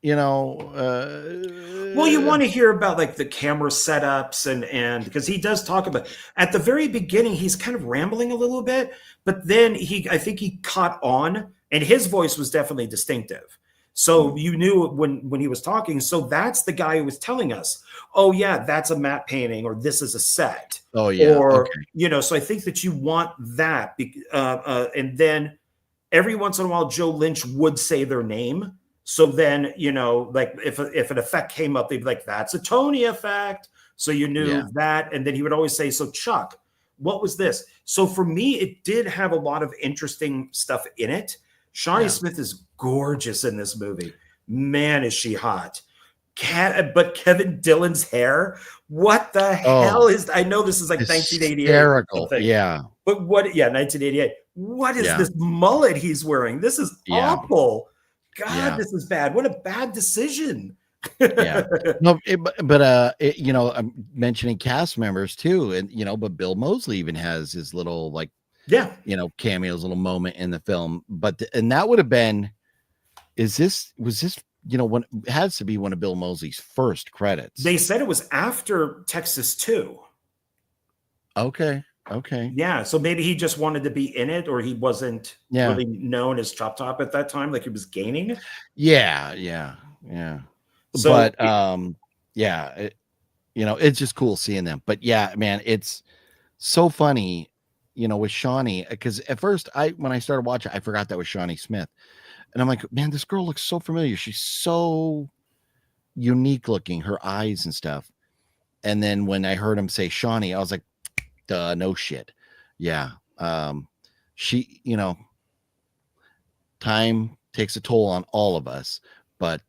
well, you want to hear about like the camera setups and because he does talk about at the very beginning, he's kind of rambling a little bit, but then I think he caught on, and his voice was definitely distinctive. So you knew when he was talking. So that's the guy who was telling us, oh yeah, that's a matte painting, or this is a set. Oh yeah. Or, so I think that you want that. And then every once in a while, Joe Lynch would say their name. So then, like if an effect came up, they'd be like, that's a Tony effect. So you knew that. And then he would always say, so Chuck, what was this? So for me, it did have a lot of interesting stuff in it. Shawnee Smith is gorgeous in this movie. Man, is she hot. But Kevin Dillon's hair, what the hell is, I know this is like 1988. Hysterical. Yeah. But 1988. What is this mullet he's wearing? This is awful. God, this is bad. What a bad decision. No, I'm mentioning cast members too. And, but Bill Moseley even has his little cameos, little moment in the film. But, and that would have been, was this, when it has to be one of Bill Moseley's first credits. They said it was after Texas 2. Okay. Yeah. So maybe he just wanted to be in it, or he wasn't really known as Chop Top at that time. Like he was gaining. Yeah. So, but, it's just cool seeing them. But yeah, man, it's so funny, with Shawnee, because at first when I started watching, I forgot that was Shawnee Smith. And I'm like, man, this girl looks so familiar. She's so unique looking, her eyes and stuff. And then when I heard him say Shawnee, I was like, duh, no shit. Yeah. She, time takes a toll on all of us. But,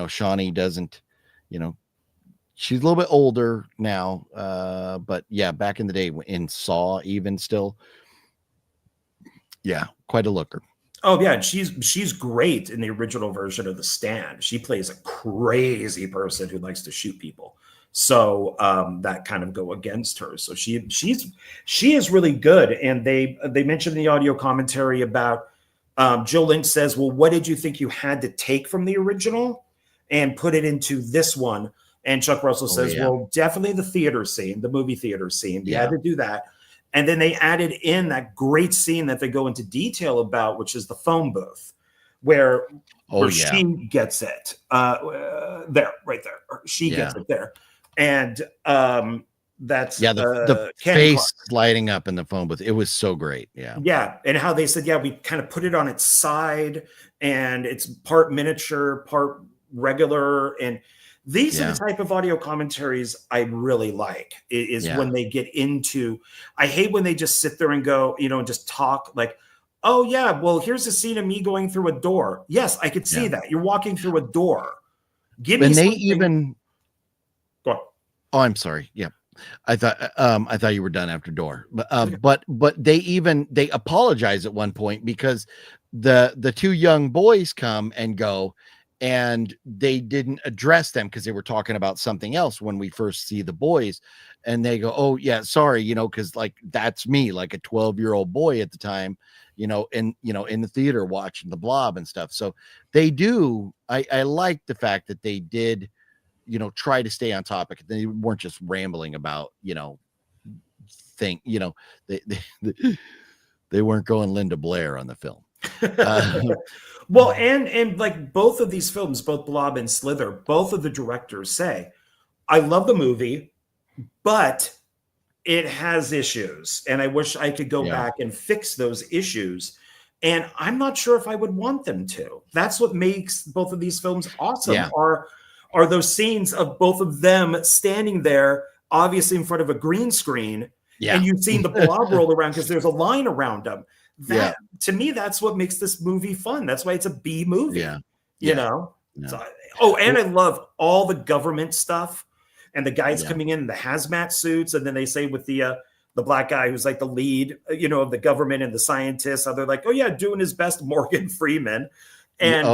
Shawnee doesn't, she's a little bit older now. But yeah, back in the day in Saw, even still. Yeah, quite a looker. Oh yeah, and she's great in the original version of The Stand. She plays a crazy person who likes to shoot people. So that kind of go against her. So she is really good. And they mentioned in the audio commentary about Joe Lynch says, well, what did you think you had to take from the original and put it into this one? And Chuck Russell says, well, definitely the movie theater scene. You had to do that. And then they added in that great scene that they go into detail about, which is the phone booth, where she gets it. There, right there. She gets it there. And that's the face lighting up in the phone booth. It was so great. Yeah. And how they said, we kind of put it on its side, and it's part miniature, part regular. And these are the type of audio commentaries I really like, is when they get into, I hate when they just sit there and go, and just talk like, oh yeah, well, here's a scene of me going through a door. Yes, I could see that. You're walking through a door. Give me something. Go on. Oh, I'm sorry. Yeah. I thought you were done after door, but they apologize at one point because the two young boys come and go, and they didn't address them because they were talking about something else when we first see the boys, and they go, oh yeah, sorry, because like that's me, like a 12-year-old boy at the time, in the theater watching The Blob and stuff. So they do. I like the fact that they did, try to stay on topic. They weren't just rambling about, they weren't going Linda Blair on the film. Well, and like both of these films, both Blob and Slither, both of the directors say, I love the movie, but it has issues, and I wish I could go back and fix those issues. And I'm not sure if I would want them to. That's what makes both of these films awesome. Are those scenes of both of them standing there, obviously in front of a green screen, and you've seen the blob roll around because there's a line around them. That to me, that's what makes this movie fun. That's why it's a B movie. You know. So, and I love all the government stuff and the guys coming in the hazmat suits, and then they say with the black guy who's like the lead, of the government and the scientists, how they're like, oh yeah, doing his best, Morgan Freeman. And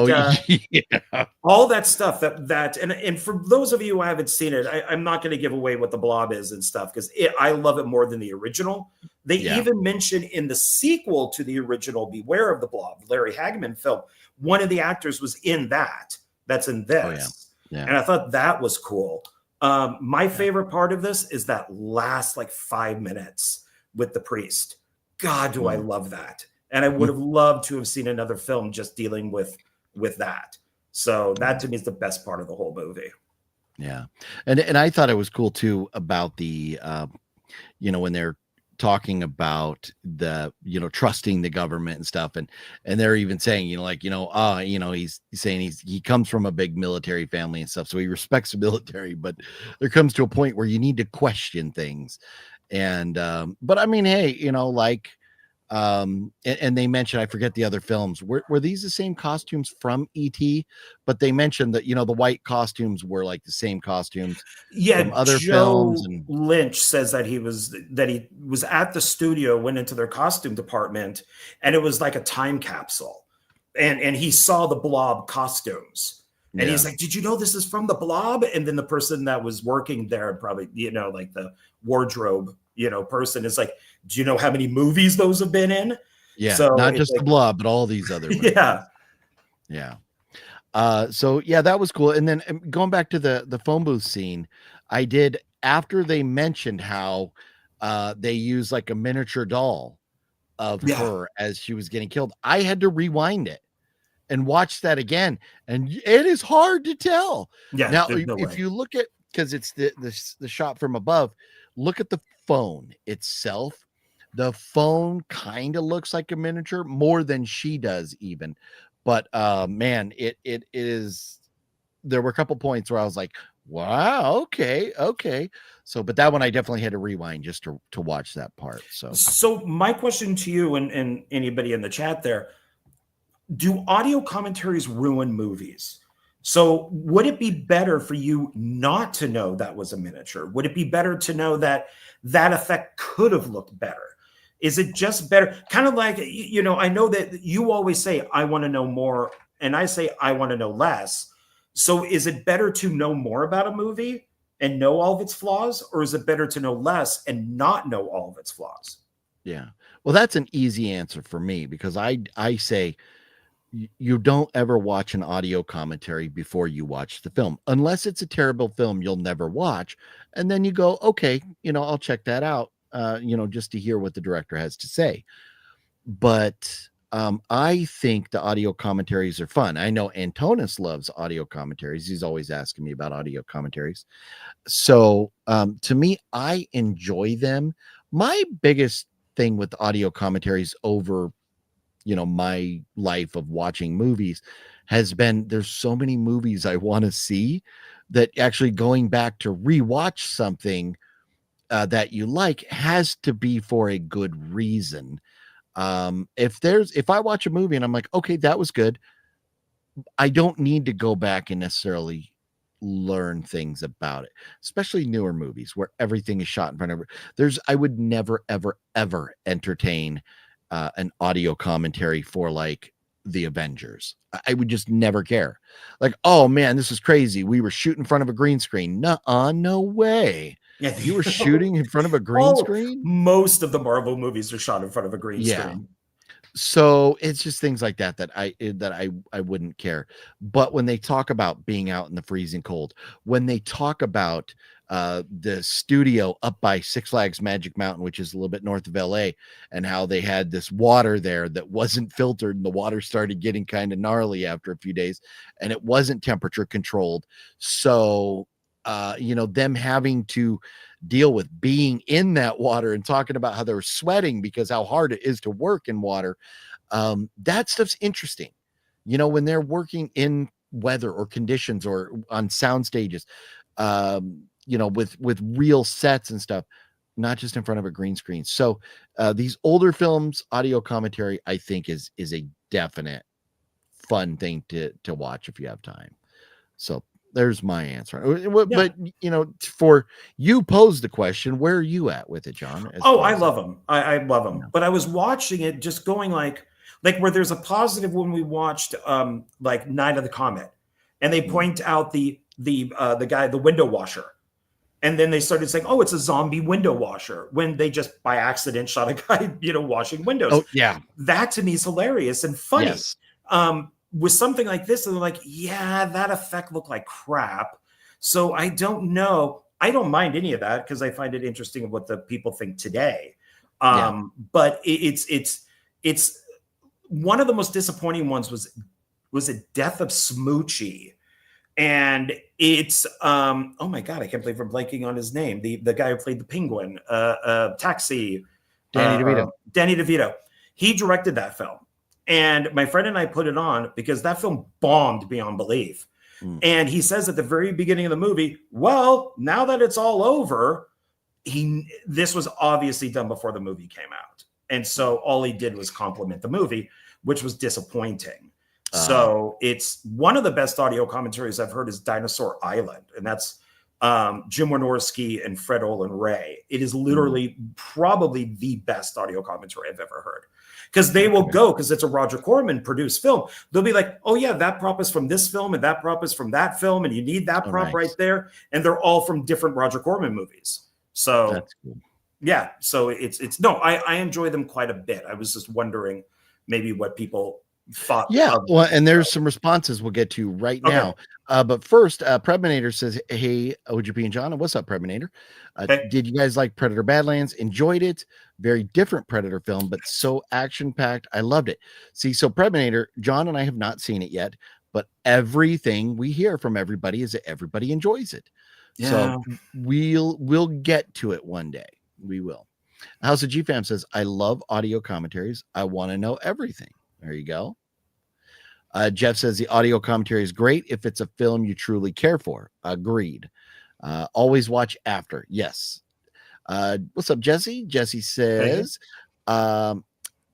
all that stuff and for those of you who haven't seen it, I'm not going to give away what the blob is and stuff because I love it more than the original. They even mention in the sequel to the original Beware of the Blob, Larry Hagman film, one of the actors was in that's in this. And I thought that was cool. My favorite part of this is that last like 5 minutes with the priest. God, do I love that. And I would have loved to have seen another film just dealing with that. So that to me is the best part of the whole movie. Yeah. And I thought it was cool too about the, when they're talking about the, trusting the government and stuff. And they're even saying, he's saying he comes from a big military family and stuff. So he respects the military, but there comes to a point where you need to question things. And, but I mean, hey, and they mentioned, I forget the other films, were these the same costumes from ET? But they mentioned that the white costumes were like the same costumes from other films. And Lynch says that he was at the studio, went into their costume department, and it was like a time capsule, and he saw the blob costumes, and he's like, did you know this is from the blob? And then the person that was working there, probably like the wardrobe person, is like, do you know how many movies those have been in? Yeah, so not just the blob, but all these other movies. So that was cool. And then going back to the phone booth scene, I did, after they mentioned how they use like a miniature doll of her as she was getting killed, I had to rewind it and watch that again, and it is hard to tell. Now if you look at, because it's the shot from above, look at the phone itself. The phone kind of looks like a miniature more than she does even. But man, it is, there were a couple points where I was like, wow, okay. So, but that one I definitely had to rewind just to watch that part. So my question to you and anybody in the chat there, do audio commentaries ruin movies? So would it be better for you not to know that was a miniature? Would it be better to know that effect could have looked better? Is it just better? Kind of like, I know that you always say, I want to know more, and I say, I want to know less. So is it better to know more about a movie and know all of its flaws, or is it better to know less and not know all of its flaws? Yeah. Well, that's an easy answer for me, because I say, you don't ever watch an audio commentary before you watch the film, unless it's a terrible film you'll never watch. And then you go, okay, I'll check that out, just to hear what the director has to say. But I think the audio commentaries are fun. I know Antonis loves audio commentaries. He's always asking me about audio commentaries. So to me, I enjoy them. My biggest thing with audio commentaries over my life of watching movies has been, there's so many movies I want to see that actually going back to rewatch something that you like has to be for a good reason. If I watch a movie and I'm like, okay, that was good, I don't need to go back and necessarily learn things about it, especially newer movies where everything is shot in front of. I would never, ever, ever entertain an audio commentary for like the Avengers. I would just never care. Like, oh man, this is crazy. We were shooting in front of a green screen. No way. Yeah, you were shooting in front of a green screen? Most of the Marvel movies are shot in front of a green screen. So it's just things like that I wouldn't care. But when they talk about being out in the freezing cold, when they talk about the studio up by Six Flags Magic Mountain, which is a little bit north of LA, and how they had this water there that wasn't filtered, and the water started getting kind of gnarly after a few days, and it wasn't temperature controlled. So them having to deal with being in that water and talking about how they're sweating because how hard it is to work in water. That stuff's interesting. When they're working in weather or conditions or on sound stages, with real sets and stuff, not just in front of a green screen. So these older films, audio commentary, I think is a definite fun thing to watch if you have time. So there's my answer. But for you posed the question, where are you at with it, John? I love them. I love them. But I was watching it just going like where there's a positive when we watched like Night of the Comet, and they point out the guy, the window washer. And then they started saying, "Oh, it's a zombie window washer," when they just by accident shot a guy, washing windows. Oh, yeah. That to me is hilarious and funny. Yes. With something like this, they're like, yeah, that effect looked like crap. So I don't know. I don't mind any of that because I find it interesting of what the people think today. But it's one of the most disappointing ones was a Death of Smoochie. And it's oh my God, I can't believe I'm blanking on his name. The guy who played the penguin, Taxi. Danny DeVito. Danny DeVito. He directed that film. And my friend and I put it on because that film bombed beyond belief. And he says at the very beginning of the movie, well, now that it's all over, this was obviously done before the movie came out. And so all he did was compliment the movie, which was disappointing. So it's one of the best audio commentaries I've heard is Dinosaur Island. And that's Jim Wynorski and Fred Olen Ray. It is literally probably the best audio commentary I've ever heard. Because they will go, because it's a Roger Corman produced film. They'll be like, oh yeah, that prop is from this film and that prop is from that film. And you need that prop right there. And they're all from different Roger Corman movies. So that's cool. Yeah. So it's no, I enjoy them quite a bit. I was just wondering maybe what people thought. Yeah. Well, and there's some responses we'll get to right now. But first, Preminator says, hey, OGP and John, what's up, Preminator? Did you guys like Predator Badlands? Enjoyed it. Very different Predator film, but so action-packed. I loved it. See, so Preminator, John and I have not seen it yet, but everything we hear from everybody is that everybody enjoys it. Yeah. So we'll get to it one day. We will. House of GFam says, I love audio commentaries. I want to know everything. There you go. Jeff says the audio commentary is great if it's a film you truly care for. Agreed. Always watch after. Yes. What's up, Jesse? Jesse says, I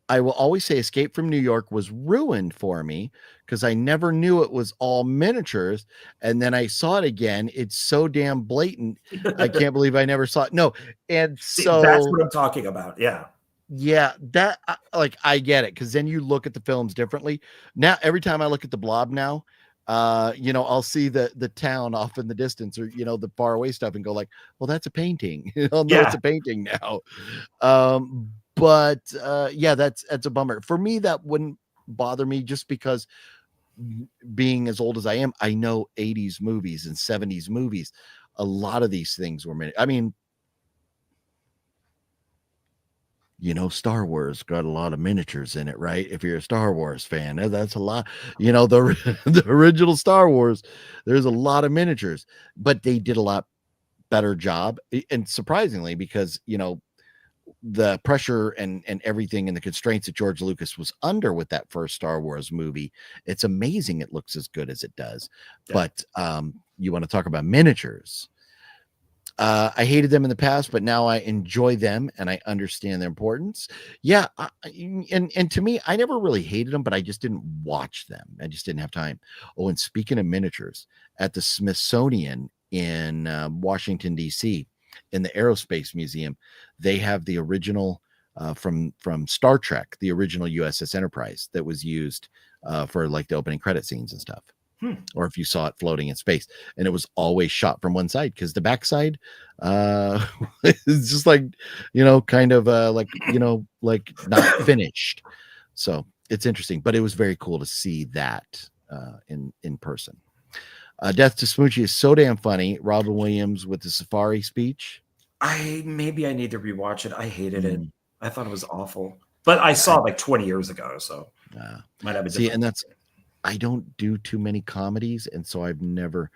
will always say Escape from New York was ruined for me because I never knew it was all miniatures. And then I saw it again. It's so damn blatant. I can't believe I never saw it. No. And so that's what I'm talking about. Yeah. Yeah, that I get it, because then you look at the films differently. Now, every time I look at the Blob now, I'll see the town off in the distance, or the far away stuff, and go like, well, that's a painting. I'll know it's a painting now. But that's a bummer. For me, that wouldn't bother me, just because being as old as I am, I know 80s movies and 70s movies. A lot of these things were made. I mean, Star Wars got a lot of miniatures in it, right? If you're a Star Wars fan, that's a lot. The original Star Wars, there's a lot of miniatures, but they did a lot better job. And surprisingly, because, the pressure and everything and the constraints that George Lucas was under with that first Star Wars movie, it's amazing it looks as good as it does. Yeah. But you want to talk about miniatures. I hated them in the past, but now I enjoy them and I understand their importance. Yeah. And to me, I never really hated them, but I just didn't watch them. I just didn't have time. Oh, and speaking of miniatures, at the Smithsonian in Washington, D.C., in the Aerospace Museum, they have the original from Star Trek, the original USS Enterprise that was used for like the opening credit scenes and stuff. Or if you saw it floating in space, and it was always shot from one side, because the backside is just like, kind of like not finished. So it's interesting, but it was very cool to see that in person. Death to Smoochie is so damn funny. Robin Williams with the safari speech. Maybe I need to rewatch it. I hated it. I thought it was awful, but I saw it like 20 years ago, so might have a different. And that's. I don't do too many comedies, and so I've never.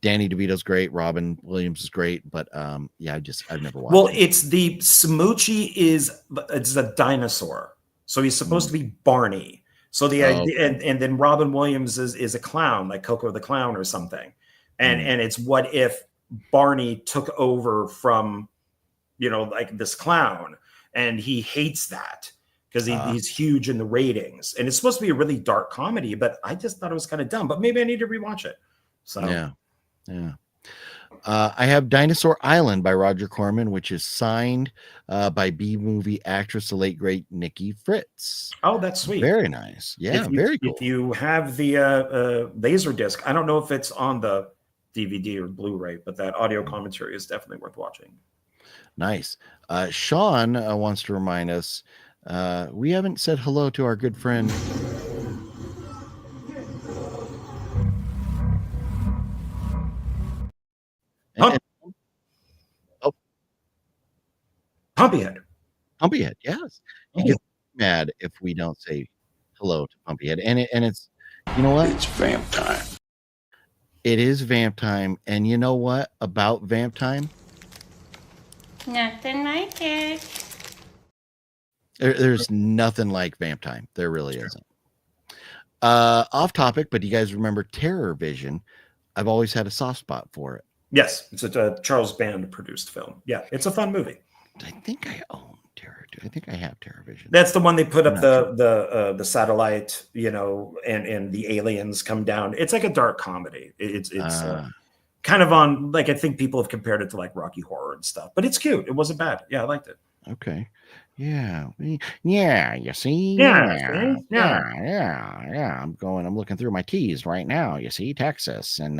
Danny DeVito's great, Robin Williams is great, but I've never watched. Well, it's the Smoochie it's a dinosaur, so he's supposed to be Barney. So the idea, and then Robin Williams is a clown, like Coco the Clown or something, and it's what if Barney took over from like this clown, and he hates that because he's huge in the ratings, and it's supposed to be a really dark comedy, but I just thought it was kind of dumb. But maybe I need to rewatch it. So yeah. I have Dinosaur Island by Roger Corman, which is signed by B-movie actress, the late great Nikki Fritz. Oh, that's sweet. Very nice. Yeah, very cool. If you have the laser disc, I don't know if it's on the DVD or Blu-ray, but that audio commentary is definitely worth watching. Nice. Sean wants to remind us, we haven't said hello to our good friend Pumpyhead. Pumpyhead, yes. He gets mad if we don't say hello to Pumpyhead. And it's, you know what? It's vamp time. It is vamp time. And you know what about vamp time? Nothing like it. There's nothing like vamp time. There really isn't. Off topic, but do you guys remember Terror Vision? I've always had a soft spot for it. Yes, it's a Charles Band produced film. Yeah, it's a fun movie. I think I own Terror. I think I have Terror Vision. That's the one they put up the satellite, and the aliens come down. It's like a dark comedy. It's kind of on, like, I think people have compared it to like Rocky Horror and stuff, but it's cute. It wasn't bad. Yeah, I liked it. Okay. Yeah. You see? Yeah. I'm looking through my T's right now. You see, Texas and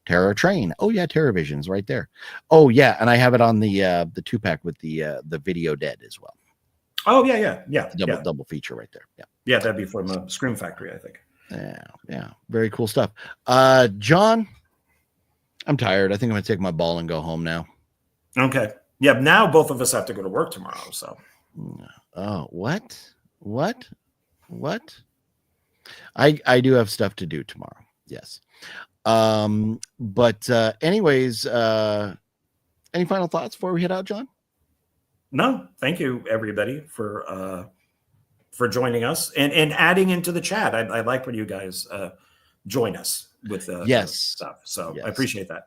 Terror Train. Oh yeah, Terror Vision's right there. Oh yeah, and I have it on the 2-pack with the Video Dead as well. Oh yeah. Double feature right there. Yeah, that'd be from Scream Factory, I think. Yeah. Very cool stuff. John, I'm tired. I think I'm gonna take my ball and go home now. Okay. Yeah, now both of us have to go to work tomorrow. So, oh, what? I do have stuff to do tomorrow. Yes. But anyways, any final thoughts before we head out, John? No, thank you everybody for joining us and adding into the chat. I like when you guys join us with stuff. So yes. I appreciate that.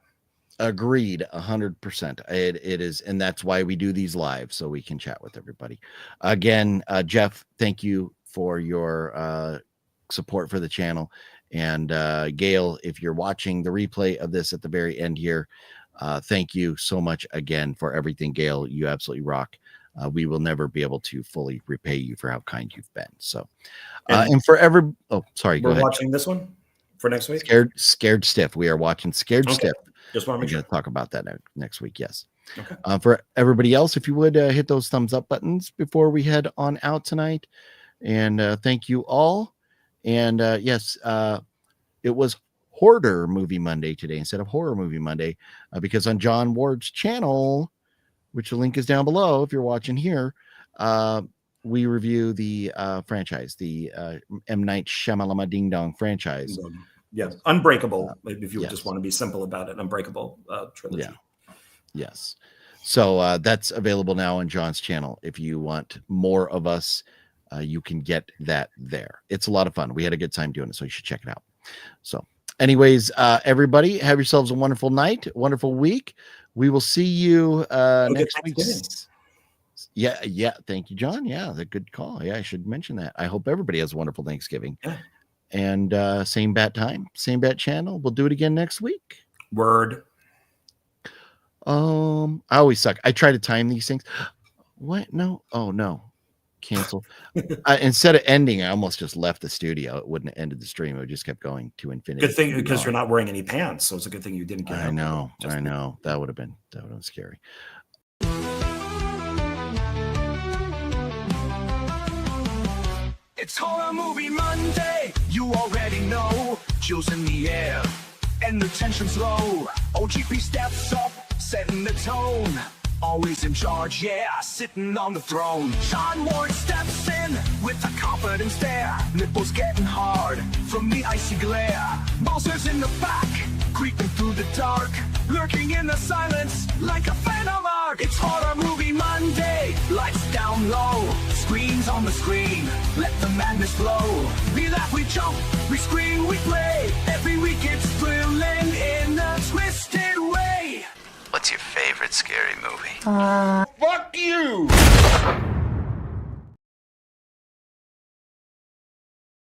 Agreed, 100%. It is, and that's why we do these live, so we can chat with everybody. Again, Jeff, thank you for your support for the channel. And Gail, if you're watching the replay of this at the very end here, thank you so much again for everything, Gail. You absolutely rock. We will never be able to fully repay you for how kind you've been. So, and for every, sorry, go ahead. We're watching this one for next week. Scared Stiff. We are watching Scared Stiff. Just want to We're going to talk about that next week. Yes. Okay. For everybody else, if you would hit those thumbs up buttons before we head on out tonight. And thank you all. And yes, it was Hoarder Movie Monday today instead of Horror Movie Monday, because on John Ward's channel, which the link is down below if you're watching here, we review the franchise, the M. Night Shyamalan Ding Dong franchise. Yes, Unbreakable. If you just want to be simple about it, Unbreakable trilogy. Yeah. Yes. So that's available now on John's channel. If you want more of us, you can get that there. It's a lot of fun. We had a good time doing it, so you should check it out. So, anyways, everybody, have yourselves a wonderful night, wonderful week. We will see you next week. Yeah. Thank you, John. Yeah, that's a good call. Yeah, I should mention that. I hope everybody has a wonderful Thanksgiving. Yeah. And same bat time, same bat channel. We'll do it again next week. Word. I always suck. I try to time these things. What? No. Oh no. Cancel. Instead of ending, I almost just left the studio. It wouldn't have ended the stream. It just kept going to infinity. Good thing, because you're not wearing any pants, so it's a good thing you didn't get I know. That would have been scary. It's Horror Movie Monday, you already know. Chills in the air, and the tension's low. OGP steps up, setting the tone. Always in charge, yeah, sitting on the throne. John Ward steps in with a confident stare. Nipples getting hard from the icy glare. Monsters in the back, creeping through the dark. Lurking in the silence like a phantom arc. It's Horror Movie Monday, lights down low. Screens on the screen, let the madness flow. We laugh, we jump, we scream, we play. Every week it's thrilling in a twisted way. What's your favorite scary movie? movie. Fuck you!